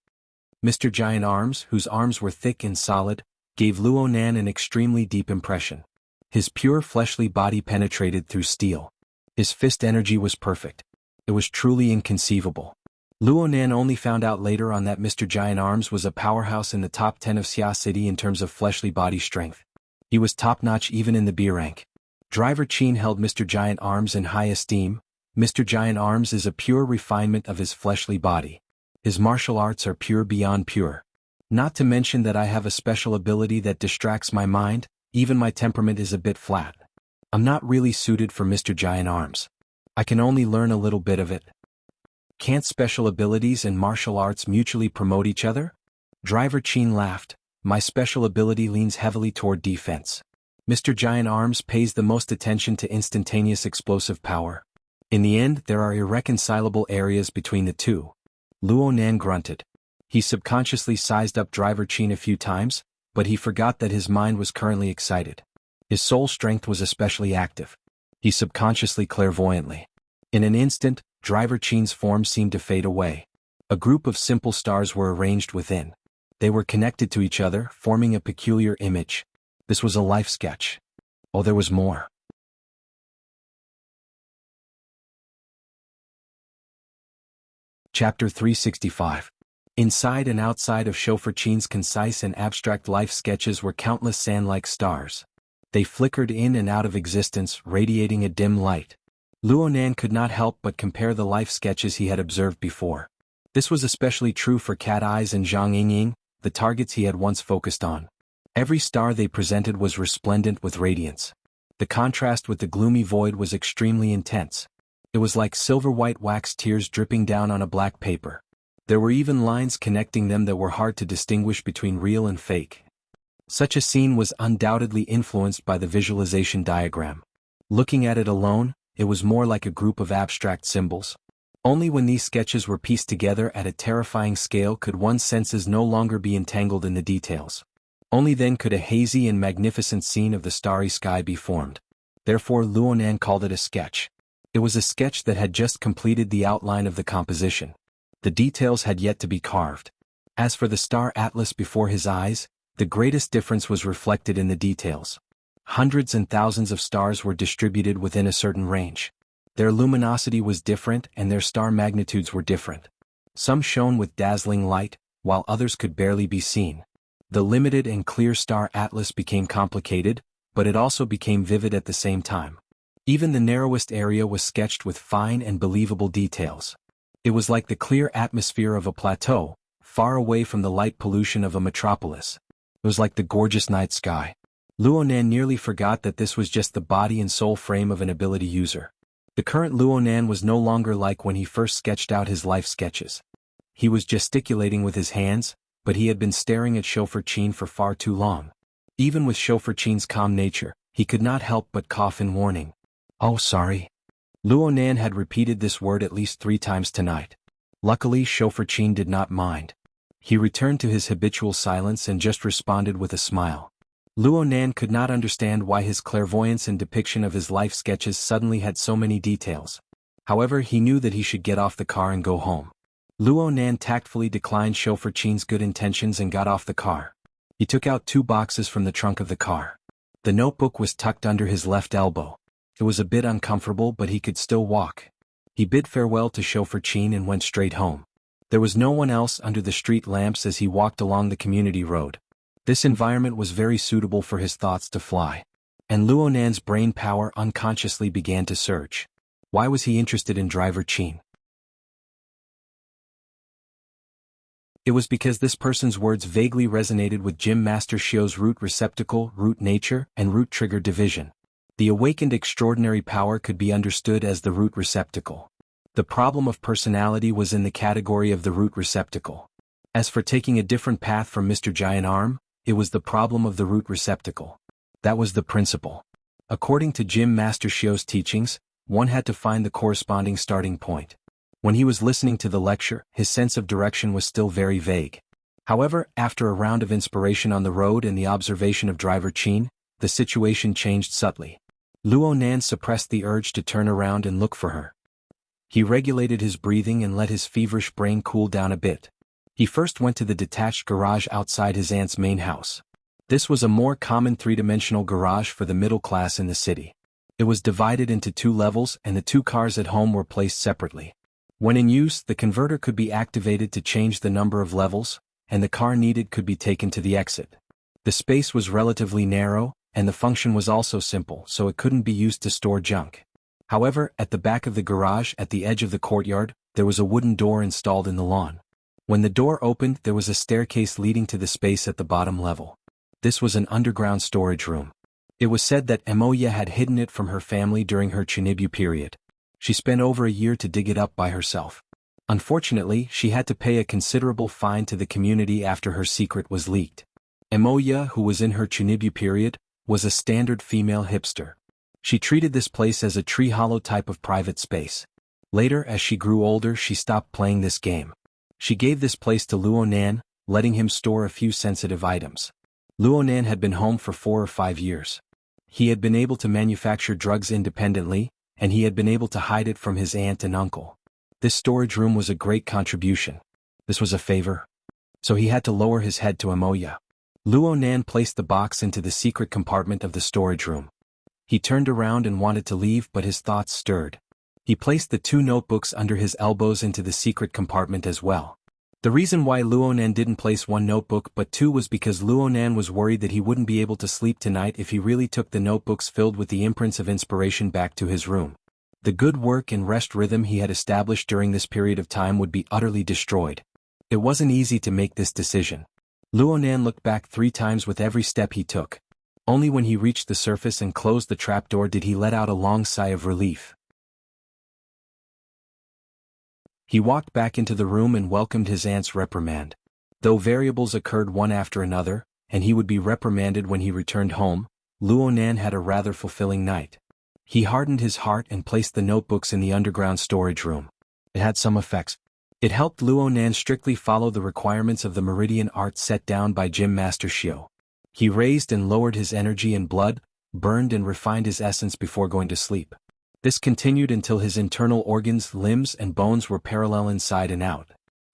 Mr. Giant Arms, whose arms were thick and solid, gave Luonan an extremely deep impression. His pure fleshly body penetrated through steel. His fist energy was perfect. It was truly inconceivable. Luonan only found out later on that Mr. Giant Arms was a powerhouse in the top 10 of Xia City in terms of fleshly body strength. He was top-notch even in the B rank. Driver Qin held Mr. Giant Arms in high esteem. Mr. Giant Arms is a pure refinement of his fleshly body. His martial arts are pure beyond pure. Not to mention that I have a special ability that distracts my mind. Even my temperament is a bit flat. I'm not really suited for Mr. Giant Arms. I can only learn a little bit of it. Can't special abilities and martial arts mutually promote each other? Driver Qin laughed. My special ability leans heavily toward defense. Mr. Giant Arms pays the most attention to instantaneous explosive power. In the end, there are irreconcilable areas between the two. Luonan grunted. He subconsciously sized up Driver Qin a few times, but he forgot that his mind was currently excited. His soul strength was especially active. He subconsciously clairvoyantly. In an instant, Driver Qin's form seemed to fade away. A group of simple stars were arranged within. They were connected to each other, forming a peculiar image. This was a life sketch. Oh, there was more. Chapter 365. Inside and outside of Chauffeur Qin's concise and abstract life sketches were countless sand-like stars. They flickered in and out of existence, radiating a dim light. Luonan could not help but compare the life sketches he had observed before. This was especially true for Cat Eyes and Zhang Yingying, the targets he had once focused on. Every star they presented was resplendent with radiance. The contrast with the gloomy void was extremely intense. It was like silver-white wax tears dripping down on a black paper. There were even lines connecting them that were hard to distinguish between real and fake. Such a scene was undoubtedly influenced by the visualization diagram. Looking at it alone, it was more like a group of abstract symbols. Only when these sketches were pieced together at a terrifying scale could one's senses no longer be entangled in the details. Only then could a hazy and magnificent scene of the starry sky be formed. Therefore Luonan called it a sketch. It was a sketch that had just completed the outline of the composition. The details had yet to be carved. As for the star atlas before his eyes, the greatest difference was reflected in the details. Hundreds and thousands of stars were distributed within a certain range. Their luminosity was different and their star magnitudes were different. Some shone with dazzling light, while others could barely be seen. The limited and clear star atlas became complicated, but it also became vivid at the same time. Even the narrowest area was sketched with fine and believable details. It was like the clear atmosphere of a plateau, far away from the light pollution of a metropolis. It was like the gorgeous night sky. Luonan nearly forgot that this was just the body and soul frame of an ability user. The current Luonan was no longer like when he first sketched out his life sketches. He was gesticulating with his hands, but he had been staring at Chauffeur Chin for far too long. Even with Chauffeur Chin's calm nature, he could not help but cough in warning. "Oh, sorry." Luonan had repeated this word at least 3 times tonight. Luckily Chauffeur Chin did not mind. He returned to his habitual silence and just responded with a smile. Luonan could not understand why his clairvoyance and depiction of his life sketches suddenly had so many details. However, he knew that he should get off the car and go home. Luonan tactfully declined Chauffeur Chin's good intentions and got off the car. He took out 2 boxes from the trunk of the car. The notebook was tucked under his left elbow. It was a bit uncomfortable, but he could still walk. He bid farewell to Chauffeur Chin and went straight home. There was no one else under the street lamps as he walked along the community road. This environment was very suitable for his thoughts to fly. And Luonan's brain power unconsciously began to surge. Why was he interested in Driver Chin? It was because this person's words vaguely resonated with Gym Master Shio's root receptacle, root nature, and root trigger division. The awakened extraordinary power could be understood as the root receptacle. The problem of personality was in the category of the root receptacle. As for taking a different path from Mr. Giant Arm, it was the problem of the root receptacle. That was the principle. According to Gym Master Shio's teachings, one had to find the corresponding starting point. When he was listening to the lecture, his sense of direction was still very vague. However, after a round of inspiration on the road and the observation of Driver Chin, the situation changed subtly. Luonan suppressed the urge to turn around and look for her. He regulated his breathing and let his feverish brain cool down a bit. He first went to the detached garage outside his aunt's main house. This was a more common 3-dimensional garage for the middle class in the city. It was divided into 2 levels and the 2 cars at home were placed separately. When in use, the converter could be activated to change the number of levels, and the car needed could be taken to the exit. The space was relatively narrow, and the function was also simple, so it couldn't be used to store junk. However, at the back of the garage, at the edge of the courtyard, there was a wooden door installed in the lawn. When the door opened, there was a staircase leading to the space at the bottom level. This was an underground storage room. It was said that Emoya had hidden it from her family during her Chunibu period. She spent over a year to dig it up by herself. Unfortunately, she had to pay a considerable fine to the community after her secret was leaked. Emoya, who was in her Chunibu period, was a standard female hipster. She treated this place as a tree hollow type of private space. Later, as she grew older, she stopped playing this game. She gave this place to Luonan, letting him store a few sensitive items. Luonan had been home for 4 or 5 years. He had been able to manufacture drugs independently, and he had been able to hide it from his aunt and uncle. This storage room was a great contribution. This was a favor. So he had to lower his head to Emoya. Luonan placed the box into the secret compartment of the storage room. He turned around and wanted to leave, but his thoughts stirred. He placed the 2 notebooks under his elbows into the secret compartment as well. The reason why Luonan didn't place 1 notebook but 2 was because Luonan was worried that he wouldn't be able to sleep tonight if he really took the notebooks filled with the imprints of inspiration back to his room. The good work and rest rhythm he had established during this period of time would be utterly destroyed. It wasn't easy to make this decision. Luonan looked back 3 times with every step he took. Only when he reached the surface and closed the trapdoor did he let out a long sigh of relief. He walked back into the room and welcomed his aunt's reprimand. Though variables occurred one after another, and he would be reprimanded when he returned home, Luonan had a rather fulfilling night. He hardened his heart and placed the notebooks in the underground storage room. It had some effects. It helped Luo Nan strictly follow the requirements of the meridian art set down by Gym Master Xiao. He raised and lowered his energy and blood, burned and refined his essence before going to sleep. This continued until his internal organs, limbs, and bones were parallel inside and out.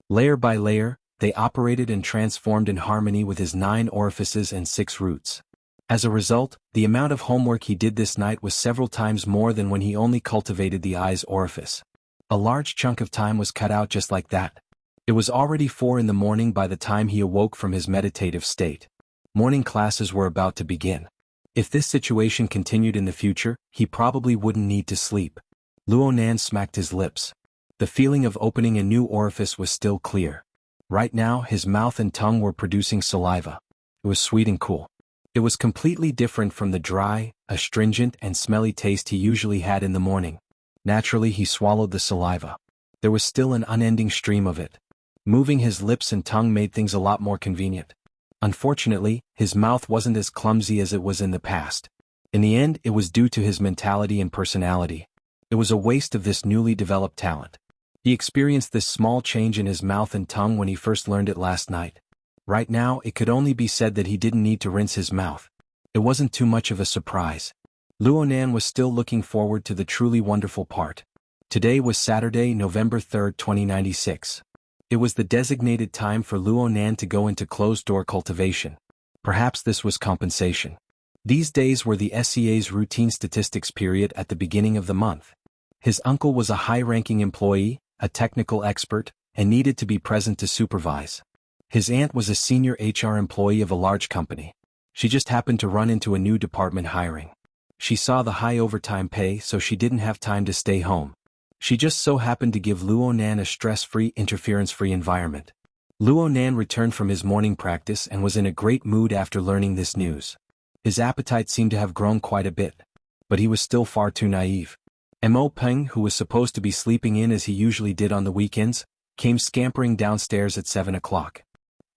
Layer by layer, they operated and transformed in harmony with his 9 orifices and 6 roots. As a result, the amount of homework he did this night was several times more than when he only cultivated the eye's orifice. A large chunk of time was cut out just like that. It was already 4 in the morning by the time he awoke from his meditative state. Morning classes were about to begin. If this situation continued in the future, he probably wouldn't need to sleep. Luo Nan smacked his lips. The feeling of opening a new orifice was still clear. Right now, his mouth and tongue were producing saliva. It was sweet and cool. It was completely different from the dry, astringent, and smelly taste he usually had in the morning. Naturally, he swallowed the saliva. There was still an unending stream of it. Moving his lips and tongue made things a lot more convenient. Unfortunately, his mouth wasn't as clumsy as it was in the past. In the end, it was due to his mentality and personality. It was a waste of this newly developed talent. He experienced this small change in his mouth and tongue when he first learned it last night. Right now, it could only be said that he didn't need to rinse his mouth. It wasn't too much of a surprise. Luo Nan was still looking forward to the truly wonderful part. Today was Saturday, November 3, 2096. It was the designated time for Luo Nan to go into closed-door cultivation. Perhaps this was compensation. These days were the SCA's routine statistics period at the beginning of the month. His uncle was a high-ranking employee, a technical expert, and needed to be present to supervise. His aunt was a senior HR employee of a large company. She just happened to run into a new department hiring. She saw the high overtime pay, so she didn't have time to stay home. She just so happened to give Luo Nan a stress-free, interference-free environment. Luo Nan returned from his morning practice and was in a great mood after learning this news. His appetite seemed to have grown quite a bit. But he was still far too naive. Mo Peng, who was supposed to be sleeping in as he usually did on the weekends, came scampering downstairs at 7 o'clock.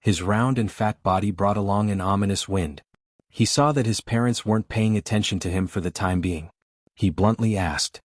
His round and fat body brought along an ominous wind. He saw that his parents weren't paying attention to him for the time being. He bluntly asked.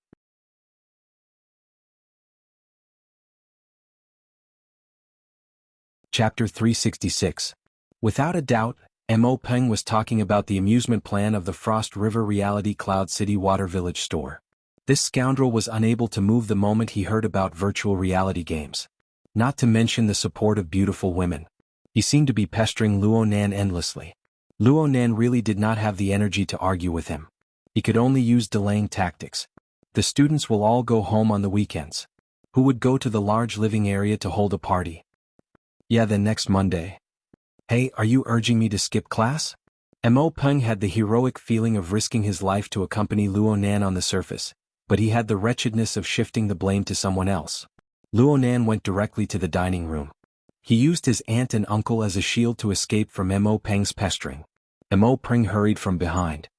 Chapter 366. Without a doubt, Mo Peng was talking about the amusement plan of the Frost River Reality Cloud City Water Village store. This scoundrel was unable to move the moment he heard about virtual reality games. Not to mention the support of beautiful women. He seemed to be pestering Luo Nan endlessly. Luo Nan really did not have the energy to argue with him. He could only use delaying tactics. The students will all go home on the weekends. Who would go to the large living area to hold a party? Yeah, then next Monday. Hey, are you urging me to skip class? Mo Peng had the heroic feeling of risking his life to accompany Luo Nan on the surface, but he had the wretchedness of shifting the blame to someone else. Luo Nan went directly to the dining room. He used his aunt and uncle as a shield to escape from Mo Peng's pestering. Mo Peng hurried from behind.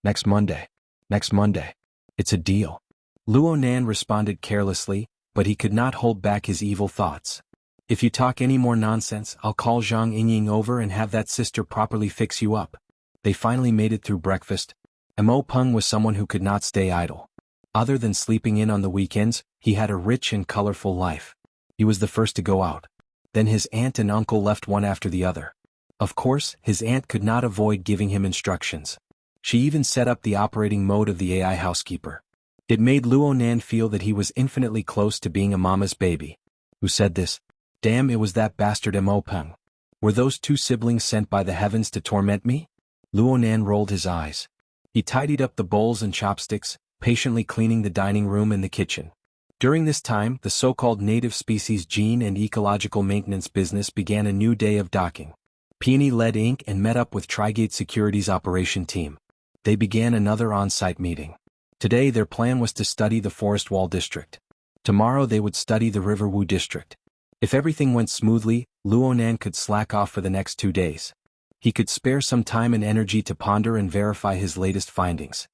Next Monday. Next Monday. It's a deal. Luo Nan responded carelessly, but he could not hold back his evil thoughts. If you talk any more nonsense, I'll call Zhang Yingying over and have that sister properly fix you up. They finally made it through breakfast. Mo Peng was someone who could not stay idle. Other than sleeping in on the weekends, he had a rich and colorful life. He was the first to go out. Then his aunt and uncle left one after the other. Of course, his aunt could not avoid giving him instructions. She even set up the operating mode of the AI housekeeper. It made Luo Nan feel that he was infinitely close to being a mama's baby. Who said this? Damn, it was that bastard Mo Peng. Were those 2 siblings sent by the heavens to torment me? Luo Nan rolled his eyes. He tidied up the bowls and chopsticks, patiently cleaning the dining room and the kitchen. During this time, the so-called native species gene and ecological maintenance business began a new day of docking. Peony led Inc. and met up with Trigate Securities operation team. They began another on-site meeting. Today their plan was to study the Forest Wall district. Tomorrow they would study the River Wu district. If everything went smoothly, Luo Nan could slack off for the next 2 days. He could spare some time and energy to ponder and verify his latest findings.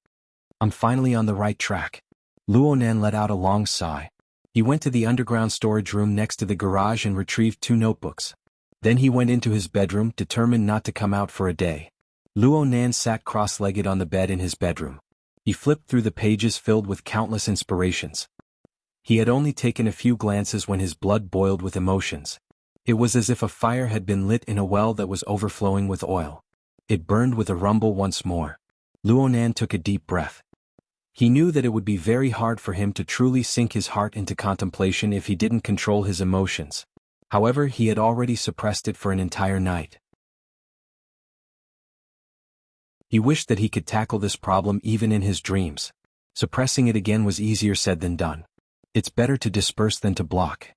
I'm finally on the right track. Luo Nan let out a long sigh. He went to the underground storage room next to the garage and retrieved 2 notebooks. Then he went into his bedroom, determined not to come out for a day. Luo Nan sat cross-legged on the bed in his bedroom. He flipped through the pages filled with countless inspirations. He had only taken a few glances when his blood boiled with emotions. It was as if a fire had been lit in a well that was overflowing with oil. It burned with a rumble once more. Luonan took a deep breath. He knew that it would be very hard for him to truly sink his heart into contemplation if he didn't control his emotions. However, he had already suppressed it for an entire night. He wished that he could tackle this problem even in his dreams. Suppressing it again was easier said than done. It's better to disperse than to block.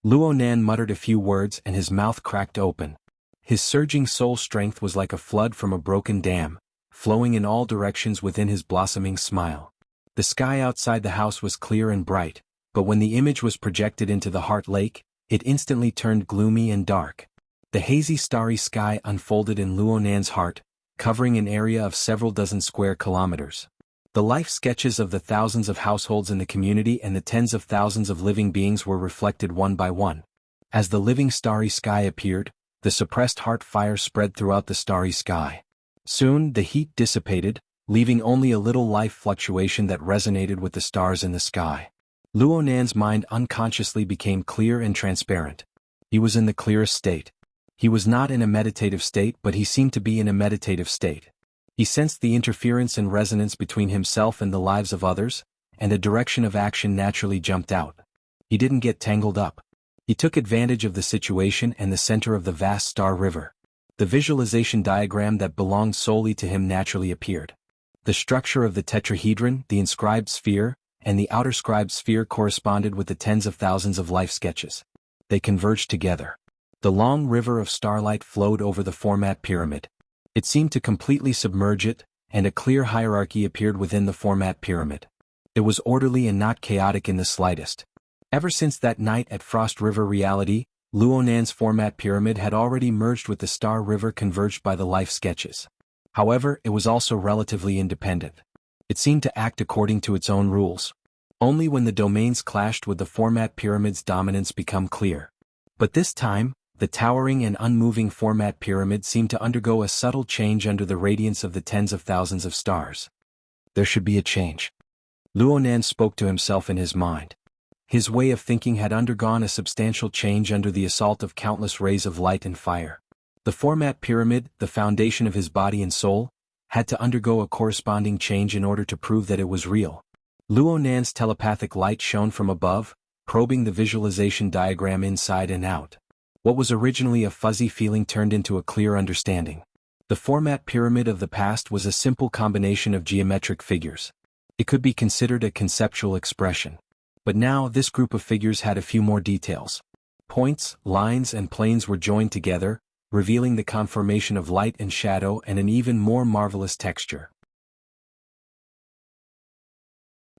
Luonan muttered a few words and his mouth cracked open. His surging soul strength was like a flood from a broken dam, flowing in all directions within his blossoming smile. The sky outside the house was clear and bright, but when the image was projected into the heart lake, it instantly turned gloomy and dark. The hazy starry sky unfolded in Luonan's heart, covering an area of several dozen square kilometers. The life sketches of the thousands of households in the community and the tens of thousands of living beings were reflected one by one. As the living starry sky appeared, the suppressed heart fire spread throughout the starry sky. Soon the heat dissipated, leaving only a little life fluctuation that resonated with the stars in the sky. Luonan's mind unconsciously became clear and transparent. He was in the clearest state. He was not in a meditative state, but he seemed to be in a meditative state. He sensed the interference and resonance between himself and the lives of others, and a direction of action naturally jumped out. He didn't get tangled up. He took advantage of the situation and the center of the vast star river. The visualization diagram that belonged solely to him naturally appeared. The structure of the tetrahedron, the inscribed sphere, and the outer scribed sphere corresponded with the tens of thousands of life sketches. They converged together. The long river of starlight flowed over the format pyramid. It seemed to completely submerge it, and a clear hierarchy appeared within the format pyramid. It was orderly and not chaotic in the slightest. Ever since that night at Frost River Reality, Luonan's format pyramid had already merged with the star river converged by the life sketches. However, it was also relatively independent. It seemed to act according to its own rules. Only when the domains clashed would the format pyramid's dominance become clear. But this time, the towering and unmoving format pyramid seemed to undergo a subtle change under the radiance of the tens of thousands of stars. There should be a change. Luonan spoke to himself in his mind. His way of thinking had undergone a substantial change under the assault of countless rays of light and fire. The format pyramid, the foundation of his body and soul, had to undergo a corresponding change in order to prove that it was real. Luonan's telepathic light shone from above, probing the visualization diagram inside and out. What was originally a fuzzy feeling turned into a clear understanding. The format pyramid of the past was a simple combination of geometric figures. It could be considered a conceptual expression. But now this group of figures had a few more details. Points, lines and planes were joined together, revealing the conformation of light and shadow and an even more marvelous texture.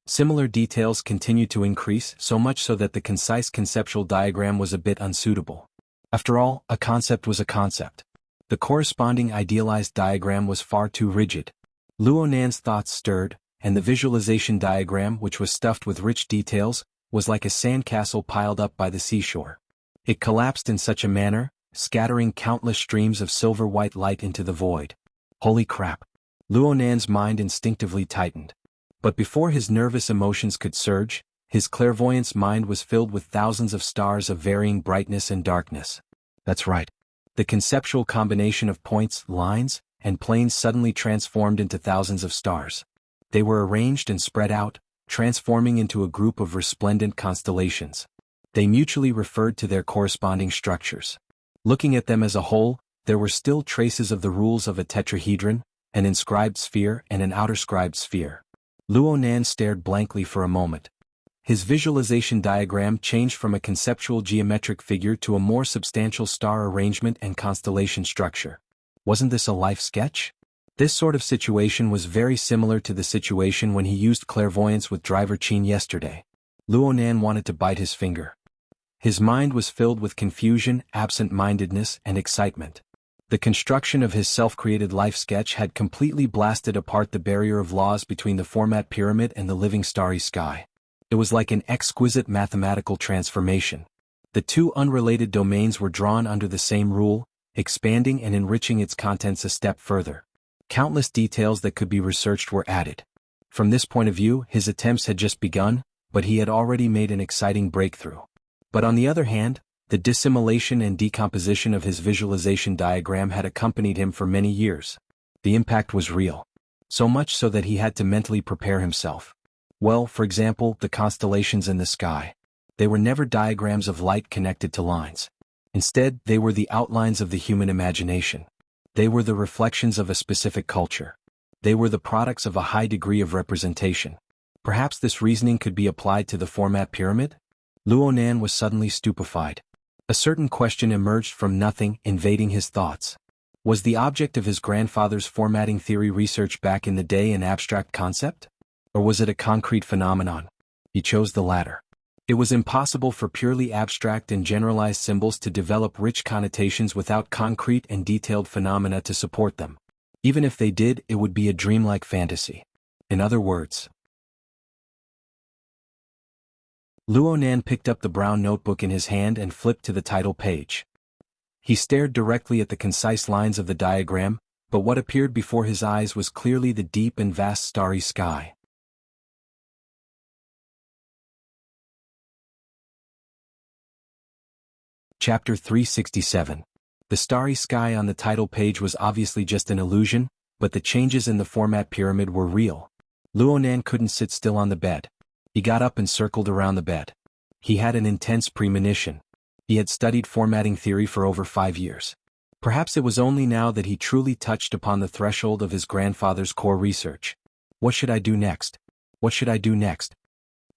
Similar details continued to increase, so much so that the concise conceptual diagram was a bit unsuitable. After all, a concept was a concept. The corresponding idealized diagram was far too rigid. Luonan's thoughts stirred, and the visualization diagram, which was stuffed with rich details, was like a sandcastle piled up by the seashore. It collapsed in such a manner, scattering countless streams of silver-white light into the void. Holy crap! Luonan's mind instinctively tightened. But before his nervous emotions could surge, his clairvoyance mind was filled with thousands of stars of varying brightness and darkness. That's right. The conceptual combination of points, lines, and planes suddenly transformed into thousands of stars. They were arranged and spread out, transforming into a group of resplendent constellations. They mutually referred to their corresponding structures. Looking at them as a whole, there were still traces of the rules of a tetrahedron, an inscribed sphere and an outer scribed sphere. Luonan stared blankly for a moment. His visualization diagram changed from a conceptual geometric figure to a more substantial star arrangement and constellation structure. Wasn't this a life sketch? This sort of situation was very similar to the situation when he used clairvoyance with Driver Chin yesterday. Luonan wanted to bite his finger. His mind was filled with confusion, absent-mindedness, and excitement. The construction of his self-created life sketch had completely blasted apart the barrier of laws between the format pyramid and the living starry sky. It was like an exquisite mathematical transformation. The two unrelated domains were drawn under the same rule, expanding and enriching its contents a step further. Countless details that could be researched were added. From this point of view, his attempts had just begun, but he had already made an exciting breakthrough. But on the other hand, the dissimulation and decomposition of his visualization diagram had accompanied him for many years. The impact was real. So much so that he had to mentally prepare himself. Well, for example, the constellations in the sky. They were never diagrams of light connected to lines. Instead, they were the outlines of the human imagination. They were the reflections of a specific culture. They were the products of a high degree of representation. Perhaps this reasoning could be applied to the format pyramid? Luonan was suddenly stupefied. A certain question emerged from nothing, invading his thoughts. Was the object of his grandfather's formatting theory research back in the day an abstract concept? Or was it a concrete phenomenon? He chose the latter. It was impossible for purely abstract and generalized symbols to develop rich connotations without concrete and detailed phenomena to support them. Even if they did, it would be a dreamlike fantasy. In other words, Luonan picked up the brown notebook in his hand and flipped to the title page. He stared directly at the concise lines of the diagram, but what appeared before his eyes was clearly the deep and vast starry sky. Chapter 367. The starry sky on the title page was obviously just an illusion, but the changes in the format pyramid were real. Luonan couldn't sit still on the bed. He got up and circled around the bed. He had an intense premonition. He had studied formatting theory for over 5 years. Perhaps it was only now that he truly touched upon the threshold of his grandfather's core research. What should I do next? What should I do next?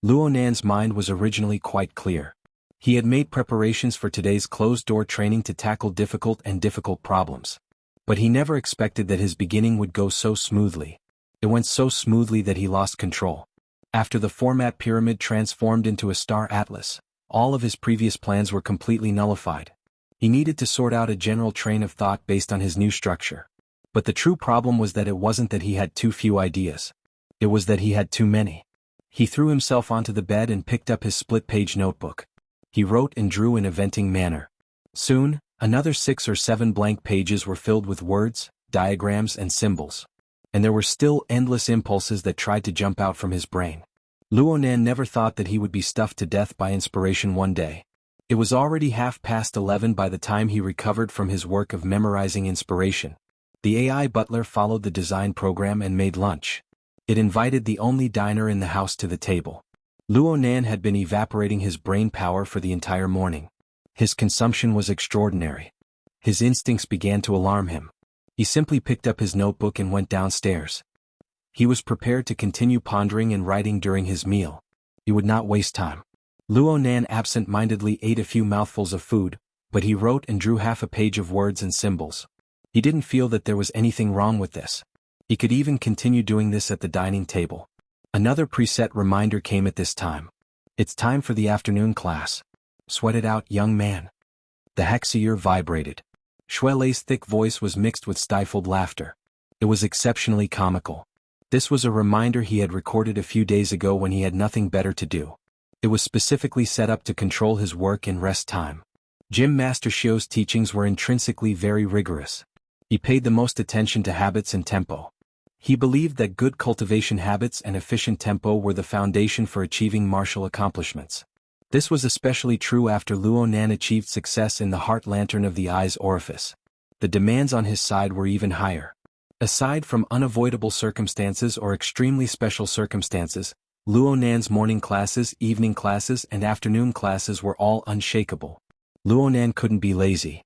Luonan's mind was originally quite clear. He had made preparations for today's closed-door training to tackle difficult problems. But he never expected that his beginning would go so smoothly. It went so smoothly that he lost control. After the format pyramid transformed into a star atlas, all of his previous plans were completely nullified. He needed to sort out a general train of thought based on his new structure. But the true problem was that it wasn't that he had too few ideas. It was that he had too many. He threw himself onto the bed and picked up his split-page notebook. He wrote and drew in a venting manner. Soon, another 6 or 7 blank pages were filled with words, diagrams, and symbols. And there were still endless impulses that tried to jump out from his brain. Luonan never thought that he would be stuffed to death by inspiration one day. It was already 11:30 by the time he recovered from his work of memorizing inspiration. The AI butler followed the design program and made lunch. It invited the only diner in the house to the table. Luonan had been evaporating his brain power for the entire morning. His consumption was extraordinary. His instincts began to alarm him. He simply picked up his notebook and went downstairs. He was prepared to continue pondering and writing during his meal. He would not waste time. Luonan absent-mindedly ate a few mouthfuls of food, but he wrote and drew half a page of words and symbols. He didn't feel that there was anything wrong with this. He could even continue doing this at the dining table. Another preset reminder came at this time. It's time for the afternoon class. Sweat it out, young man. The hexier vibrated. Shuelei's thick voice was mixed with stifled laughter. It was exceptionally comical. This was a reminder he had recorded a few days ago when he had nothing better to do. It was specifically set up to control his work and rest time. Jim Master Shio's teachings were intrinsically very rigorous. He paid the most attention to habits and tempo. He believed that good cultivation habits and efficient tempo were the foundation for achieving martial accomplishments. This was especially true after Luonan achieved success in the heart lantern of the eye's orifice. The demands on his side were even higher. Aside from unavoidable circumstances or extremely special circumstances, Luonan's morning classes, evening classes, and afternoon classes were all unshakable. Luonan couldn't be lazy.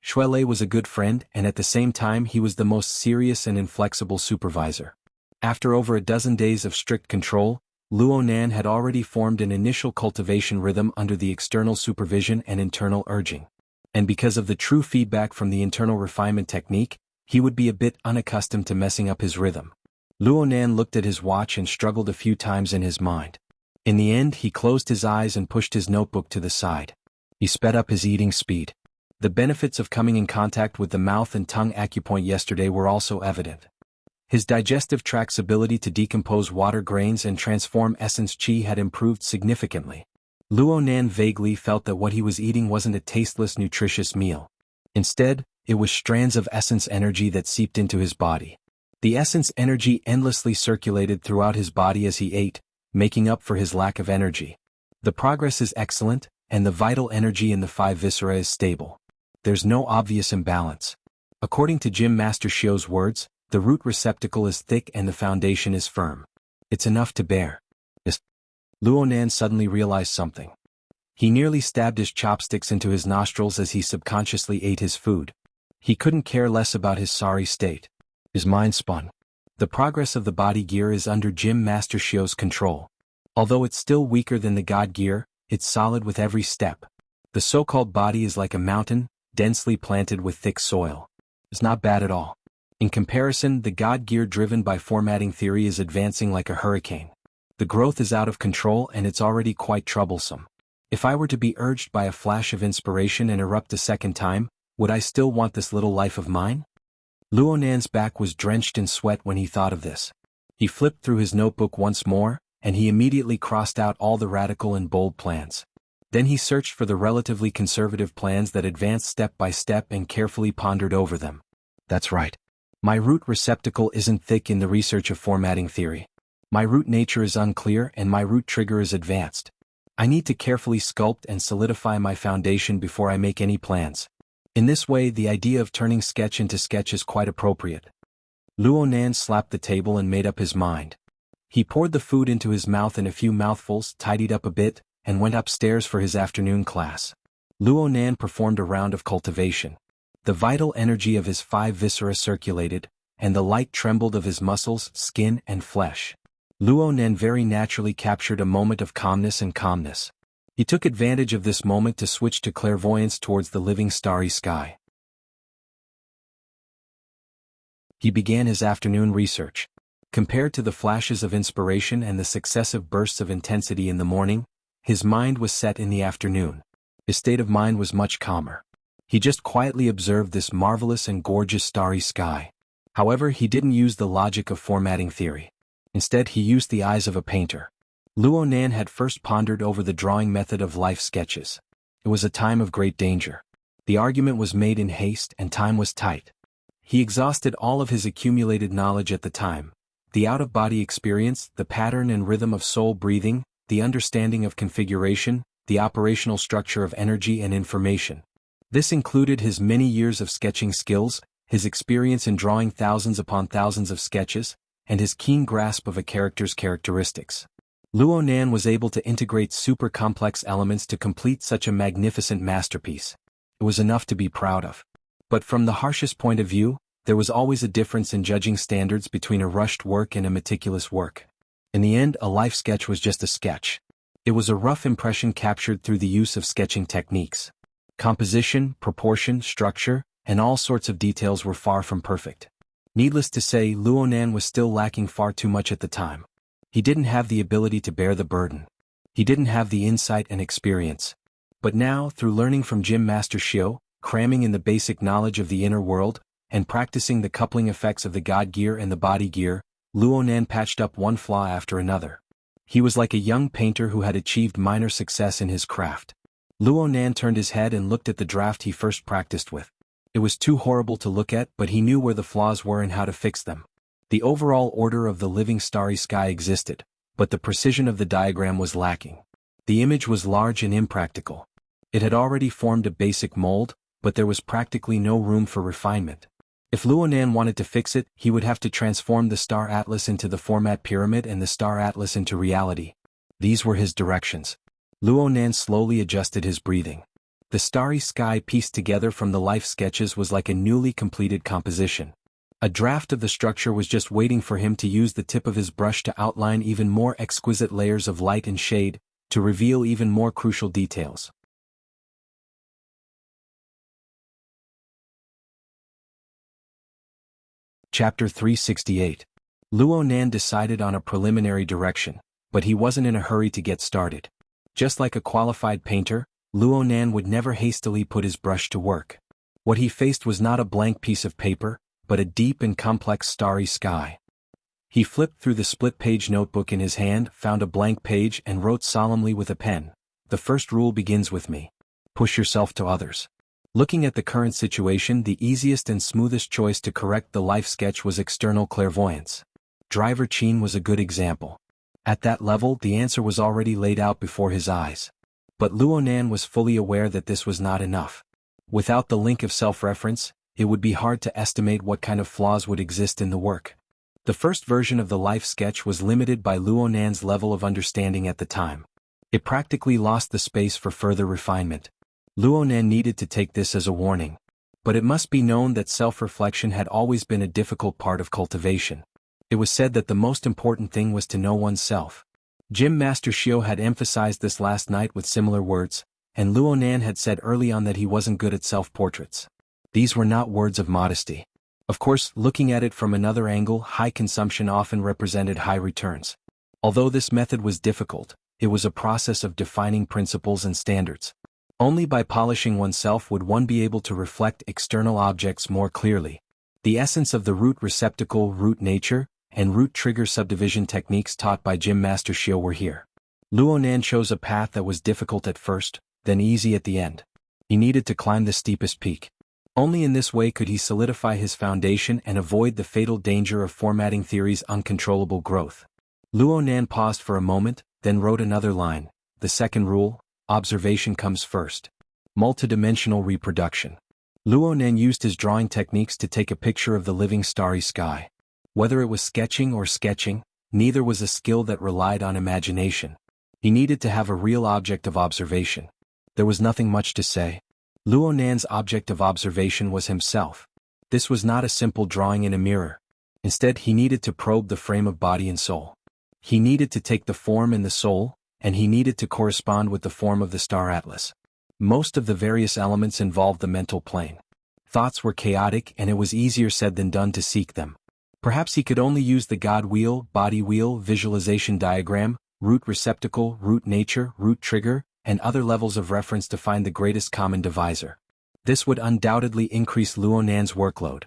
Shuelei was a good friend, and at the same time he was the most serious and inflexible supervisor. After over a dozen days of strict control, Luonan had already formed an initial cultivation rhythm under the external supervision and internal urging. And because of the true feedback from the internal refinement technique, he would be a bit unaccustomed to messing up his rhythm. Luonan looked at his watch and struggled a few times in his mind. In the end, he closed his eyes and pushed his notebook to the side. He sped up his eating speed. The benefits of coming in contact with the mouth and tongue acupoint yesterday were also evident. His digestive tract's ability to decompose water grains and transform essence qi had improved significantly. Luonan vaguely felt that what he was eating wasn't a tasteless, nutritious meal. Instead, it was strands of essence energy that seeped into his body. The essence energy endlessly circulated throughout his body as he ate, making up for his lack of energy. The progress is excellent, and the vital energy in the 5 viscera is stable. There's no obvious imbalance. According to Gym Master Shio's words, the root receptacle is thick and the foundation is firm. It's enough to bear. Luonan suddenly realized something. He nearly stabbed his chopsticks into his nostrils as he subconsciously ate his food. He couldn't care less about his sorry state. His mind spun. The progress of the body gear is under Gym Master Shio's control. Although it's still weaker than the God gear, it's solid with every step. The so-called body is like a mountain, densely planted with thick soil. It's not bad at all. In comparison, the God gear driven by formatting theory is advancing like a hurricane. The growth is out of control and it's already quite troublesome. If I were to be urged by a flash of inspiration and erupt a second time, would I still want this little life of mine? Luonan's back was drenched in sweat when he thought of this. He flipped through his notebook once more, and he immediately crossed out all the radical and bold plans. Then he searched for the relatively conservative plans that advanced step by step and carefully pondered over them. That's right. My root receptacle isn't thick in the research of formatting theory. My root nature is unclear and my root trigger is advanced. I need to carefully sculpt and solidify my foundation before I make any plans. In this way, the idea of turning sketch into sketch is quite appropriate. Luonan slapped the table and made up his mind. He poured the food into his mouth in a few mouthfuls, tidied up a bit, and went upstairs for his afternoon class. Luonan performed a round of cultivation. The vital energy of his 5 viscera circulated, and the light trembled of his muscles, skin, and flesh. Luonan very naturally captured a moment of calmness. He took advantage of this moment to switch to clairvoyance towards the living starry sky. He began his afternoon research. Compared to the flashes of inspiration and the successive bursts of intensity in the morning, his mind was set in the afternoon. His state of mind was much calmer. He just quietly observed this marvelous and gorgeous starry sky. However, he didn't use the logic of formatting theory. Instead, he used the eyes of a painter. Luonan had first pondered over the drawing method of life sketches. It was a time of great danger. The argument was made in haste and time was tight. He exhausted all of his accumulated knowledge at the time. The out-of-body experience, the pattern and rhythm of soul breathing, the understanding of configuration, the operational structure of energy and information. This included his many years of sketching skills, his experience in drawing thousands upon thousands of sketches, and his keen grasp of a character's characteristics. Luonan was able to integrate super complex elements to complete such a magnificent masterpiece. It was enough to be proud of. But from the harshest point of view, there was always a difference in judging standards between a rushed work and a meticulous work. In the end, a life sketch was just a sketch. It was a rough impression captured through the use of sketching techniques. Composition, proportion, structure, and all sorts of details were far from perfect. Needless to say, Luonan was still lacking far too much at the time. He didn't have the ability to bear the burden. He didn't have the insight and experience. But now, through learning from Gym Master Shio, cramming in the basic knowledge of the inner world, and practicing the coupling effects of the God gear and the body gear, Luonan patched up one flaw after another. He was like a young painter who had achieved minor success in his craft. Luonan turned his head and looked at the draft he first practiced with. It was too horrible to look at, but he knew where the flaws were and how to fix them. The overall order of the living starry sky existed, but the precision of the diagram was lacking. The image was large and impractical. It had already formed a basic mold, but there was practically no room for refinement. If Luonan wanted to fix it, he would have to transform the star atlas into the format pyramid and the star atlas into reality. These were his directions. Luonan slowly adjusted his breathing. The starry sky pieced together from the life sketches was like a newly completed composition. A draft of the structure was just waiting for him to use the tip of his brush to outline even more exquisite layers of light and shade, to reveal even more crucial details. Chapter 368. Luonan decided on a preliminary direction, but he wasn't in a hurry to get started. Just like a qualified painter, Luonan would never hastily put his brush to work. What he faced was not a blank piece of paper, but a deep and complex starry sky. He flipped through the split-page notebook in his hand, found a blank page and wrote solemnly with a pen, "The first rule begins with me. Push yourself to others." Looking at the current situation, the easiest and smoothest choice to correct the life sketch was external clairvoyance. Driver Qin was a good example. At that level, the answer was already laid out before his eyes. But Luonan was fully aware that this was not enough. Without the link of self-reference, it would be hard to estimate what kind of flaws would exist in the work. The first version of the life sketch was limited by Luonan's level of understanding at the time. It practically lost the space for further refinement. Luonan needed to take this as a warning. But it must be known that self-reflection had always been a difficult part of cultivation. It was said that the most important thing was to know oneself. Gym Master Xiao had emphasized this last night with similar words, and Luonan had said early on that he wasn't good at self-portraits. These were not words of modesty. Of course, looking at it from another angle, high consumption often represented high returns. Although this method was difficult, it was a process of defining principles and standards. Only by polishing oneself would one be able to reflect external objects more clearly. The essence of the root receptacle, root nature, and root trigger subdivision techniques taught by Gym Master Xiao were here. Luonan chose a path that was difficult at first, then easy at the end. He needed to climb the steepest peak. Only in this way could he solidify his foundation and avoid the fatal danger of formatting theory's uncontrollable growth. Luonan paused for a moment, then wrote another line. The second rule: observation comes first. Multidimensional reproduction. Luonan used his drawing techniques to take a picture of the living starry sky. Whether it was sketching or sketching, neither was a skill that relied on imagination. He needed to have a real object of observation. There was nothing much to say. Luonan's object of observation was himself. This was not a simple drawing in a mirror. Instead, he needed to probe the frame of body and soul. He needed to take the form and the soul, and he needed to correspond with the form of the star atlas. Most of the various elements involved the mental plane. Thoughts were chaotic, and it was easier said than done to seek them. Perhaps he could only use the God wheel, body wheel, visualization diagram, root receptacle, root nature, root trigger, and other levels of reference to find the greatest common divisor. This would undoubtedly increase Luonan's workload.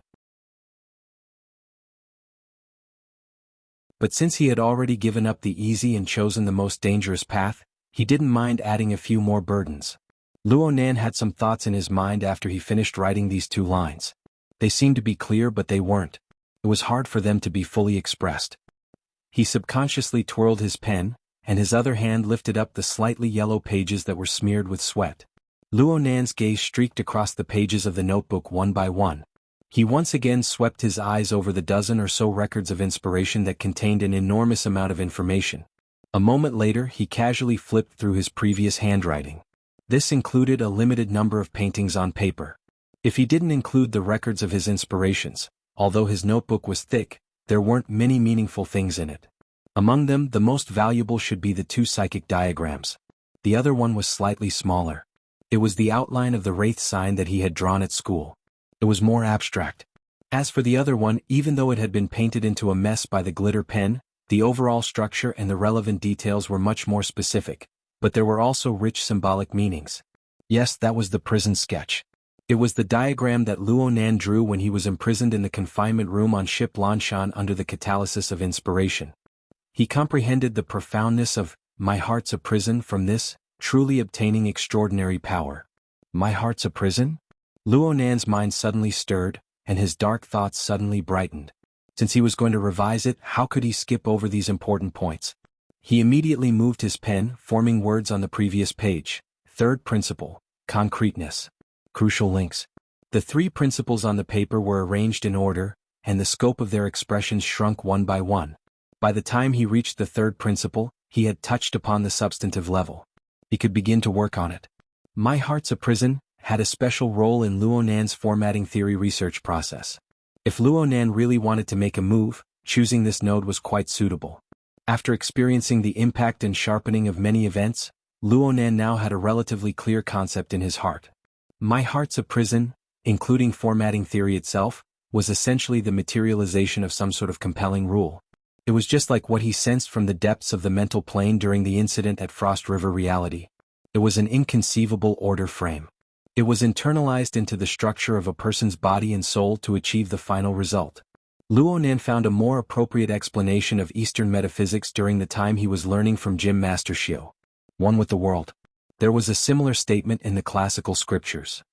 But since he had already given up the easy and chosen the most dangerous path, he didn't mind adding a few more burdens. Luonan had some thoughts in his mind after he finished writing these 2 lines. They seemed to be clear, but they weren't. It was hard for them to be fully expressed. He subconsciously twirled his pen, and his other hand lifted up the slightly yellow pages that were smeared with sweat. Luonan's gaze streaked across the pages of the notebook one by one. He once again swept his eyes over the dozen or so records of inspiration that contained an enormous amount of information. A moment later, he casually flipped through his previous handwriting. This included a limited number of paintings on paper. If he didn't include the records of his inspirations, although his notebook was thick, there weren't many meaningful things in it. Among them, the most valuable should be the 2 psychic diagrams. The other one was slightly smaller. It was the outline of the wraith sign that he had drawn at school. It was more abstract. As for the other one, even though it had been painted into a mess by the glitter pen, the overall structure and the relevant details were much more specific, but there were also rich symbolic meanings. Yes, that was the prison sketch. It was the diagram that Luonan drew when he was imprisoned in the confinement room on ship Lanshan under the catalysis of inspiration. He comprehended the profoundness of "my heart's a prison" from this, truly obtaining extraordinary power. My heart's a prison? Luonan's mind suddenly stirred, and his dark thoughts suddenly brightened. Since he was going to revise it, how could he skip over these important points? He immediately moved his pen, forming words on the previous page. Third principle: concreteness. Crucial links. The 3 principles on the paper were arranged in order, and the scope of their expressions shrunk one by one. By the time he reached the 3rd principle, he had touched upon the substantive level. He could begin to work on it. My heart's a prison had a special role in Luonan's formatting theory research process. If Luonan really wanted to make a move, choosing this node was quite suitable. After experiencing the impact and sharpening of many events, Luonan now had a relatively clear concept in his heart. My heart's a prison, including formatting theory itself, was essentially the materialization of some sort of compelling rule. It was just like what he sensed from the depths of the mental plane during the incident at Frost River Reality. It was an inconceivable order frame. It was internalized into the structure of a person's body and soul to achieve the final result. Luonan found a more appropriate explanation of Eastern metaphysics during the time he was learning from Gym Master Xiao. One with the world. There was a similar statement in the classical scriptures.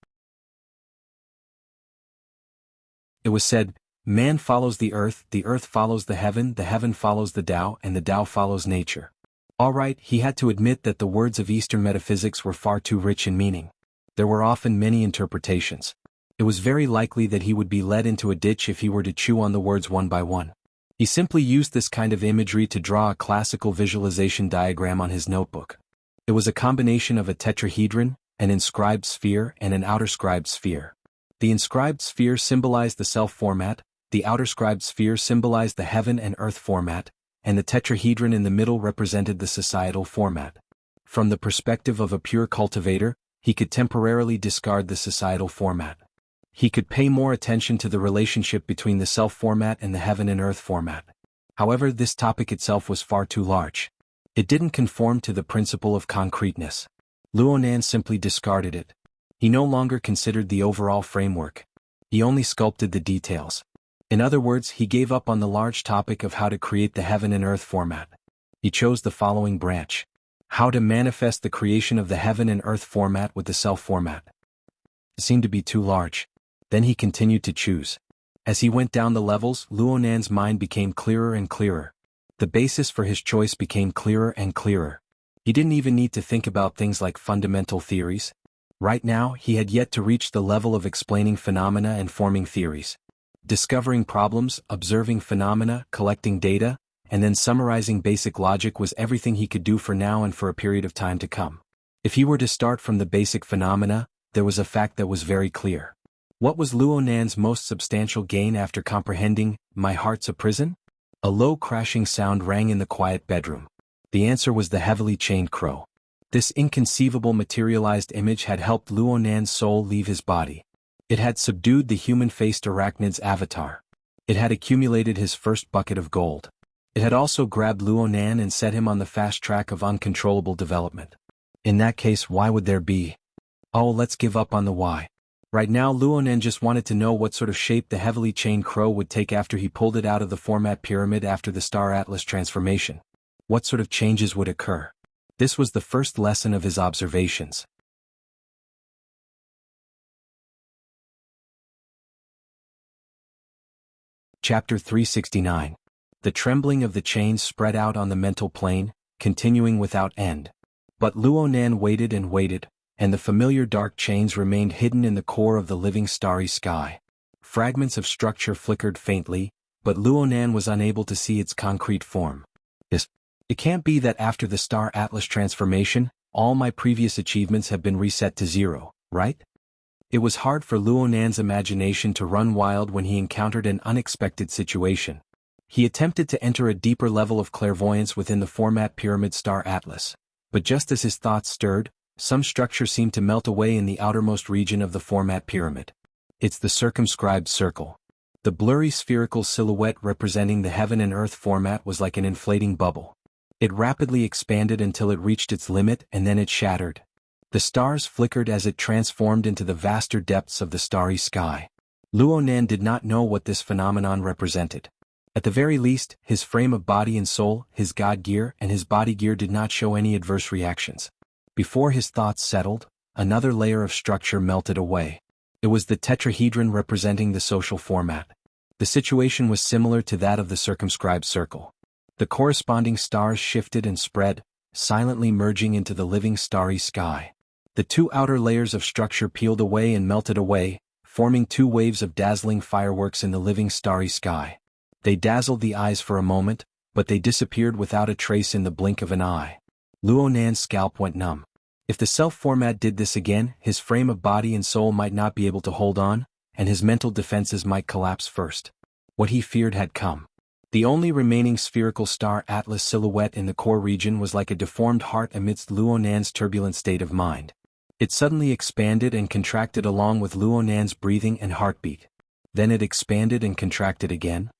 It was said, man follows the earth follows the heaven follows the Tao, and the Tao follows nature. Alright, he had to admit that the words of Eastern metaphysics were far too rich in meaning. There were often many interpretations. It was very likely that he would be led into a ditch if he were to chew on the words one by one. He simply used this kind of imagery to draw a classical visualization diagram on his notebook. It was a combination of a tetrahedron, an inscribed sphere, and an outer-scribed sphere. The inscribed sphere symbolized the self-format, the outer-scribed sphere symbolized the heaven and earth format, and the tetrahedron in the middle represented the societal format. From the perspective of a pure cultivator, he could temporarily discard the societal format. He could pay more attention to the relationship between the self-format and the heaven and earth format. However, this topic itself was far too large. It didn't conform to the principle of concreteness. Luonan simply discarded it. He no longer considered the overall framework. He only sculpted the details. In other words, he gave up on the large topic of how to create the heaven and earth format. He chose the following branch: how to manifest the creation of the heaven and earth format with the self format. It seemed to be too large. Then he continued to choose. As he went down the levels, Luonan's mind became clearer and clearer. The basis for his choice became clearer and clearer. He didn't even need to think about things like fundamental theories. Right now, he had yet to reach the level of explaining phenomena and forming theories. Discovering problems, observing phenomena, collecting data, and then summarizing basic logic was everything he could do for now and for a period of time to come. If he were to start from the basic phenomena, there was a fact that was very clear. What was Luonan's most substantial gain after comprehending, "My heart's a prison"? A low crashing sound rang in the quiet bedroom. The answer was the heavily chained crow. This inconceivable materialized image had helped Luonan's soul leave his body. It had subdued the human-faced arachnid's avatar. It had accumulated his first bucket of gold. It had also grabbed Luonan and set him on the fast track of uncontrollable development. In that case, why would there be? Oh, let's give up on the why. Right now Luonan just wanted to know what sort of shape the heavily chained crow would take after he pulled it out of the format pyramid after the Star Atlas transformation. What sort of changes would occur? This was the first lesson of his observations. Chapter 369. The trembling of the chains spread out on the mental plane, continuing without end. But Luonan waited and waited, and the familiar dark chains remained hidden in the core of the living starry sky. Fragments of structure flickered faintly, but Luonan was unable to see its concrete form. It can't be that after the Star Atlas transformation, all my previous achievements have been reset to zero, right? It was hard for Luonan's imagination to run wild when he encountered an unexpected situation. He attempted to enter a deeper level of clairvoyance within the format pyramid Star Atlas, but just as his thoughts stirred, some structure seemed to melt away in the outermost region of the format pyramid. It's the circumscribed circle. The blurry spherical silhouette representing the heaven and earth format was like an inflating bubble. It rapidly expanded until it reached its limit and then it shattered. The stars flickered as it transformed into the vaster depths of the starry sky. Luonan did not know what this phenomenon represented. At the very least, his frame of body and soul, his god gear and his body gear did not show any adverse reactions. Before his thoughts settled, another layer of structure melted away. It was the tetrahedron representing the social format. The situation was similar to that of the circumscribed circle. The corresponding stars shifted and spread, silently merging into the living starry sky. The two outer layers of structure peeled away and melted away, forming two waves of dazzling fireworks in the living starry sky. They dazzled the eyes for a moment, but they disappeared without a trace in the blink of an eye. Luonan's scalp went numb. If the self-format did this again, his frame of body and soul might not be able to hold on, and his mental defenses might collapse first. What he feared had come. The only remaining spherical Star Atlas silhouette in the core region was like a deformed heart amidst Luonan's turbulent state of mind. It suddenly expanded and contracted along with Luonan's breathing and heartbeat. Then it expanded and contracted again.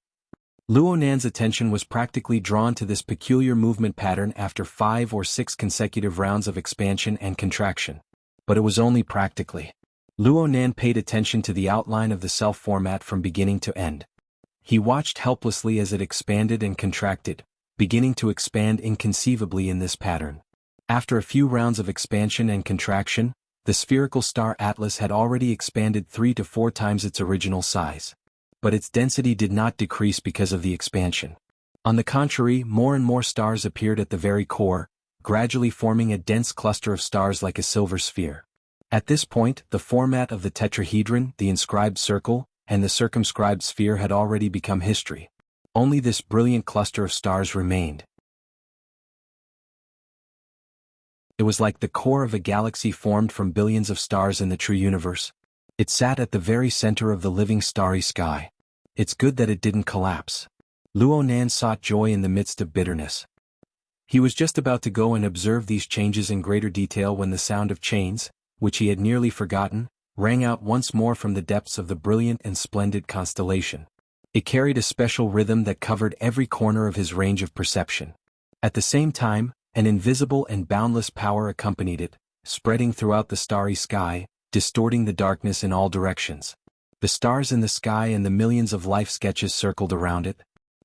Luonan's attention was practically drawn to this peculiar movement pattern after 5 or 6 consecutive rounds of expansion and contraction. But it was only practically. Luonan paid attention to the outline of the self-format from beginning to end. He watched helplessly as it expanded and contracted, beginning to expand inconceivably in this pattern. After a few rounds of expansion and contraction, the spherical Star Atlas had already expanded 3 to 4 times its original size. but its density did not decrease because of the expansion. On the contrary, more and more stars appeared at the very core, gradually forming a dense cluster of stars like a silver sphere. At this point, the format of the tetrahedron, the inscribed circle, and the circumscribed sphere had already become history. Only this brilliant cluster of stars remained. It was like the core of a galaxy formed from billions of stars in the true universe. It sat at the very center of the living starry sky. It's good that it didn't collapse. Luo Nan sought joy in the midst of bitterness. He was just about to go and observe these changes in greater detail when the sound of chains, which he had nearly forgotten, rang out once more from the depths of the brilliant and splendid constellation. It carried a special rhythm that covered every corner of his range of perception. At the same time, an invisible and boundless power accompanied it, spreading throughout the starry sky, distorting the darkness in all directions. The stars in the sky and the millions of life sketches circled around it.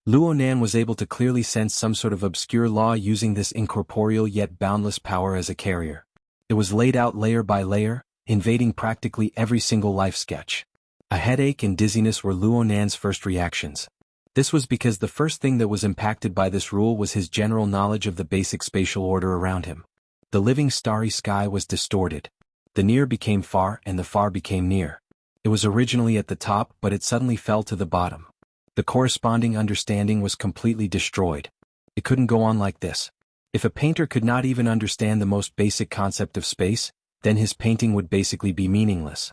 Luo Nan was able to clearly sense some sort of obscure law using this incorporeal yet boundless power as a carrier. It was laid out layer by layer, invading practically every single life sketch. A headache and dizziness were Luo Nan's first reactions. This was because the first thing that was impacted by this rule was his general knowledge of the basic spatial order around him. The living starry sky was distorted. The near became far and the far became near. It was originally at the top, but it suddenly fell to the bottom. The corresponding understanding was completely destroyed. It couldn't go on like this. If a painter could not even understand the most basic concept of space, then his painting would basically be meaningless.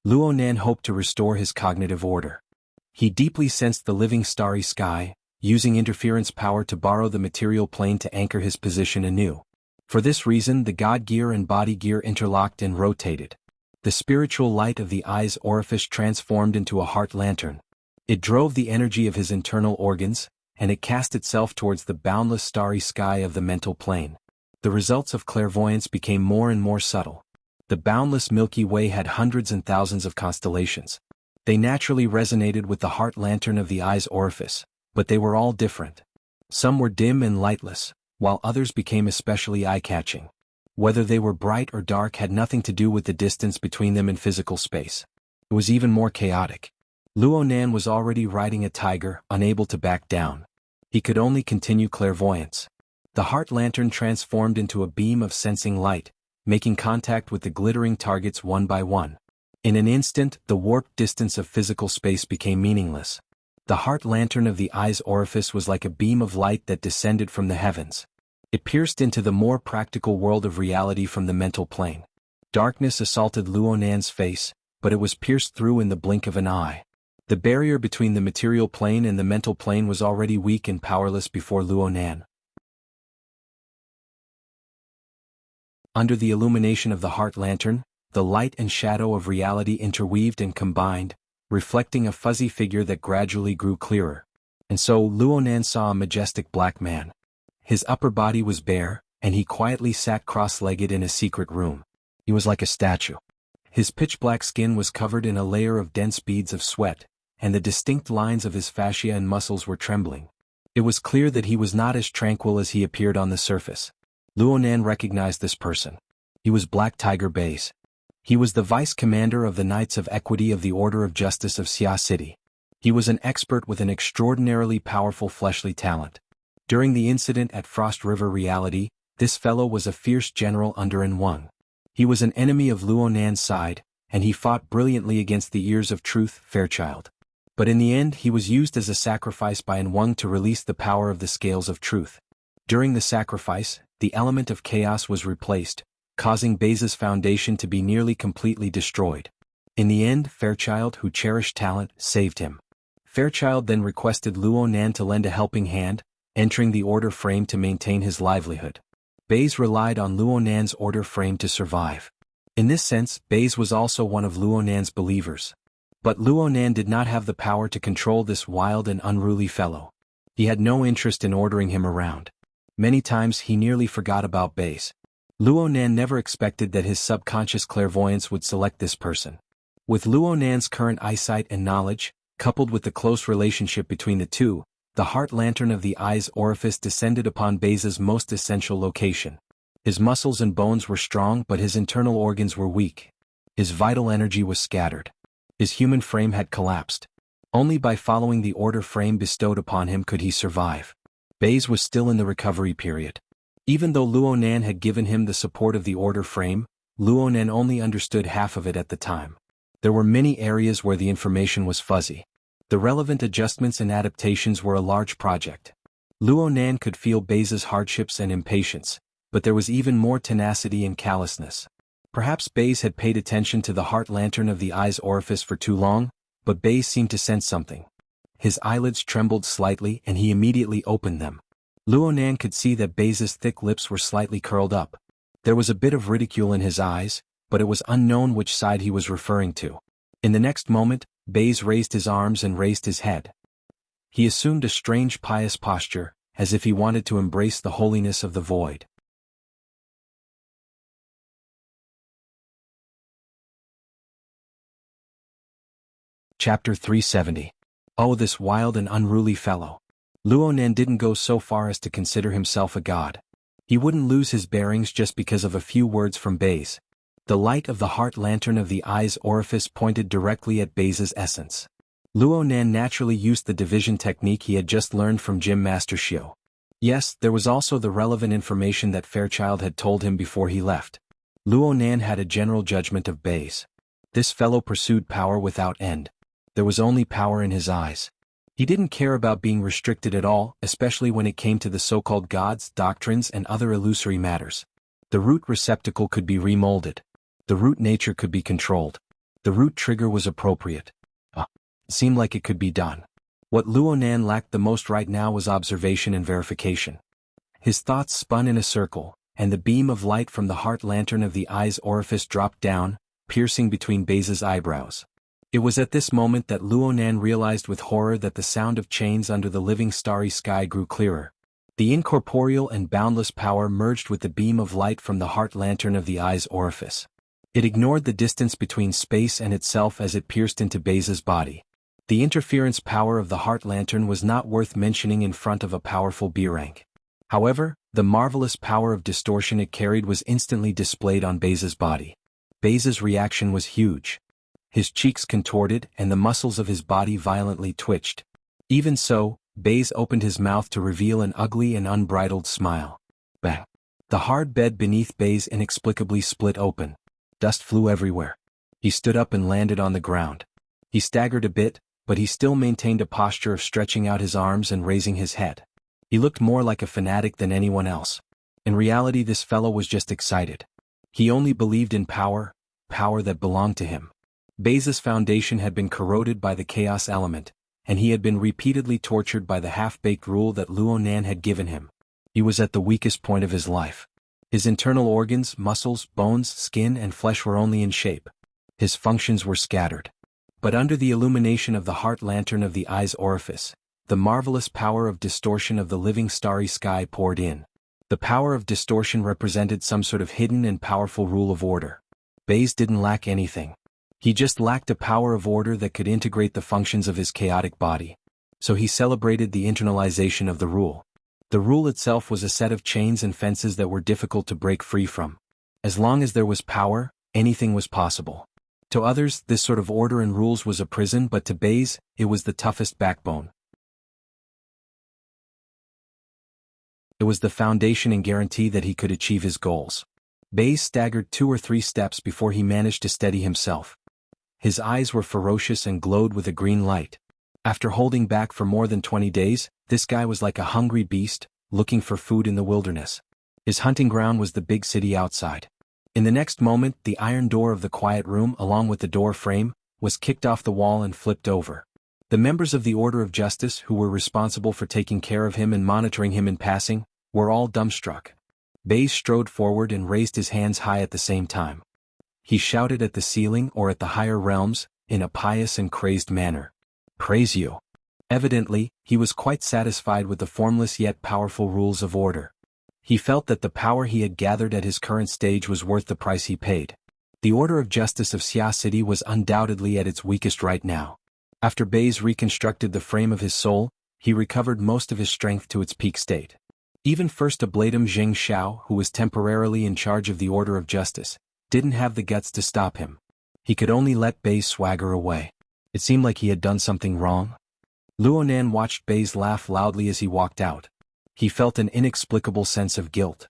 Luo Nan hoped to restore his cognitive order. He deeply sensed the living starry sky, using interference power to borrow the material plane to anchor his position anew. For this reason, the God gear and body gear interlocked and rotated. The spiritual light of the eye's orifice transformed into a heart lantern. It drove the energy of his internal organs, and it cast itself towards the boundless starry sky of the mental plane. The results of clairvoyance became more and more subtle. The boundless Milky Way had hundreds and thousands of constellations. They naturally resonated with the heart lantern of the eye's orifice, but they were all different. Some were dim and lightless, while others became especially eye-catching. Whether they were bright or dark had nothing to do with the distance between them in physical space. It was even more chaotic. Luo Nan was already riding a tiger, unable to back down. He could only continue clairvoyance. The heart lantern transformed into a beam of sensing light, making contact with the glittering targets one by one. In an instant, the warped distance of physical space became meaningless. The heart lantern of the eye's orifice was like a beam of light that descended from the heavens. It pierced into the more practical world of reality from the mental plane. Darkness assaulted Luo Nan's face, but it was pierced through in the blink of an eye. The barrier between the material plane and the mental plane was already weak and powerless before Luo Nan. Under the illumination of the heart lantern, the light and shadow of reality interweaved and combined, reflecting a fuzzy figure that gradually grew clearer. And so Luo Nan saw a majestic black man. His upper body was bare, and he quietly sat cross-legged in a secret room. He was like a statue. His pitch-black skin was covered in a layer of dense beads of sweat, and the distinct lines of his fascia and muscles were trembling. It was clear that he was not as tranquil as he appeared on the surface. Luo Nan recognized this person. He was Black Tiger Bays. He was the vice commander of the Knights of Equity of the Order of Justice of Xia City. He was an expert with an extraordinarily powerful fleshly talent. During the incident at Frost River Reality, this fellow was a fierce general under An Wang. He was an enemy of Luo Nan's side, and he fought brilliantly against the ears of truth, Fairchild. But in the end he was used as a sacrifice by An Wang to release the power of the scales of truth. During the sacrifice, the element of chaos was replaced, causing Base's foundation to be nearly completely destroyed. In the end, Fairchild, who cherished talent, saved him. Fairchild then requested Luo Nan to lend a helping hand, entering the order frame to maintain his livelihood. Base relied on Luo Nan's order frame to survive. In this sense, Base was also one of Luo Nan's believers. But Luo Nan did not have the power to control this wild and unruly fellow. He had no interest in ordering him around. Many times he nearly forgot about Base. Luo Nan never expected that his subconscious clairvoyance would select this person. With Luo Nan's current eyesight and knowledge, coupled with the close relationship between the two, the heart lantern of the eye's orifice descended upon Base's most essential location. His muscles and bones were strong, but his internal organs were weak. His vital energy was scattered. His human frame had collapsed. Only by following the order frame bestowed upon him could he survive. Baze was still in the recovery period. Even though Luonan had given him the support of the order frame, Luonan only understood half of it at the time. There were many areas where the information was fuzzy. The relevant adjustments and adaptations were a large project. Luonan could feel Baze's hardships and impatience, but there was even more tenacity and callousness. Perhaps Baze had paid attention to the heart lantern of the eye's orifice for too long, but Baze seemed to sense something. His eyelids trembled slightly and he immediately opened them. Luonan could see that Baze's thick lips were slightly curled up. There was a bit of ridicule in his eyes, but it was unknown which side he was referring to. In the next moment, Baze raised his arms and raised his head. He assumed a strange pious posture, as if he wanted to embrace the holiness of the void. Chapter 370. Oh, this wild and unruly fellow. Luonan didn't go so far as to consider himself a god. He wouldn't lose his bearings just because of a few words from Baze. The light of the heart lantern of the eye's orifice pointed directly at Baze's essence. Luonan naturally used the division technique he had just learned from Gym Master Xiu. Yes, there was also the relevant information that Fairchild had told him before he left. Luonan had a general judgment of Baze. This fellow pursued power without end. There was only power in his eyes. He didn't care about being restricted at all, especially when it came to the so-called gods, doctrines and other illusory matters. The root receptacle could be remolded. The root nature could be controlled. The root trigger was appropriate. It seemed like it could be done. What Luonan lacked the most right now was observation and verification. His thoughts spun in a circle, and the beam of light from the heart lantern of the eye's orifice dropped down, piercing between Baze's eyebrows. It was at this moment that Luonan realized with horror that the sound of chains under the living starry sky grew clearer. The incorporeal and boundless power merged with the beam of light from the heart lantern of the eye's orifice. It ignored the distance between space and itself as it pierced into Baze's body. The interference power of the heart lantern was not worth mentioning in front of a powerful B rank. However, the marvelous power of distortion it carried was instantly displayed on Baze's body. Baze's reaction was huge. His cheeks contorted and the muscles of his body violently twitched. Even so, Baze opened his mouth to reveal an ugly and unbridled smile. Bang! The hard bed beneath Baze inexplicably split open. Dust flew everywhere. He stood up and landed on the ground. He staggered a bit, but he still maintained a posture of stretching out his arms and raising his head. He looked more like a fanatic than anyone else. In reality, this fellow was just excited. He only believed in power, power that belonged to him. Baze's foundation had been corroded by the chaos element, and he had been repeatedly tortured by the half-baked rule that Luonan had given him. He was at the weakest point of his life. His internal organs, muscles, bones, skin and flesh were only in shape. His functions were scattered. But under the illumination of the heart lantern of the eye's orifice, the marvelous power of distortion of the living starry sky poured in. The power of distortion represented some sort of hidden and powerful rule of order. Baze didn't lack anything. He just lacked a power of order that could integrate the functions of his chaotic body. So he celebrated the internalization of the rule. The rule itself was a set of chains and fences that were difficult to break free from. As long as there was power, anything was possible. To others, this sort of order and rules was a prison, but to Baze, it was the toughest backbone. It was the foundation and guarantee that he could achieve his goals. Baze staggered 2 or 3 steps before he managed to steady himself. His eyes were ferocious and glowed with a green light. After holding back for more than 20 days, this guy was like a hungry beast, looking for food in the wilderness. His hunting ground was the big city outside. In the next moment, the iron door of the quiet room, along with the door frame, was kicked off the wall and flipped over. The members of the Order of Justice, who were responsible for taking care of him and monitoring him in passing, were all dumbstruck. Baze strode forward and raised his hands high at the same time. He shouted at the ceiling or at the higher realms, in a pious and crazed manner. "Praise you." Evidently, he was quite satisfied with the formless yet powerful rules of order. He felt that the power he had gathered at his current stage was worth the price he paid. The Order of Justice of Xia City was undoubtedly at its weakest right now. After Baze reconstructed the frame of his soul, he recovered most of his strength to its peak state. Even First Ablatum Zheng Xiao, who was temporarily in charge of the Order of Justice, didn't have the guts to stop him. He could only let Baze swagger away. It seemed like he had done something wrong. Luonan watched Baize laugh loudly as he walked out. He felt an inexplicable sense of guilt.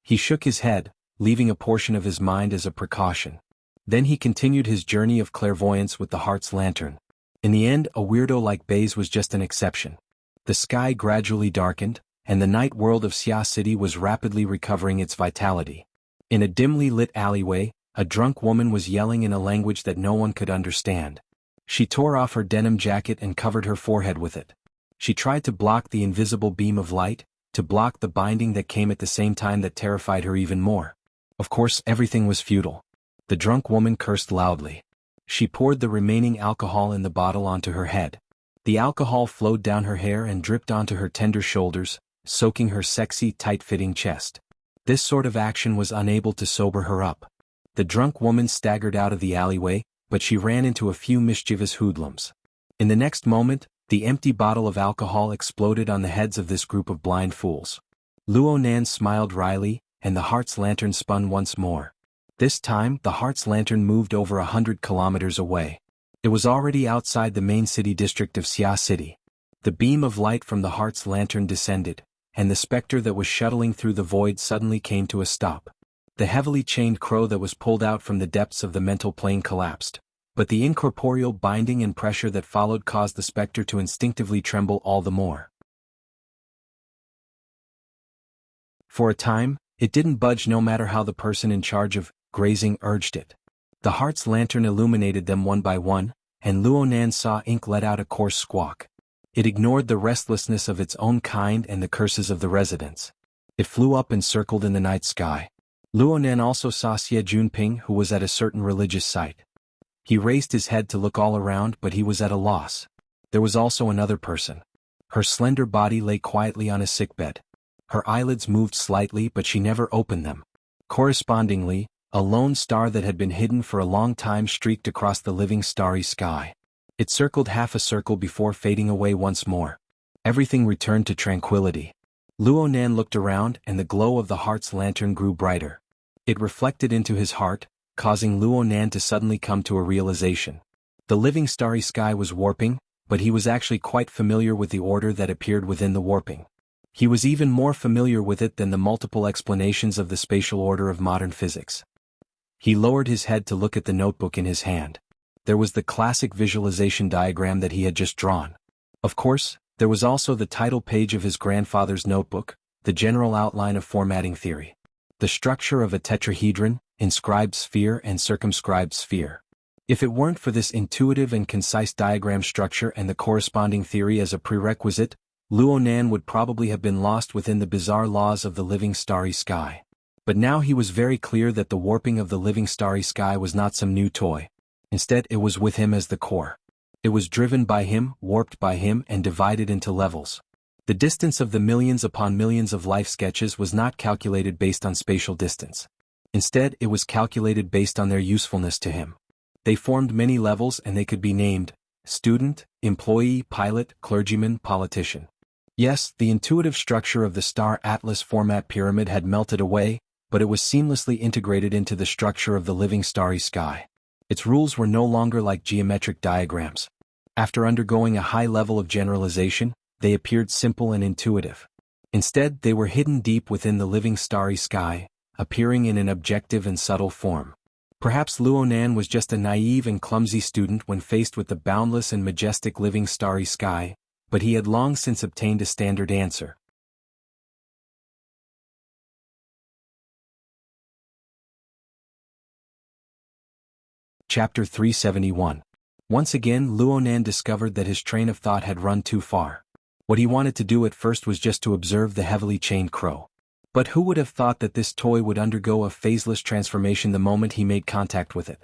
He shook his head, leaving a portion of his mind as a precaution. Then he continued his journey of clairvoyance with the heart's lantern. In the end, a weirdo like Baize was just an exception. The sky gradually darkened, and the night world of Xia City was rapidly recovering its vitality. In a dimly lit alleyway, a drunk woman was yelling in a language that no one could understand. She tore off her denim jacket and covered her forehead with it. She tried to block the invisible beam of light, to block the binding that came at the same time that terrified her even more. Of course, everything was futile. The drunk woman cursed loudly. She poured the remaining alcohol in the bottle onto her head. The alcohol flowed down her hair and dripped onto her tender shoulders, soaking her sexy, tight-fitting chest. This sort of action was unable to sober her up. The drunk woman staggered out of the alleyway, but she ran into a few mischievous hoodlums. In the next moment, the empty bottle of alcohol exploded on the heads of this group of blind fools. Luonan smiled wryly, and the heart's lantern spun once more. This time, the heart's lantern moved over 100 kilometers away. It was already outside the main city district of Xia City. The beam of light from the heart's lantern descended, and the specter that was shuttling through the void suddenly came to a stop. The heavily chained crow that was pulled out from the depths of the mental plane collapsed, but the incorporeal binding and pressure that followed caused the specter to instinctively tremble all the more. For a time, it didn't budge no matter how the person in charge of grazing urged it. The heart's lantern illuminated them one by one, and Luonan saw ink let out a coarse squawk. It ignored the restlessness of its own kind and the curses of the residents. It flew up and circled in the night sky. Luonan also saw Xie Junping, who was at a certain religious site. He raised his head to look all around, but he was at a loss. There was also another person. Her slender body lay quietly on a sickbed. Her eyelids moved slightly, but she never opened them. Correspondingly, a lone star that had been hidden for a long time streaked across the living starry sky. It circled half a circle before fading away once more. Everything returned to tranquility. Luonan looked around, and the glow of the heart's lantern grew brighter. It reflected into his heart, causing Luonan to suddenly come to a realization. The living starry sky was warping, but he was actually quite familiar with the order that appeared within the warping. He was even more familiar with it than the multiple explanations of the spatial order of modern physics. He lowered his head to look at the notebook in his hand. There was the classic visualization diagram that he had just drawn. Of course, there was also the title page of his grandfather's notebook, the general outline of formatting theory. The structure of a tetrahedron, inscribed sphere and circumscribed sphere. If it weren't for this intuitive and concise diagram structure and the corresponding theory as a prerequisite, Luonan would probably have been lost within the bizarre laws of the living starry sky. But now he was very clear that the warping of the living starry sky was not some new toy. Instead, it was with him as the core. It was driven by him, warped by him, and divided into levels. The distance of the millions upon millions of life sketches was not calculated based on spatial distance. Instead, it was calculated based on their usefulness to him. They formed many levels, and they could be named student, employee, pilot, clergyman, politician. Yes, the intuitive structure of the star atlas format pyramid had melted away, but it was seamlessly integrated into the structure of the living starry sky. Its rules were no longer like geometric diagrams. After undergoing a high level of generalization, they appeared simple and intuitive. Instead, they were hidden deep within the living starry sky, appearing in an objective and subtle form. Perhaps Luonan was just a naive and clumsy student when faced with the boundless and majestic living starry sky, but he had long since obtained a standard answer. Chapter 371. Once again, Luonan discovered that his train of thought had run too far. What he wanted to do at first was just to observe the heavily chained crow. But who would have thought that this toy would undergo a phaseless transformation the moment he made contact with it?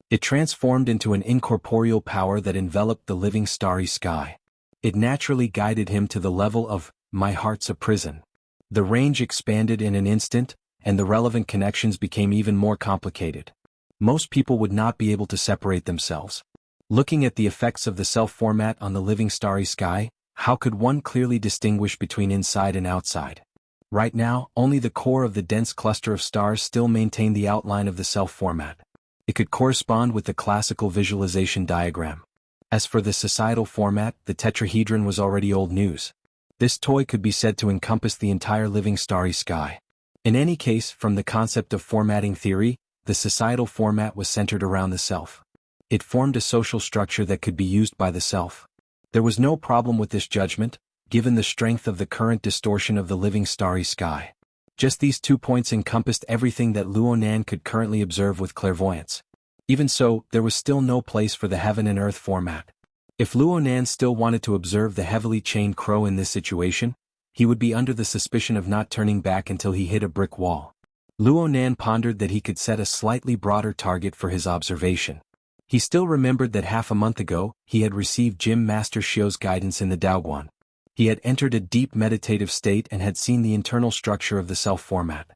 It transformed into an incorporeal power that enveloped the living starry sky. It naturally guided him to the level of, "My heart's a prison." The range expanded in an instant, and the relevant connections became even more complicated. Most people would not be able to separate themselves. Looking at the effects of the self-format on the living starry sky, how could one clearly distinguish between inside and outside? Right now, only the core of the dense cluster of stars still maintained the outline of the self-format. It could correspond with the classical visualization diagram. As for the societal format, the tetrahedron was already old news. This toy could be said to encompass the entire living starry sky. In any case, from the concept of formatting theory, the societal format was centered around the self. It formed a social structure that could be used by the self. There was no problem with this judgment, given the strength of the current distortion of the living starry sky. Just these 2 points encompassed everything that Luonan could currently observe with clairvoyance. Even so, there was still no place for the heaven and earth format. If Luonan still wanted to observe the heavily chained crow in this situation, he would be under the suspicion of not turning back until he hit a brick wall. Luonan pondered that he could set a slightly broader target for his observation. He still remembered that half a month ago, he had received Jim Master Shio's guidance in the Daoguan. He had entered a deep meditative state and had seen the internal structure of the self-format.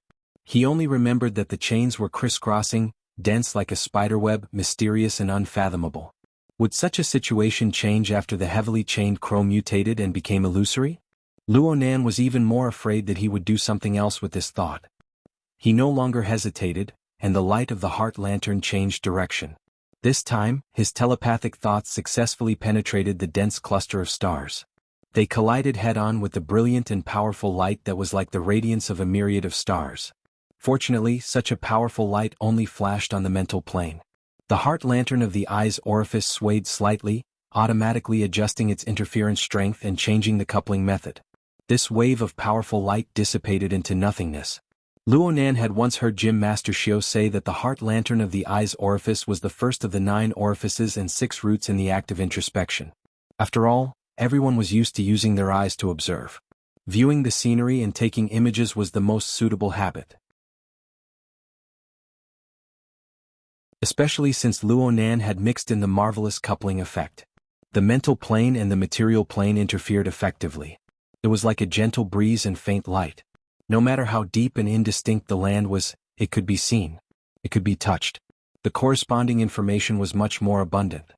He only remembered that the chains were crisscrossing, dense like a spiderweb, mysterious and unfathomable. Would such a situation change after the heavily chained crow mutated and became illusory? Luonan was even more afraid that he would do something else with this thought. He no longer hesitated, and the light of the heart lantern changed direction. This time, his telepathic thoughts successfully penetrated the dense cluster of stars. They collided head-on with the brilliant and powerful light that was like the radiance of a myriad of stars. Fortunately, such a powerful light only flashed on the mental plane. The heart lantern of the eye's orifice swayed slightly, automatically adjusting its interference strength and changing the coupling method. This wave of powerful light dissipated into nothingness. Luonan had once heard Jim Master Shio say that the heart lantern of the eye's orifice was the first of the 9 orifices and 6 roots in the act of introspection. After all, everyone was used to using their eyes to observe. Viewing the scenery and taking images was the most suitable habit. Especially since Luonan had mixed in the marvelous coupling effect. The mental plane and the material plane interfered effectively. It was like a gentle breeze and faint light. No matter how deep and indistinct the land was, it could be seen. It could be touched. The corresponding information was much more abundant.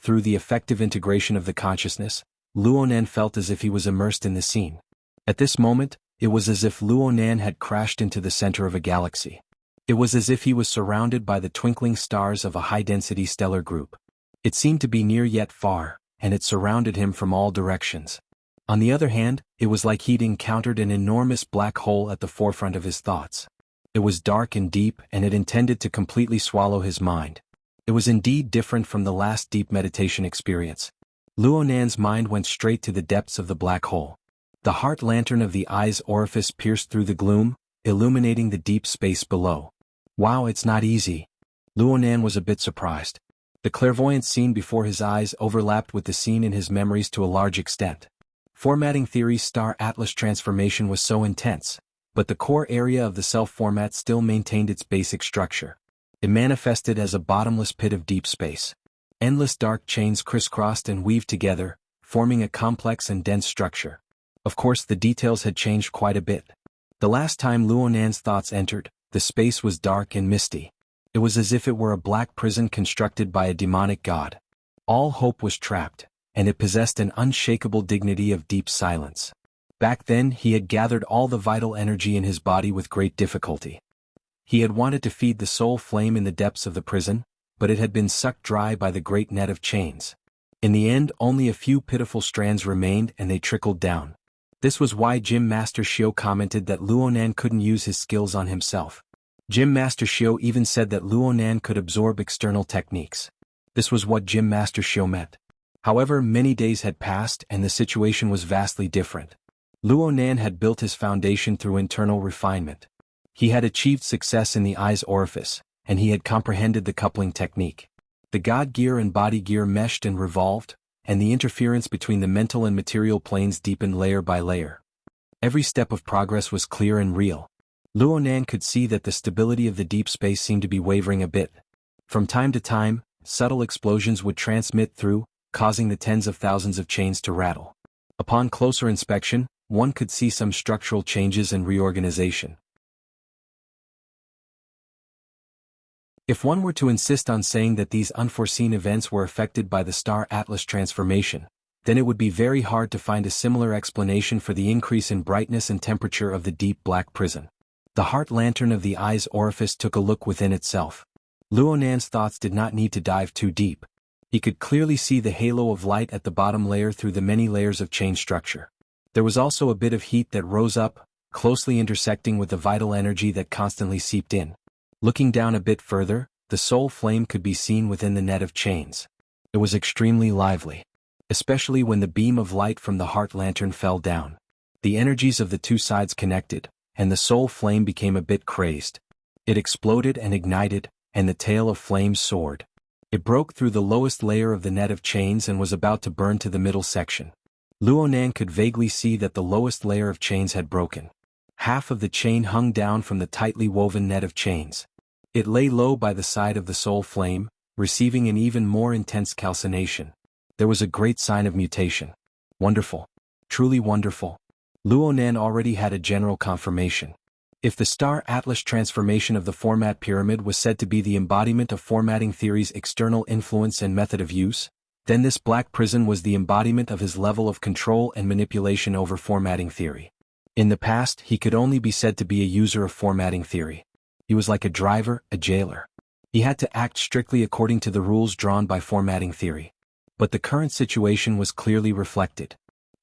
Through the effective integration of the consciousness, Luonan felt as if he was immersed in the scene. At this moment, it was as if Luonan had crashed into the center of a galaxy. It was as if he was surrounded by the twinkling stars of a high-density stellar group. It seemed to be near yet far, and it surrounded him from all directions. On the other hand, it was like he'd encountered an enormous black hole at the forefront of his thoughts. It was dark and deep, and it intended to completely swallow his mind. It was indeed different from the last deep meditation experience. Luonan's mind went straight to the depths of the black hole. The heart lantern of the eye's orifice pierced through the gloom, illuminating the deep space below. Wow, it's not easy. Luonan was a bit surprised. The clairvoyant scene before his eyes overlapped with the scene in his memories to a large extent. Formatting theory's star atlas transformation was so intense, but the core area of the self-format still maintained its basic structure. It manifested as a bottomless pit of deep space. Endless dark chains crisscrossed and weaved together, forming a complex and dense structure. Of course, the details had changed quite a bit. The last time Luonan's thoughts entered, the space was dark and misty. It was as if it were a black prison constructed by a demonic god. All hope was trapped, and it possessed an unshakable dignity of deep silence. Back then, he had gathered all the vital energy in his body with great difficulty. He had wanted to feed the soul flame in the depths of the prison, but it had been sucked dry by the great net of chains. In the end, only a few pitiful strands remained and they trickled down. This was why Jim Master Shio commented that Luonan couldn't use his skills on himself. Jim Master Shio even said that Luonan could absorb external techniques. This was what Jim Master Shio meant. However, many days had passed and the situation was vastly different. Luonan had built his foundation through internal refinement. He had achieved success in the eye's orifice, and he had comprehended the coupling technique. The God gear and body gear meshed and revolved, and the interference between the mental and material planes deepened layer by layer. Every step of progress was clear and real. Luonan could see that the stability of the deep space seemed to be wavering a bit. From time to time, subtle explosions would transmit through, causing the tens of thousands of chains to rattle. Upon closer inspection, one could see some structural changes and reorganization. If one were to insist on saying that these unforeseen events were affected by the star atlas transformation, then it would be very hard to find a similar explanation for the increase in brightness and temperature of the deep black prison. The heart lantern of the eye's orifice took a look within itself. Luonan's thoughts did not need to dive too deep. He could clearly see the halo of light at the bottom layer through the many layers of chain structure. There was also a bit of heat that rose up, closely intersecting with the vital energy that constantly seeped in. Looking down a bit further, the soul flame could be seen within the net of chains. It was extremely lively, especially when the beam of light from the heart lantern fell down. The energies of the two sides connected, and the soul flame became a bit crazed. It exploded and ignited, and the tail of flames soared. It broke through the lowest layer of the net of chains and was about to burn to the middle section. Luonan could vaguely see that the lowest layer of chains had broken. Half of the chain hung down from the tightly woven net of chains. It lay low by the side of the soul flame, receiving an even more intense calcination. There was a great sign of mutation. Wonderful. Truly wonderful. Luonan already had a general confirmation. If the Star Atlas transformation of the format pyramid was said to be the embodiment of formatting theory's external influence and method of use, then this black prison was the embodiment of his level of control and manipulation over formatting theory. In the past, he could only be said to be a user of formatting theory. He was like a driver, a jailer. He had to act strictly according to the rules drawn by formatting theory. But the current situation was clearly reflected.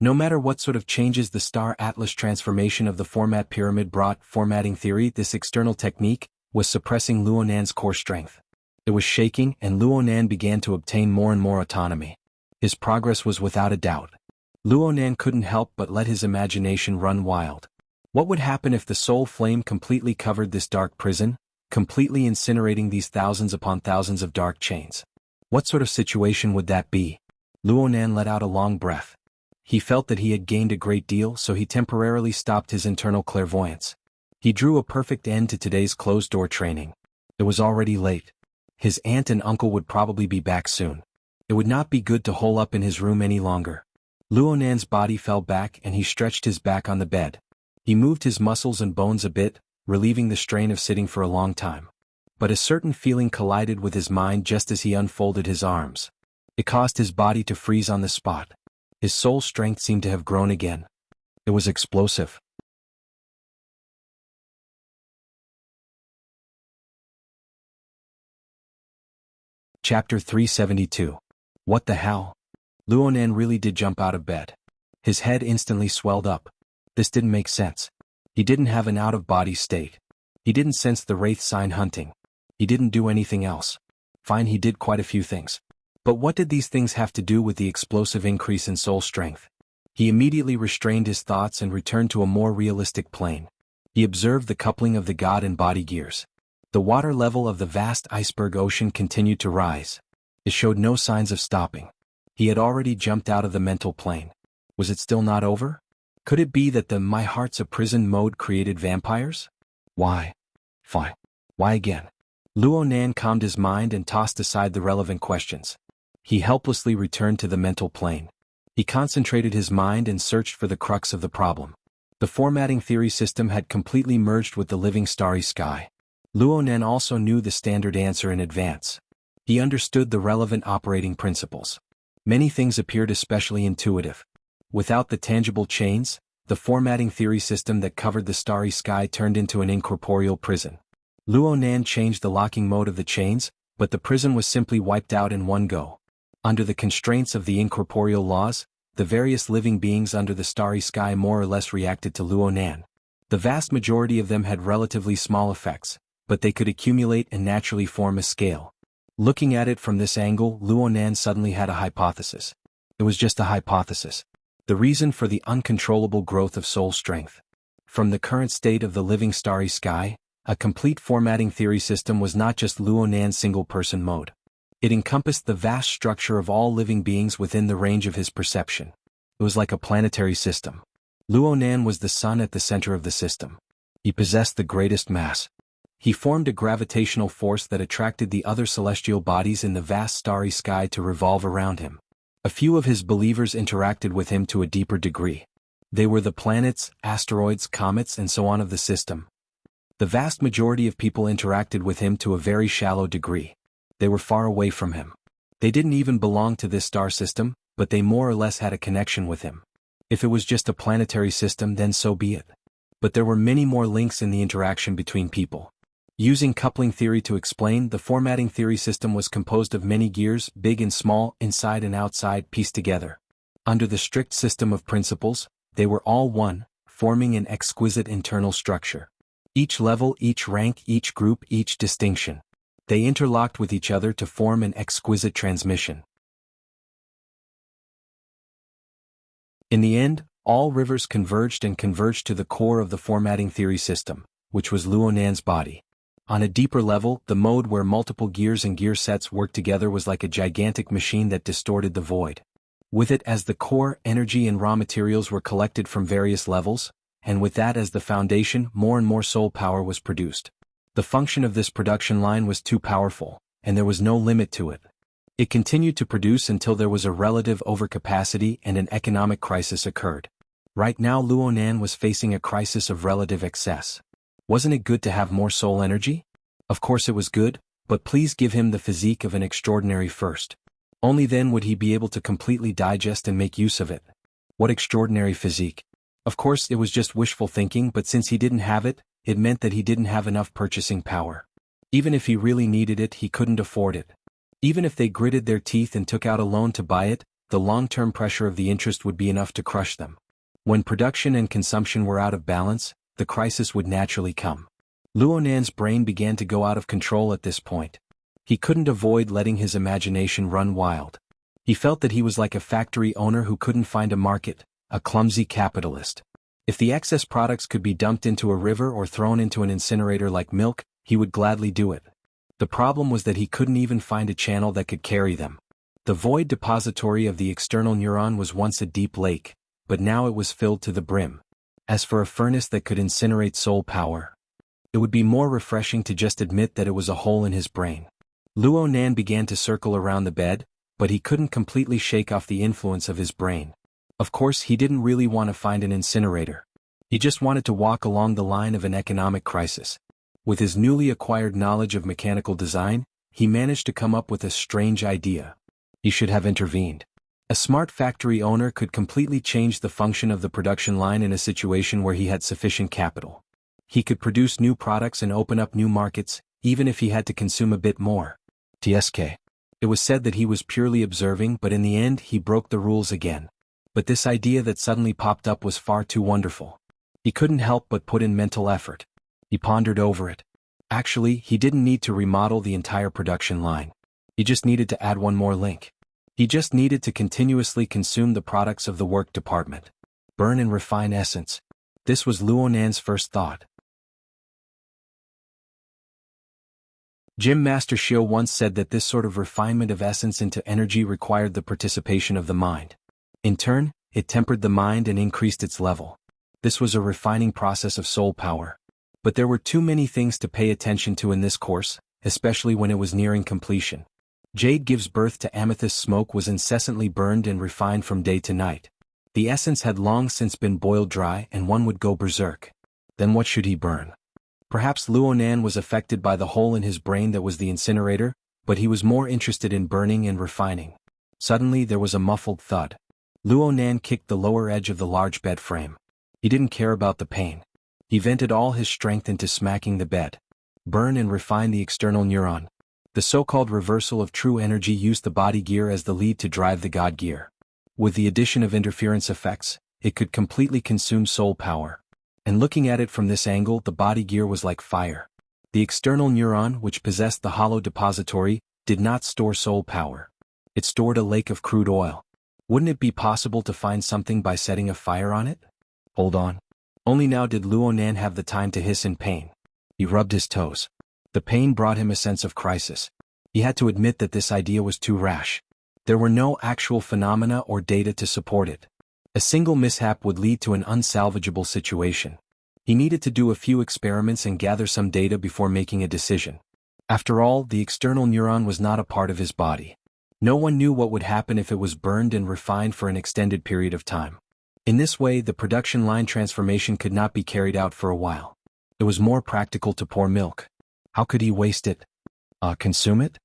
No matter what sort of changes the Star Atlas transformation of the format pyramid brought, formatting theory, this external technique, was suppressing Luonan's core strength. It was shaking, and Luonan began to obtain more and more autonomy. His progress was without a doubt. Luonan couldn't help but let his imagination run wild. What would happen if the soul flame completely covered this dark prison, completely incinerating these thousands upon thousands of dark chains? What sort of situation would that be? Luonan let out a long breath. He felt that he had gained a great deal, so he temporarily stopped his internal clairvoyance. He drew a perfect end to today's closed-door training. It was already late. His aunt and uncle would probably be back soon. It would not be good to hole up in his room any longer. Luonan's body fell back and he stretched his back on the bed. He moved his muscles and bones a bit, relieving the strain of sitting for a long time. But a certain feeling collided with his mind just as he unfolded his arms. It caused his body to freeze on the spot. His soul strength seemed to have grown again. It was explosive. Chapter 372. What the hell? Luonan really did jump out of bed. His head instantly swelled up. This didn't make sense. He didn't have an out-of-body state. He didn't sense the wraith sign hunting. He didn't do anything else. Fine, he did quite a few things. But what did these things have to do with the explosive increase in soul strength? He immediately restrained his thoughts and returned to a more realistic plane. He observed the coupling of the god and body gears. The water level of the vast iceberg ocean continued to rise. It showed no signs of stopping. He had already jumped out of the mental plane. Was it still not over? Could it be that the "my heart's a prison" mode created vampires? Why? Fine. Why again? Luonan calmed his mind and tossed aside the relevant questions. He helplessly returned to the mental plane. He concentrated his mind and searched for the crux of the problem. The formatting theory system had completely merged with the living starry sky. Luonan also knew the standard answer in advance. He understood the relevant operating principles. Many things appeared especially intuitive. Without the tangible chains, the formatting theory system that covered the starry sky turned into an incorporeal prison. Luonan changed the locking mode of the chains, but the prison was simply wiped out in one go. Under the constraints of the incorporeal laws, the various living beings under the starry sky more or less reacted to Luonan. The vast majority of them had relatively small effects, but they could accumulate and naturally form a scale. Looking at it from this angle, Luonan suddenly had a hypothesis. It was just a hypothesis. The reason for the uncontrollable growth of soul strength. From the current state of the living starry sky, a complete formatting theory system was not just Luonan's single-person mode. It encompassed the vast structure of all living beings within the range of his perception. It was like a planetary system. Luonan was the sun at the center of the system. He possessed the greatest mass. He formed a gravitational force that attracted the other celestial bodies in the vast starry sky to revolve around him. A few of his believers interacted with him to a deeper degree. They were the planets, asteroids, comets, and so on of the system. The vast majority of people interacted with him to a very shallow degree. They were far away from him. They didn't even belong to this star system, but they more or less had a connection with him. If it was just a planetary system, then so be it. But there were many more links in the interaction between people. Using coupling theory to explain, the formatting theory system was composed of many gears, big and small, inside and outside, pieced together. Under the strict system of principles, they were all one, forming an exquisite internal structure. Each level, each rank, each group, each distinction. They interlocked with each other to form an exquisite transmission. In the end, all rivers converged to the core of the formatting theory system, which was Luonan's body. On a deeper level, the mode where multiple gears and gear sets worked together was like a gigantic machine that distorted the void. With it as the core, energy and raw materials were collected from various levels, and with that as the foundation, more and more soul power was produced. The function of this production line was too powerful, and there was no limit to it. It continued to produce until there was a relative overcapacity and an economic crisis occurred. Right now Luonan was facing a crisis of relative excess. Wasn't it good to have more soul energy? Of course it was good, but please give him the physique of an extraordinary first. Only then would he be able to completely digest and make use of it. What extraordinary physique? Of course it was just wishful thinking, but since he didn't have it, it meant that he didn't have enough purchasing power. Even if he really needed it, he couldn't afford it. Even if they gritted their teeth and took out a loan to buy it, the long-term pressure of the interest would be enough to crush them. When production and consumption were out of balance, the crisis would naturally come. Luonan's brain began to go out of control at this point. He couldn't avoid letting his imagination run wild. He felt that he was like a factory owner who couldn't find a market, a clumsy capitalist. If the excess products could be dumped into a river or thrown into an incinerator like milk, he would gladly do it. The problem was that he couldn't even find a channel that could carry them. The void depository of the external neuron was once a deep lake, but now it was filled to the brim. As for a furnace that could incinerate soul power, it would be more refreshing to just admit that it was a hole in his brain. Luonan began to circle around the bed, but he couldn't completely shake off the influence of his brain. Of course he didn't really want to find an incinerator. He just wanted to walk along the line of an economic crisis. With his newly acquired knowledge of mechanical design, he managed to come up with a strange idea. He should have intervened. A smart factory owner could completely change the function of the production line in a situation where he had sufficient capital. He could produce new products and open up new markets, even if he had to consume a bit more. TSK. It was said that he was purely observing, but in the end he broke the rules again. But this idea that suddenly popped up was far too wonderful. He couldn't help but put in mental effort. He pondered over it. Actually, he didn't need to remodel the entire production line. He just needed to add one more link. He just needed to continuously consume the products of the work department. Burn and refine essence. This was Luonan's first thought. Gym Master Shio once said that this sort of refinement of essence into energy required the participation of the mind. In turn, it tempered the mind and increased its level. This was a refining process of soul power. But there were too many things to pay attention to in this course, especially when it was nearing completion. Jade gives birth to amethyst. Smoke was incessantly burned and refined from day to night. The essence had long since been boiled dry and one would go berserk. Then what should he burn? Perhaps Luonan was affected by the hole in his brain that was the incinerator, but he was more interested in burning and refining. Suddenly there was a muffled thud. Luonan kicked the lower edge of the large bed frame. He didn't care about the pain. He vented all his strength into smacking the bed. Burn and refine the external neuron. The so-called reversal of true energy used the body gear as the lead to drive the God gear. With the addition of interference effects, it could completely consume soul power. And looking at it from this angle, the body gear was like fire. The external neuron, which possessed the hollow depository, did not store soul power. It stored a lake of crude oil. Wouldn't it be possible to find something by setting a fire on it? Hold on. Only now did Luonan have the time to hiss in pain. He rubbed his toes. The pain brought him a sense of crisis. He had to admit that this idea was too rash. There were no actual phenomena or data to support it. A single mishap would lead to an unsalvageable situation. He needed to do a few experiments and gather some data before making a decision. After all, the external neuron was not a part of his body. No one knew what would happen if it was burned and refined for an extended period of time. In this way, the production line transformation could not be carried out for a while. It was more practical to pour milk. How could he waste it? Consume it?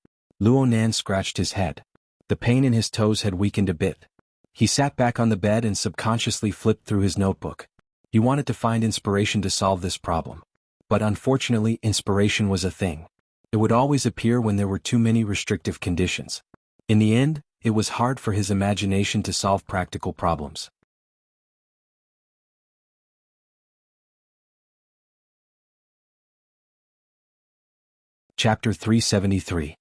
Luonan scratched his head. The pain in his toes had weakened a bit. He sat back on the bed and subconsciously flipped through his notebook. He wanted to find inspiration to solve this problem. But unfortunately, inspiration was a thing. It would always appear when there were too many restrictive conditions. In the end, it was hard for his imagination to solve practical problems. Chapter 373.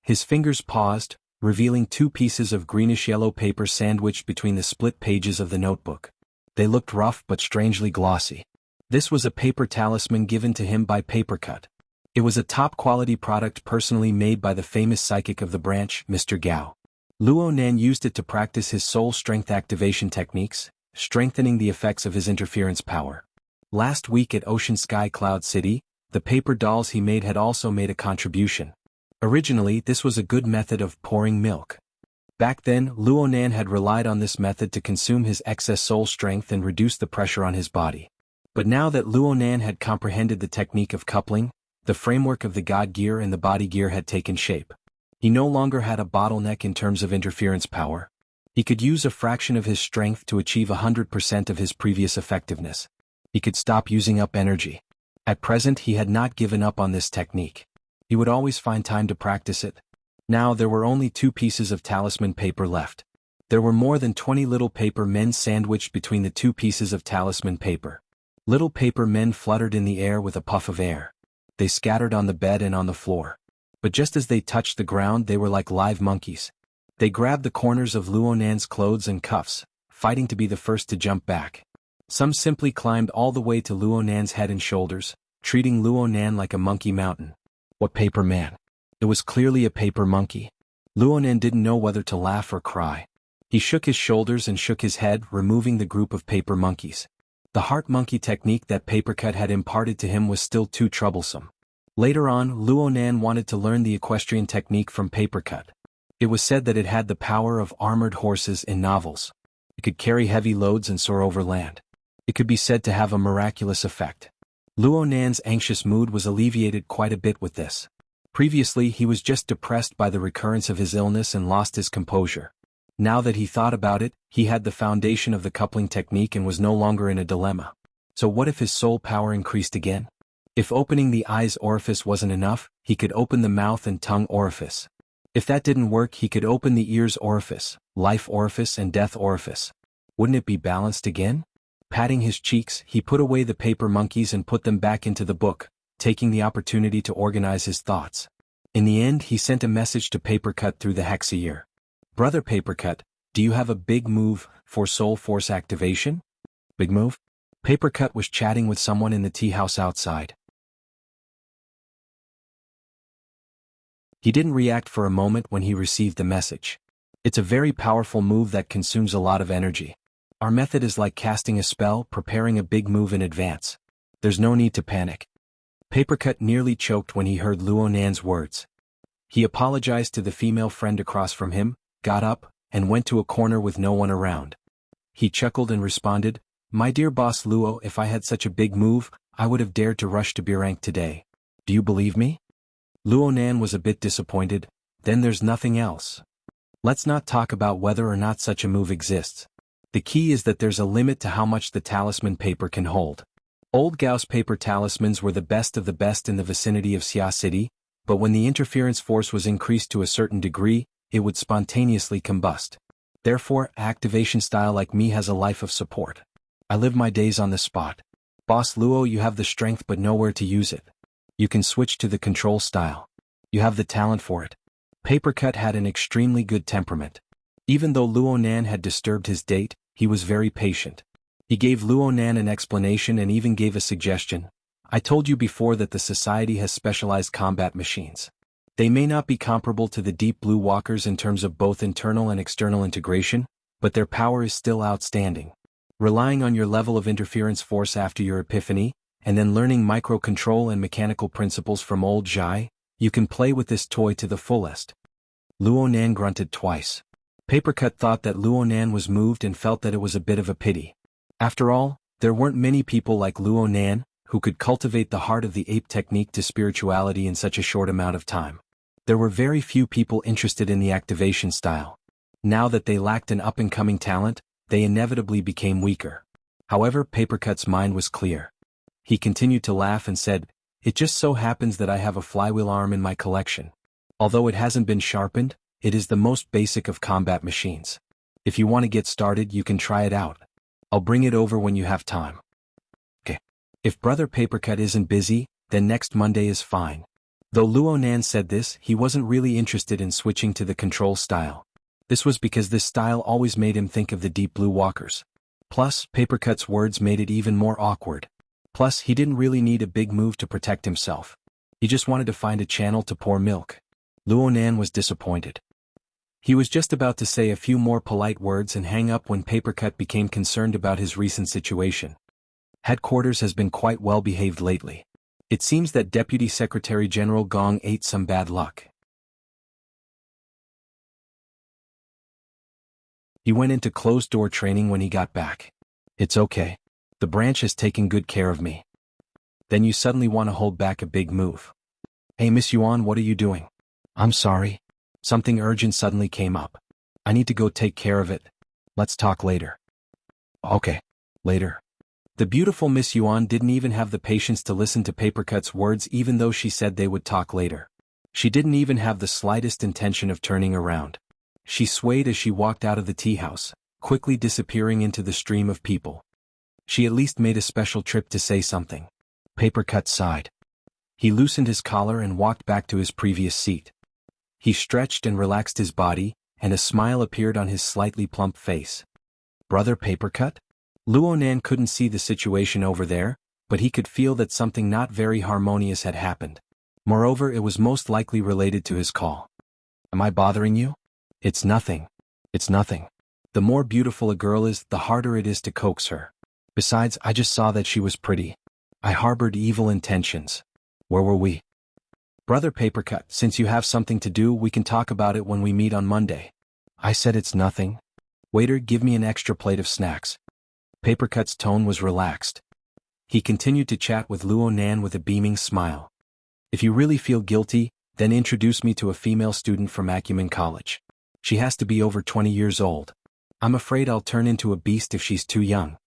His fingers paused, revealing 2 pieces of greenish-yellow paper sandwiched between the split pages of the notebook. They looked rough but strangely glossy. This was a paper talisman given to him by Papercut. It was a top-quality product personally made by the famous psychic of the branch, Mr. Gao. Luo Nan used it to practice his soul strength activation techniques, strengthening the effects of his interference power. Last week at Ocean Sky Cloud City, the paper dolls he made had also made a contribution. Originally, this was a good method of pouring milk. Back then, Luo Nan had relied on this method to consume his excess soul strength and reduce the pressure on his body. But now that Luo Nan had comprehended the technique of coupling, the framework of the God Gear and the Body Gear had taken shape. He no longer had a bottleneck in terms of interference power. He could use a fraction of his strength to achieve 100% of his previous effectiveness. He could stop using up energy. At present, he had not given up on this technique. He would always find time to practice it. Now there were only 2 pieces of talisman paper left. There were more than 20 little paper men sandwiched between the 2 pieces of talisman paper. Little paper men fluttered in the air with a puff of air. They scattered on the bed and on the floor. But just as they touched the ground, they were like live monkeys. They grabbed the corners of Luo Nan's clothes and cuffs, fighting to be the first to jump back. Some simply climbed all the way to Luo Nan's head and shoulders, treating Luo Nan like a monkey mountain. What paper man? It was clearly a paper monkey. Luo Nan didn't know whether to laugh or cry. He shook his shoulders and shook his head, removing the group of paper monkeys. The heart monkey technique that Papercut had imparted to him was still too troublesome. Later on, Luo Nan wanted to learn the equestrian technique from Papercut. It was said that it had the power of armored horses in novels. It could carry heavy loads and soar over land. It could be said to have a miraculous effect. Luo Nan's anxious mood was alleviated quite a bit with this. Previously, he was just depressed by the recurrence of his illness and lost his composure. Now that he thought about it, he had the foundation of the coupling technique and was no longer in a dilemma. So what if his soul power increased again? If opening the eyes orifice wasn't enough, he could open the mouth and tongue orifice. If that didn't work, he could open the ears orifice, life orifice and death orifice. Wouldn't it be balanced again? Patting his cheeks, he put away the paper monkeys and put them back into the book, taking the opportunity to organize his thoughts. In the end, he sent a message to Papercut through the Hexaear. Brother Papercut, do you have a big move for soul force activation? Big move? Papercut was chatting with someone in the tea house outside. He didn't react for a moment when he received the message. It's a very powerful move that consumes a lot of energy. Our method is like casting a spell, preparing a big move in advance. There's no need to panic. Papercut nearly choked when he heard Luo Nan's words. He apologized to the female friend across from him, got up, and went to a corner with no one around. He chuckled and responded, "My dear boss Luo, if I had such a big move, I would have dared to rush to B-rank today. Do you believe me?" Luo Nan was a bit disappointed. "Then there's nothing else. Let's not talk about whether or not such a move exists. The key is that there's a limit to how much the talisman paper can hold. Old Gao's paper talismans were the best of the best in the vicinity of Xia City, but when the interference force was increased to a certain degree, it would spontaneously combust. Therefore, activation style like me has a life of support. I live my days on the spot. Boss Luo, you have the strength but nowhere to use it. You can switch to the control style. You have the talent for it." Papercut had an extremely good temperament. Even though Luo Nan had disturbed his date, he was very patient. He gave Luo Nan an explanation and even gave a suggestion. "I told you before that the society has specialized combat machines. They may not be comparable to the Deep Blue Walkers in terms of both internal and external integration, but their power is still outstanding. Relying on your level of interference force after your epiphany, and then learning microcontrol and mechanical principles from old Zhai, you can play with this toy to the fullest." Luo Nan grunted twice. Papercut thought that Luo Nan was moved and felt that it was a bit of a pity. After all, there weren't many people like Luo Nan, who could cultivate the heart of the ape technique to spirituality in such a short amount of time. There were very few people interested in the activation style. Now that they lacked an up-and-coming talent, they inevitably became weaker. However, Papercut's mind was clear. He continued to laugh and said, "It just so happens that I have a flywheel arm in my collection. Although it hasn't been sharpened, it is the most basic of combat machines. If you want to get started, you can try it out. I'll bring it over when you have time." Okay. If Brother Papercut isn't busy, then next Monday is fine. Though Luo Nan said this, he wasn't really interested in switching to the control style. This was because this style always made him think of the Deep Blue Walkers. Plus, Papercut's words made it even more awkward. Plus, he didn't really need a big move to protect himself. He just wanted to find a channel to pour milk. Luo Nan was disappointed. He was just about to say a few more polite words and hang up when Papercut became concerned about his recent situation. Headquarters has been quite well behaved lately. It seems that Deputy Secretary General Gong ate some bad luck. He went into closed-door training when he got back. "It's okay. The branch has taken good care of me." Then you suddenly want to hold back a big move. "Hey Miss Yuan, what are you doing?" "I'm sorry. Something urgent suddenly came up. I need to go take care of it. Let's talk later." "Okay. Later." The beautiful Miss Yuan didn't even have the patience to listen to Papercut's words even though she said they would talk later. She didn't even have the slightest intention of turning around. She swayed as she walked out of the tea house, quickly disappearing into the stream of people. She at least made a special trip to say something. Papercut sighed. He loosened his collar and walked back to his previous seat. He stretched and relaxed his body, and a smile appeared on his slightly plump face. "Brother Papercut?" Luo Nan couldn't see the situation over there, but he could feel that something not very harmonious had happened. Moreover, it was most likely related to his call. "Am I bothering you?" "It's nothing. It's nothing. The more beautiful a girl is, the harder it is to coax her. Besides, I just saw that she was pretty. I harbored evil intentions. Where were we?" "Brother Papercut, since you have something to do, we can talk about it when we meet on Monday." "I said it's nothing. Waiter, give me an extra plate of snacks." Papercut's tone was relaxed. He continued to chat with Luo Nan with a beaming smile. "If you really feel guilty, then introduce me to a female student from Acumen College. She has to be over 20 years old. I'm afraid I'll turn into a beast if she's too young."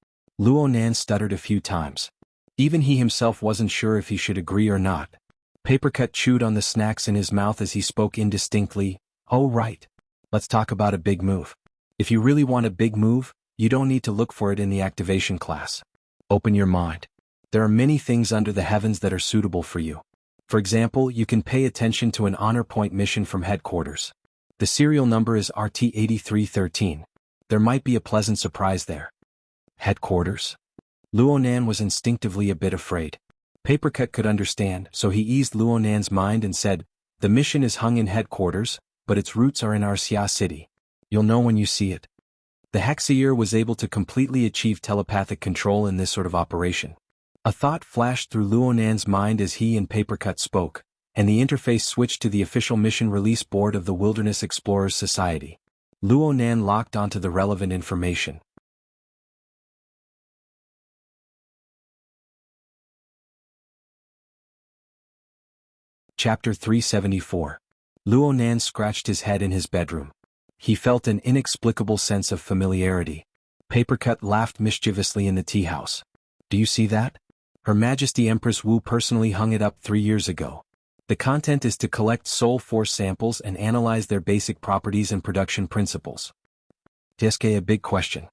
Luo Nan stuttered a few times. Even he himself wasn't sure if he should agree or not. Papercut chewed on the snacks in his mouth as he spoke indistinctly. "Oh right. Let's talk about a big move. If you really want a big move, you don't need to look for it in the activation class. Open your mind. There are many things under the heavens that are suitable for you. For example, you can pay attention to an honor point mission from headquarters. The serial number is RT-8313. There might be a pleasant surprise there." Headquarters? Luo Nan was instinctively a bit afraid. Papercut could understand, so he eased Luo Nan's mind and said, "The mission is hung in headquarters, but its roots are in Arxia City. You'll know when you see it." The Hexier was able to completely achieve telepathic control in this sort of operation. A thought flashed through Luo Nan's mind as he and Papercut spoke, and the interface switched to the official mission release board of the Wilderness Explorers Society. Luo Nan locked onto the relevant information. Chapter 374. Luo Nan scratched his head in his bedroom. He felt an inexplicable sense of familiarity. Papercut laughed mischievously in the tea house. "Do you see that? Her Majesty Empress Wu personally hung it up 3 years ago. The content is to collect soul force samples and analyze their basic properties and production principles." "Est a big question."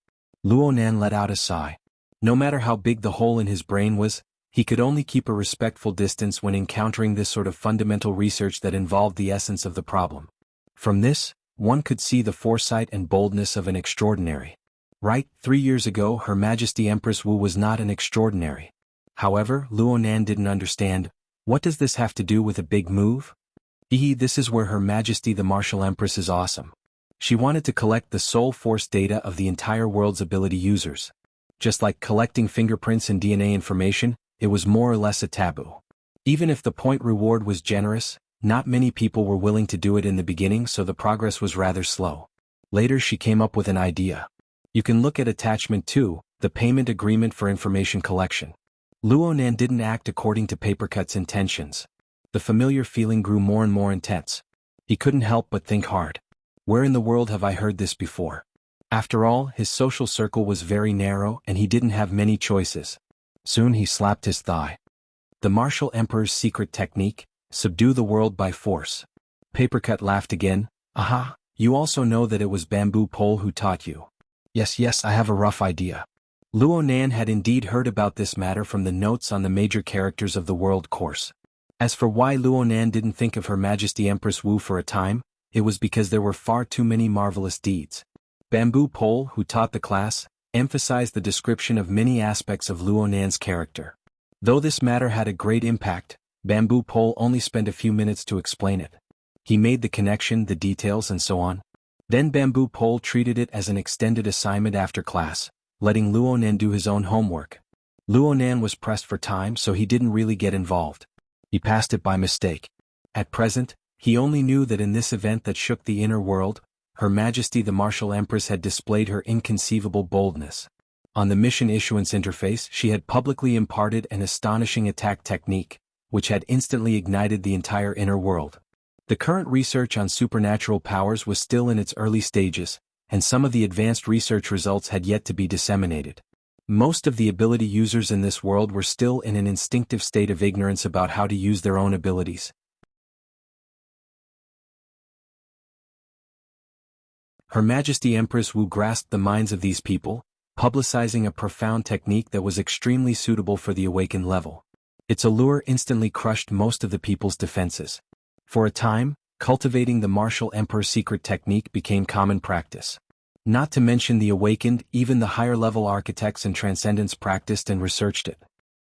Luo Nan let out a sigh. No matter how big the hole in his brain was, he could only keep a respectful distance when encountering this sort of fundamental research that involved the essence of the problem. From this, one could see the foresight and boldness of an extraordinary. Right, 3 years ago Her Majesty Empress Wu was not an extraordinary. However, Luo Nan didn't understand, what does this have to do with a big move? This is where Her Majesty the Martial Empress is awesome. She wanted to collect the soul force data of the entire world's ability users. Just like collecting fingerprints and DNA information, it was more or less a taboo. Even if the point reward was generous, not many people were willing to do it in the beginning, so the progress was rather slow. Later she came up with an idea. You can look at attachment 2, the payment agreement for information collection. Luo Nan didn't act according to Papercut's intentions. The familiar feeling grew more and more intense. He couldn't help but think hard. Where in the world have I heard this before? After all, his social circle was very narrow and he didn't have many choices. Soon he slapped his thigh. The martial emperor's secret technique, subdue the world by force. Papercut laughed again. Aha, you also know that it was Bamboo Pole who taught you. Yes, I have a rough idea. Luo Nan had indeed heard about this matter from the notes on the major characters of the world course. As for why Luo Nan didn't think of Her Majesty Empress Wu for a time, it was because there were far too many marvelous deeds. Bamboo Pole, who taught the class, emphasized the description of many aspects of Luo Nan's character. Though this matter had a great impact, Bamboo Pole only spent a few minutes to explain it. He made the connection, the details, and so on. Then Bamboo Pole treated it as an extended assignment after class, letting Luo Nan do his own homework. Luo Nan was pressed for time, so he didn't really get involved. He passed it by mistake. At present, he only knew that in this event that shook the inner world, Her Majesty the Martial Empress had displayed her inconceivable boldness. On the mission issuance interface, she had publicly imparted an astonishing attack technique, which had instantly ignited the entire inner world. The current research on supernatural powers was still in its early stages, and some of the advanced research results had yet to be disseminated. Most of the ability users in this world were still in an instinctive state of ignorance about how to use their own abilities. Her Majesty Empress Wu grasped the minds of these people, publicizing a profound technique that was extremely suitable for the awakened level. Its allure instantly crushed most of the people's defenses. For a time, cultivating the martial emperor's secret technique became common practice. Not to mention the awakened, even the higher-level architects and transcendents practiced and researched it.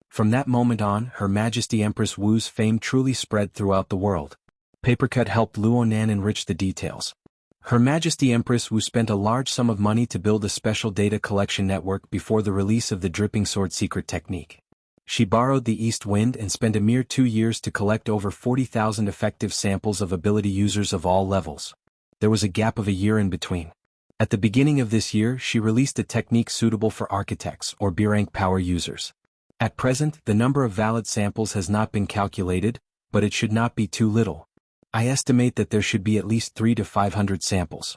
From that moment on, Her Majesty Empress Wu's fame truly spread throughout the world. Papercut helped Luo Nan enrich the details. Her Majesty Empress Wu spent a large sum of money to build a special data collection network before the release of the Dripping Sword secret technique. She borrowed the East Wind and spent a mere 2 years to collect over 40,000 effective samples of ability users of all levels. There was a gap of a year in between. At the beginning of this year, she released a technique suitable for architects or B-rank power users. At present, the number of valid samples has not been calculated, but it should not be too little. I estimate that there should be at least 300 to 500 samples.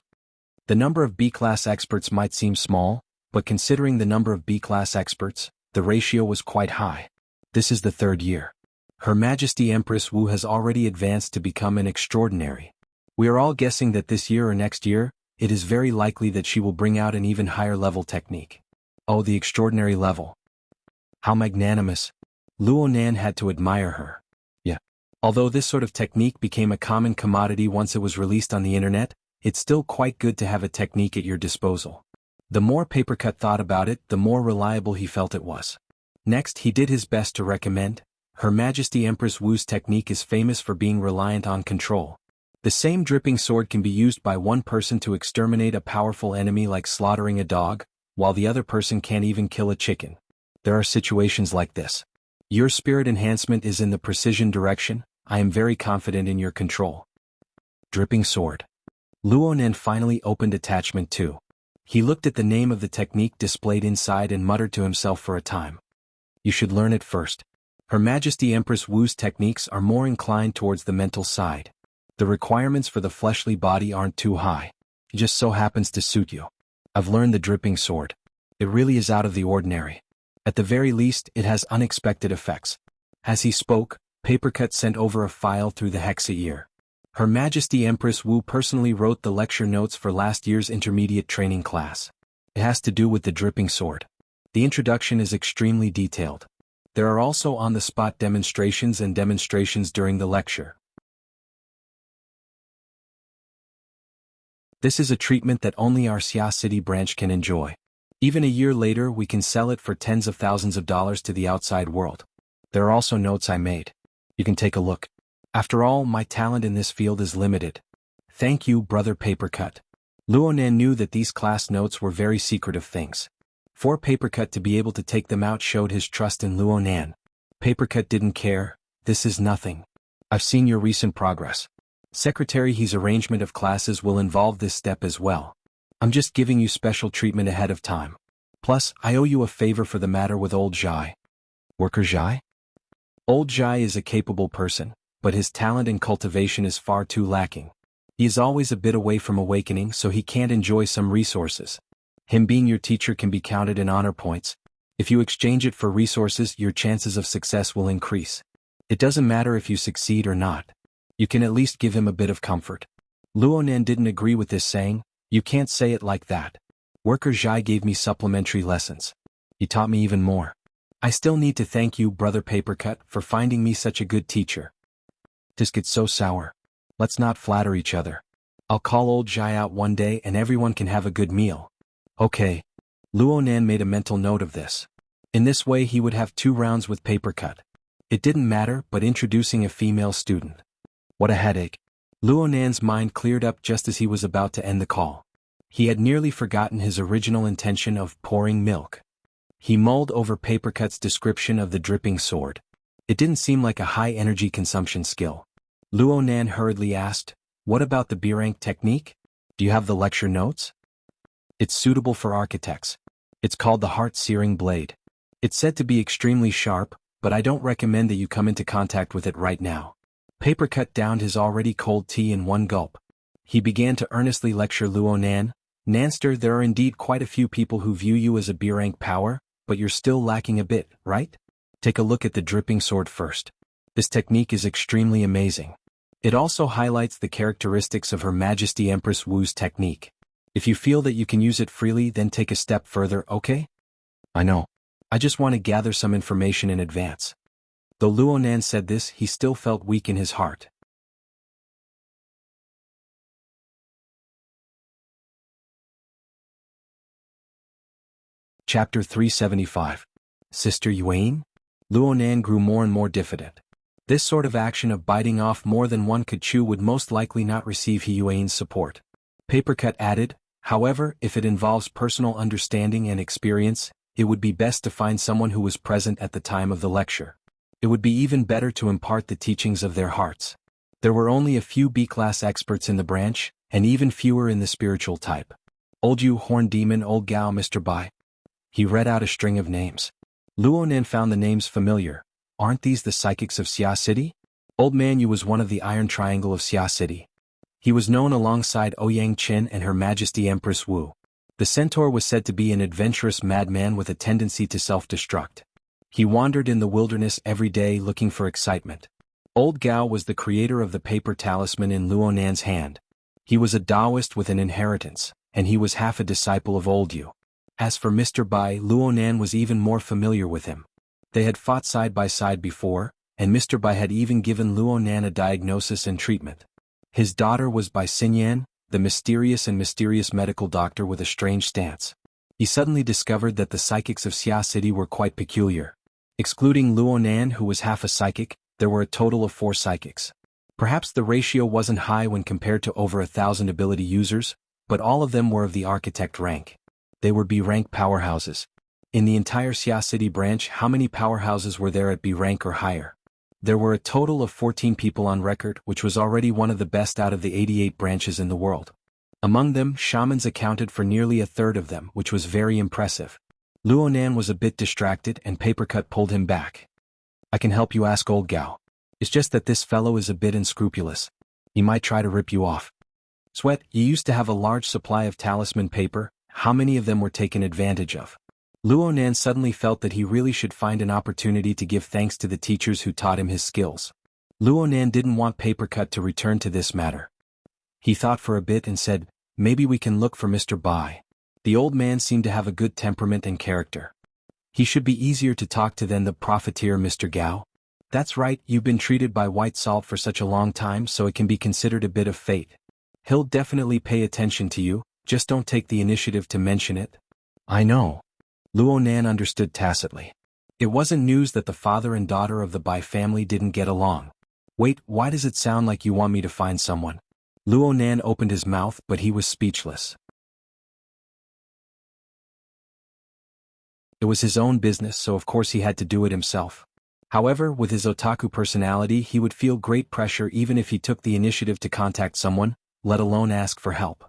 The number of B-class experts might seem small, but considering the number of B-class experts, the ratio was quite high. This is the 3rd year. Her Majesty Empress Wu has already advanced to become an extraordinary. We are all guessing that this year or next year, it is very likely that she will bring out an even higher level technique. Oh, the extraordinary level. How magnanimous. Luo Nan had to admire her. Yeah. Although this sort of technique became a common commodity once it was released on the internet, it's still quite good to have a technique at your disposal. The more Papercut thought about it, the more reliable he felt it was. Next, he did his best to recommend. Her Majesty Empress Wu's technique is famous for being reliant on control. The same dripping sword can be used by one person to exterminate a powerful enemy like slaughtering a dog, while the other person can't even kill a chicken. There are situations like this. Your spirit enhancement is in the precision direction. I am very confident in your control. Dripping sword. Luo Nan finally opened attachment 2. He looked at the name of the technique displayed inside and muttered to himself for a time. You should learn it first. Her Majesty Empress Wu's techniques are more inclined towards the mental side. The requirements for the fleshly body aren't too high. It just so happens to suit you. I've learned the dripping sword. It really is out of the ordinary. At the very least, it has unexpected effects. As he spoke, Papercut sent over a file through the hexa ear. Her Majesty Empress Wu personally wrote the lecture notes for last year's intermediate training class. It has to do with the dripping sword. The introduction is extremely detailed. There are also on-the-spot demonstrations and demonstrations during the lecture. This is a treatment that only our Xia City branch can enjoy. Even a year later, we can sell it for tens of thousands of dollars to the outside world. There are also notes I made. You can take a look. After all, my talent in this field is limited. Thank you, Brother Papercut. Luo Nan knew that these class notes were very secretive things. For Papercut to be able to take them out showed his trust in Luo Nan. Papercut didn't care. This is nothing. I've seen your recent progress. Secretary He's arrangement of classes will involve this step as well. I'm just giving you special treatment ahead of time. Plus, I owe you a favor for the matter with old Zhai. Worker Zhai? Old Zhai is a capable person, but his talent in cultivation is far too lacking. He is always a bit away from awakening, so he can't enjoy some resources. Him being your teacher can be counted in honor points. If you exchange it for resources, your chances of success will increase. It doesn't matter if you succeed or not. You can at least give him a bit of comfort. Luonan didn't agree with this, saying, "You can't say it like that. Worker Zhai gave me supplementary lessons. He taught me even more. I still need to thank you, Brother Papercut, for finding me such a good teacher." This gets so sour. Let's not flatter each other. I'll call old Zhai out one day and everyone can have a good meal. Okay. Luonan made a mental note of this. In this way he would have 2 rounds with Papercut. It didn't matter, but introducing a female student. What a headache. Luonan's mind cleared up just as he was about to end the call. He had nearly forgotten his original intention of pouring milk. He mulled over Papercut's description of the dripping sword. It didn't seem like a high-energy consumption skill. Luonan hurriedly asked, "What about the B-rank technique? Do you have the lecture notes?" "It's suitable for architects. It's called the heart-searing blade. It's said to be extremely sharp, but I don't recommend that you come into contact with it right now." Papercut downed his already cold tea in one gulp. He began to earnestly lecture Luonan. "Nanster, there are indeed quite a few people who view you as a B-rank power, but you're still lacking a bit, right? Take a look at the dripping sword first. This technique is extremely amazing. It also highlights the characteristics of Her Majesty Empress Wu's technique. If you feel that you can use it freely, then take a step further, okay?" "I know. I just want to gather some information in advance." Though Luonan said this, he still felt weak in his heart. Chapter 375. Sister Yuan? Luonan grew more and more diffident. This sort of action of biting off more than one could chew would most likely not receive Yuan's support. Papercut added, "However, if it involves personal understanding and experience, it would be best to find someone who was present at the time of the lecture. It would be even better to impart the teachings of their hearts." There were only a few B-class experts in the branch, and even fewer in the spiritual type. "Old Yu, Horn Demon, Old Gao, Mr. Bai." He read out a string of names. Luonan found the names familiar. Aren't these the psychics of Xia City? Old Man Yu was one of the Iron Triangle of Xia City. He was known alongside Ouyang Qin and Her Majesty Empress Wu. The centaur was said to be an adventurous madman with a tendency to self-destruct. He wandered in the wilderness every day looking for excitement. Old Gao was the creator of the paper talisman in Luonan's hand. He was a Taoist with an inheritance, and he was half a disciple of Old Yu. As for Mr. Bai, Luonan was even more familiar with him. They had fought side by side before, and Mr. Bai had even given Luonan a diagnosis and treatment. His daughter was Bai Xinyan, the mysterious medical doctor with a strange stance. He suddenly discovered that the psychics of Xia City were quite peculiar. Excluding Luonan, who was half a psychic, there were a total of 4 psychics. Perhaps the ratio wasn't high when compared to over 1,000 ability users, but all of them were of the architect rank. They were B-rank powerhouses. In the entire Xia City branch, how many powerhouses were there at B-rank or higher? There were a total of 14 people on record, which was already one of the best out of the 88 branches in the world. Among them, shamans accounted for nearly a third of them, which was very impressive. Luonan was a bit distracted and Papercut pulled him back. "I can help you, ask Old Gao. It's just that this fellow is a bit unscrupulous. He might try to rip you off." "Sweat, you used to have a large supply of talisman paper. How many of them were taken advantage of?" Luonan suddenly felt that he really should find an opportunity to give thanks to the teachers who taught him his skills. Luonan didn't want Papercut to return to this matter. He thought for a bit and said, "Maybe we can look for Mr. Bai. The old man seemed to have a good temperament and character. He should be easier to talk to than the profiteer Mr. Gao." "That's right, you've been treated by White Salt for such a long time, so it can be considered a bit of fate. He'll definitely pay attention to you, just don't take the initiative to mention it." "I know." Luonan understood tacitly. It wasn't news that the father and daughter of the Bai family didn't get along. "Wait, why does it sound like you want me to find someone?" Luonan opened his mouth, but he was speechless. It was his own business, so of course he had to do it himself. However, with his otaku personality, he would feel great pressure even if he took the initiative to contact someone, let alone ask for help.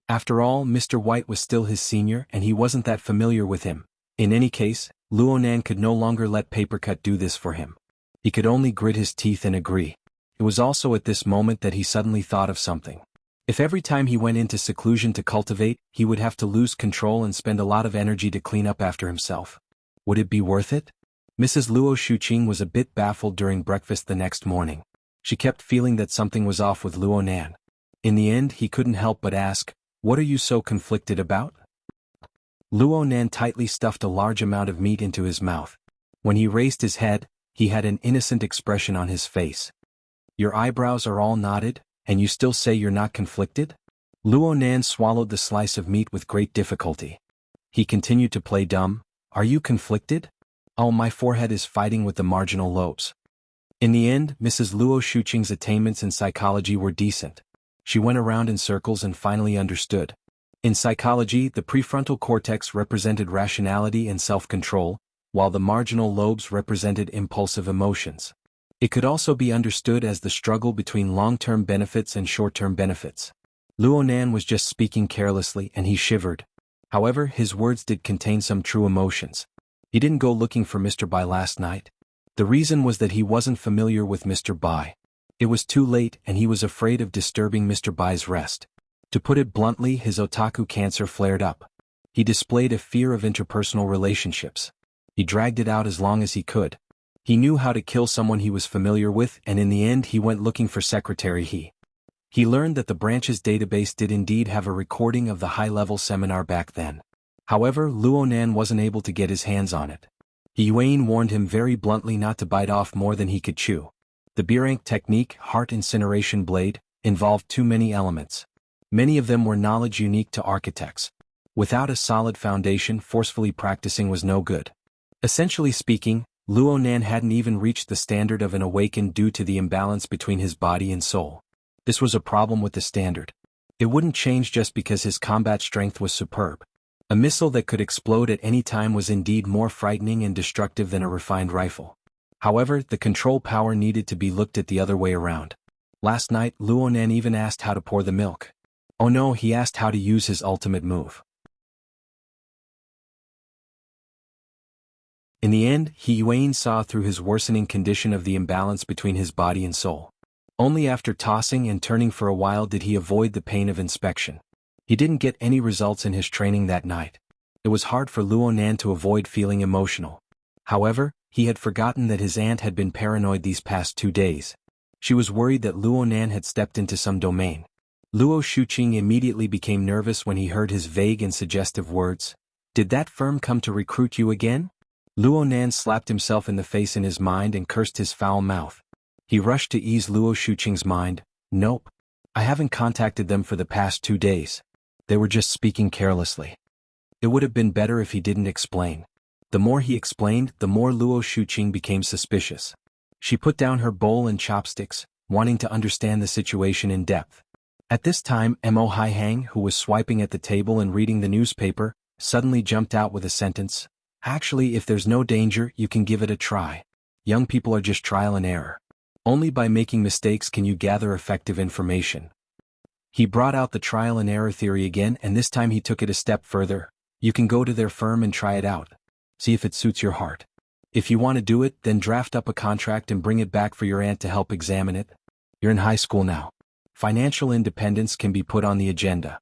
After all, Mr. White was still his senior and he wasn't that familiar with him. In any case, Luonan could no longer let Papercut do this for him. He could only grit his teeth and agree. It was also at this moment that he suddenly thought of something. If every time he went into seclusion to cultivate, he would have to lose control and spend a lot of energy to clean up after himself. Would it be worth it? Mrs. Luo Shuqing was a bit baffled during breakfast the next morning. She kept feeling that something was off with Luo Nan. In the end, he couldn't help but ask, "What are you so conflicted about?" Luo Nan tightly stuffed a large amount of meat into his mouth. When he raised his head, he had an innocent expression on his face. "Your eyebrows are all knotted, and you still say you're not conflicted?" Luo Nan swallowed the slice of meat with great difficulty. He continued to play dumb. "Are you conflicted?" "Oh, my forehead is fighting with the marginal lobes." In the end, Mrs. Luo Shuqing's attainments in psychology were decent. She went around in circles and finally understood. In psychology, the prefrontal cortex represented rationality and self-control, while the marginal lobes represented impulsive emotions. It could also be understood as the struggle between long-term benefits and short-term benefits. Luo Nan was just speaking carelessly and he shivered. However, his words did contain some true emotions. He didn't go looking for Mr. Bai last night. The reason was that he wasn't familiar with Mr. Bai. It was too late and he was afraid of disturbing Mr. Bai's rest. To put it bluntly, his otaku cancer flared up. He displayed a fear of interpersonal relationships. He dragged it out as long as he could. He knew how to kill someone he was familiar with, and in the end he went looking for Secretary He. He learned that the branch's database did indeed have a recording of the high-level seminar back then. However, Luo Nan wasn't able to get his hands on it. He Yuan warned him very bluntly not to bite off more than he could chew. The Birank technique, heart incineration blade, involved too many elements. Many of them were knowledge unique to architects. Without a solid foundation, forcefully practicing was no good. Essentially speaking, Luo Nan hadn't even reached the standard of an awakened due to the imbalance between his body and soul. This was a problem with the standard. It wouldn't change just because his combat strength was superb. A missile that could explode at any time was indeed more frightening and destructive than a refined rifle. However, the control power needed to be looked at the other way around. Last night, Luo Nan even asked how to pour the milk. Oh no, he asked how to use his ultimate move. In the end, He Yuan saw through his worsening condition of the imbalance between his body and soul. Only after tossing and turning for a while did he avoid the pain of inspection. He didn't get any results in his training that night. It was hard for Luo Nan to avoid feeling emotional. However, he had forgotten that his aunt had been paranoid these past 2 days. She was worried that Luo Nan had stepped into some domain. Luo Shuqing immediately became nervous when he heard his vague and suggestive words. "Did that firm come to recruit you again?" Luo Nan slapped himself in the face in his mind and cursed his foul mouth. He rushed to ease Luo Shuqing's mind. "Nope. I haven't contacted them for the past 2 days. They were just speaking carelessly." It would have been better if he didn't explain. The more he explained, the more Luo Shuqing became suspicious. She put down her bowl and chopsticks, wanting to understand the situation in depth. At this time, Mo Haihang, who was swiping at the table and reading the newspaper, suddenly jumped out with a sentence. "Actually, if there's no danger, you can give it a try. Young people are just trial and error. Only by making mistakes can you gather effective information." He brought out the trial and error theory again, and this time he took it a step further. "You can go to their firm and try it out. See if it suits your heart. If you want to do it, then draft up a contract and bring it back for your aunt to help examine it. You're in high school now. Financial independence can be put on the agenda."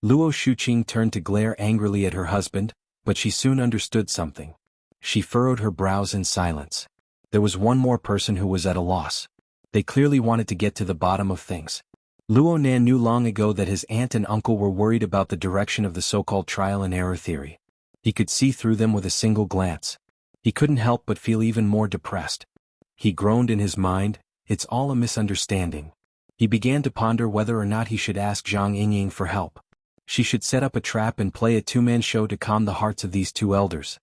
Luo Shuqing turned to glare angrily at her husband, but she soon understood something. She furrowed her brows in silence. There was one more person who was at a loss. They clearly wanted to get to the bottom of things. Luo Nan knew long ago that his aunt and uncle were worried about the direction of the so-called trial and error theory. He could see through them with a single glance. He couldn't help but feel even more depressed. He groaned in his mind, "It's all a misunderstanding." He began to ponder whether or not he should ask Zhang Yingying for help. She should set up a trap and play a two-man show to calm the hearts of these two elders.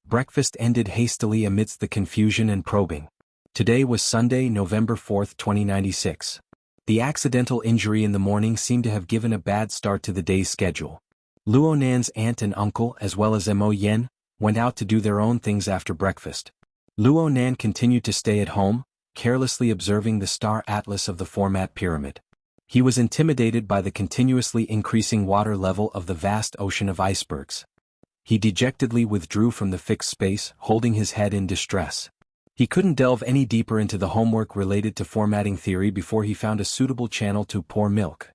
Breakfast ended hastily amidst the confusion and probing. Today was Sunday, November 4th, 2096. The accidental injury in the morning seemed to have given a bad start to the day's schedule. Luo Nan's aunt and uncle, as well as Mo Yen, went out to do their own things after breakfast. Luo Nan continued to stay at home, carelessly observing the star atlas of the format pyramid. He was intimidated by the continuously increasing water level of the vast ocean of icebergs. He dejectedly withdrew from the fixed space, holding his head in distress. He couldn't delve any deeper into the homework related to formatting theory before he found a suitable channel to pour milk.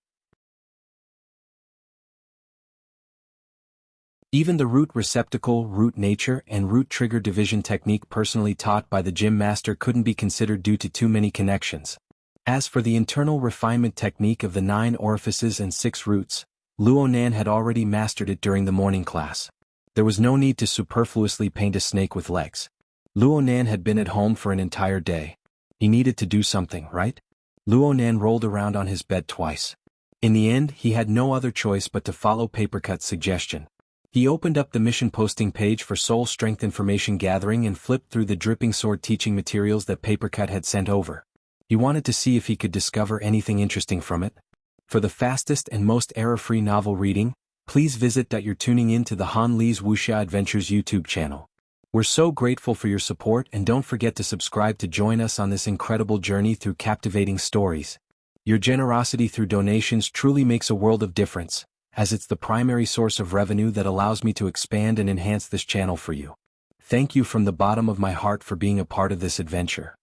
Even the root receptacle, root nature, and root trigger division technique personally taught by the gym master couldn't be considered due to too many connections. As for the internal refinement technique of the 9 orifices and 6 roots, Luo Nan had already mastered it during the morning class. There was no need to superfluously paint a snake with legs. Luo Nan had been at home for an entire day. He needed to do something, right? Luo Nan rolled around on his bed twice. In the end, he had no other choice but to follow Papercut's suggestion. He opened up the mission posting page for soul strength information gathering and flipped through the dripping sword teaching materials that Papercut had sent over. He wanted to see if he could discover anything interesting from it. For the fastest and most error-free novel reading, please visit .you're tuning in to the Han Li's Wuxia Adventures YouTube channel. We're so grateful for your support, and don't forget to subscribe to join us on this incredible journey through captivating stories. Your generosity through donations truly makes a world of difference, as it's the primary source of revenue that allows me to expand and enhance this channel for you. Thank you from the bottom of my heart for being a part of this adventure.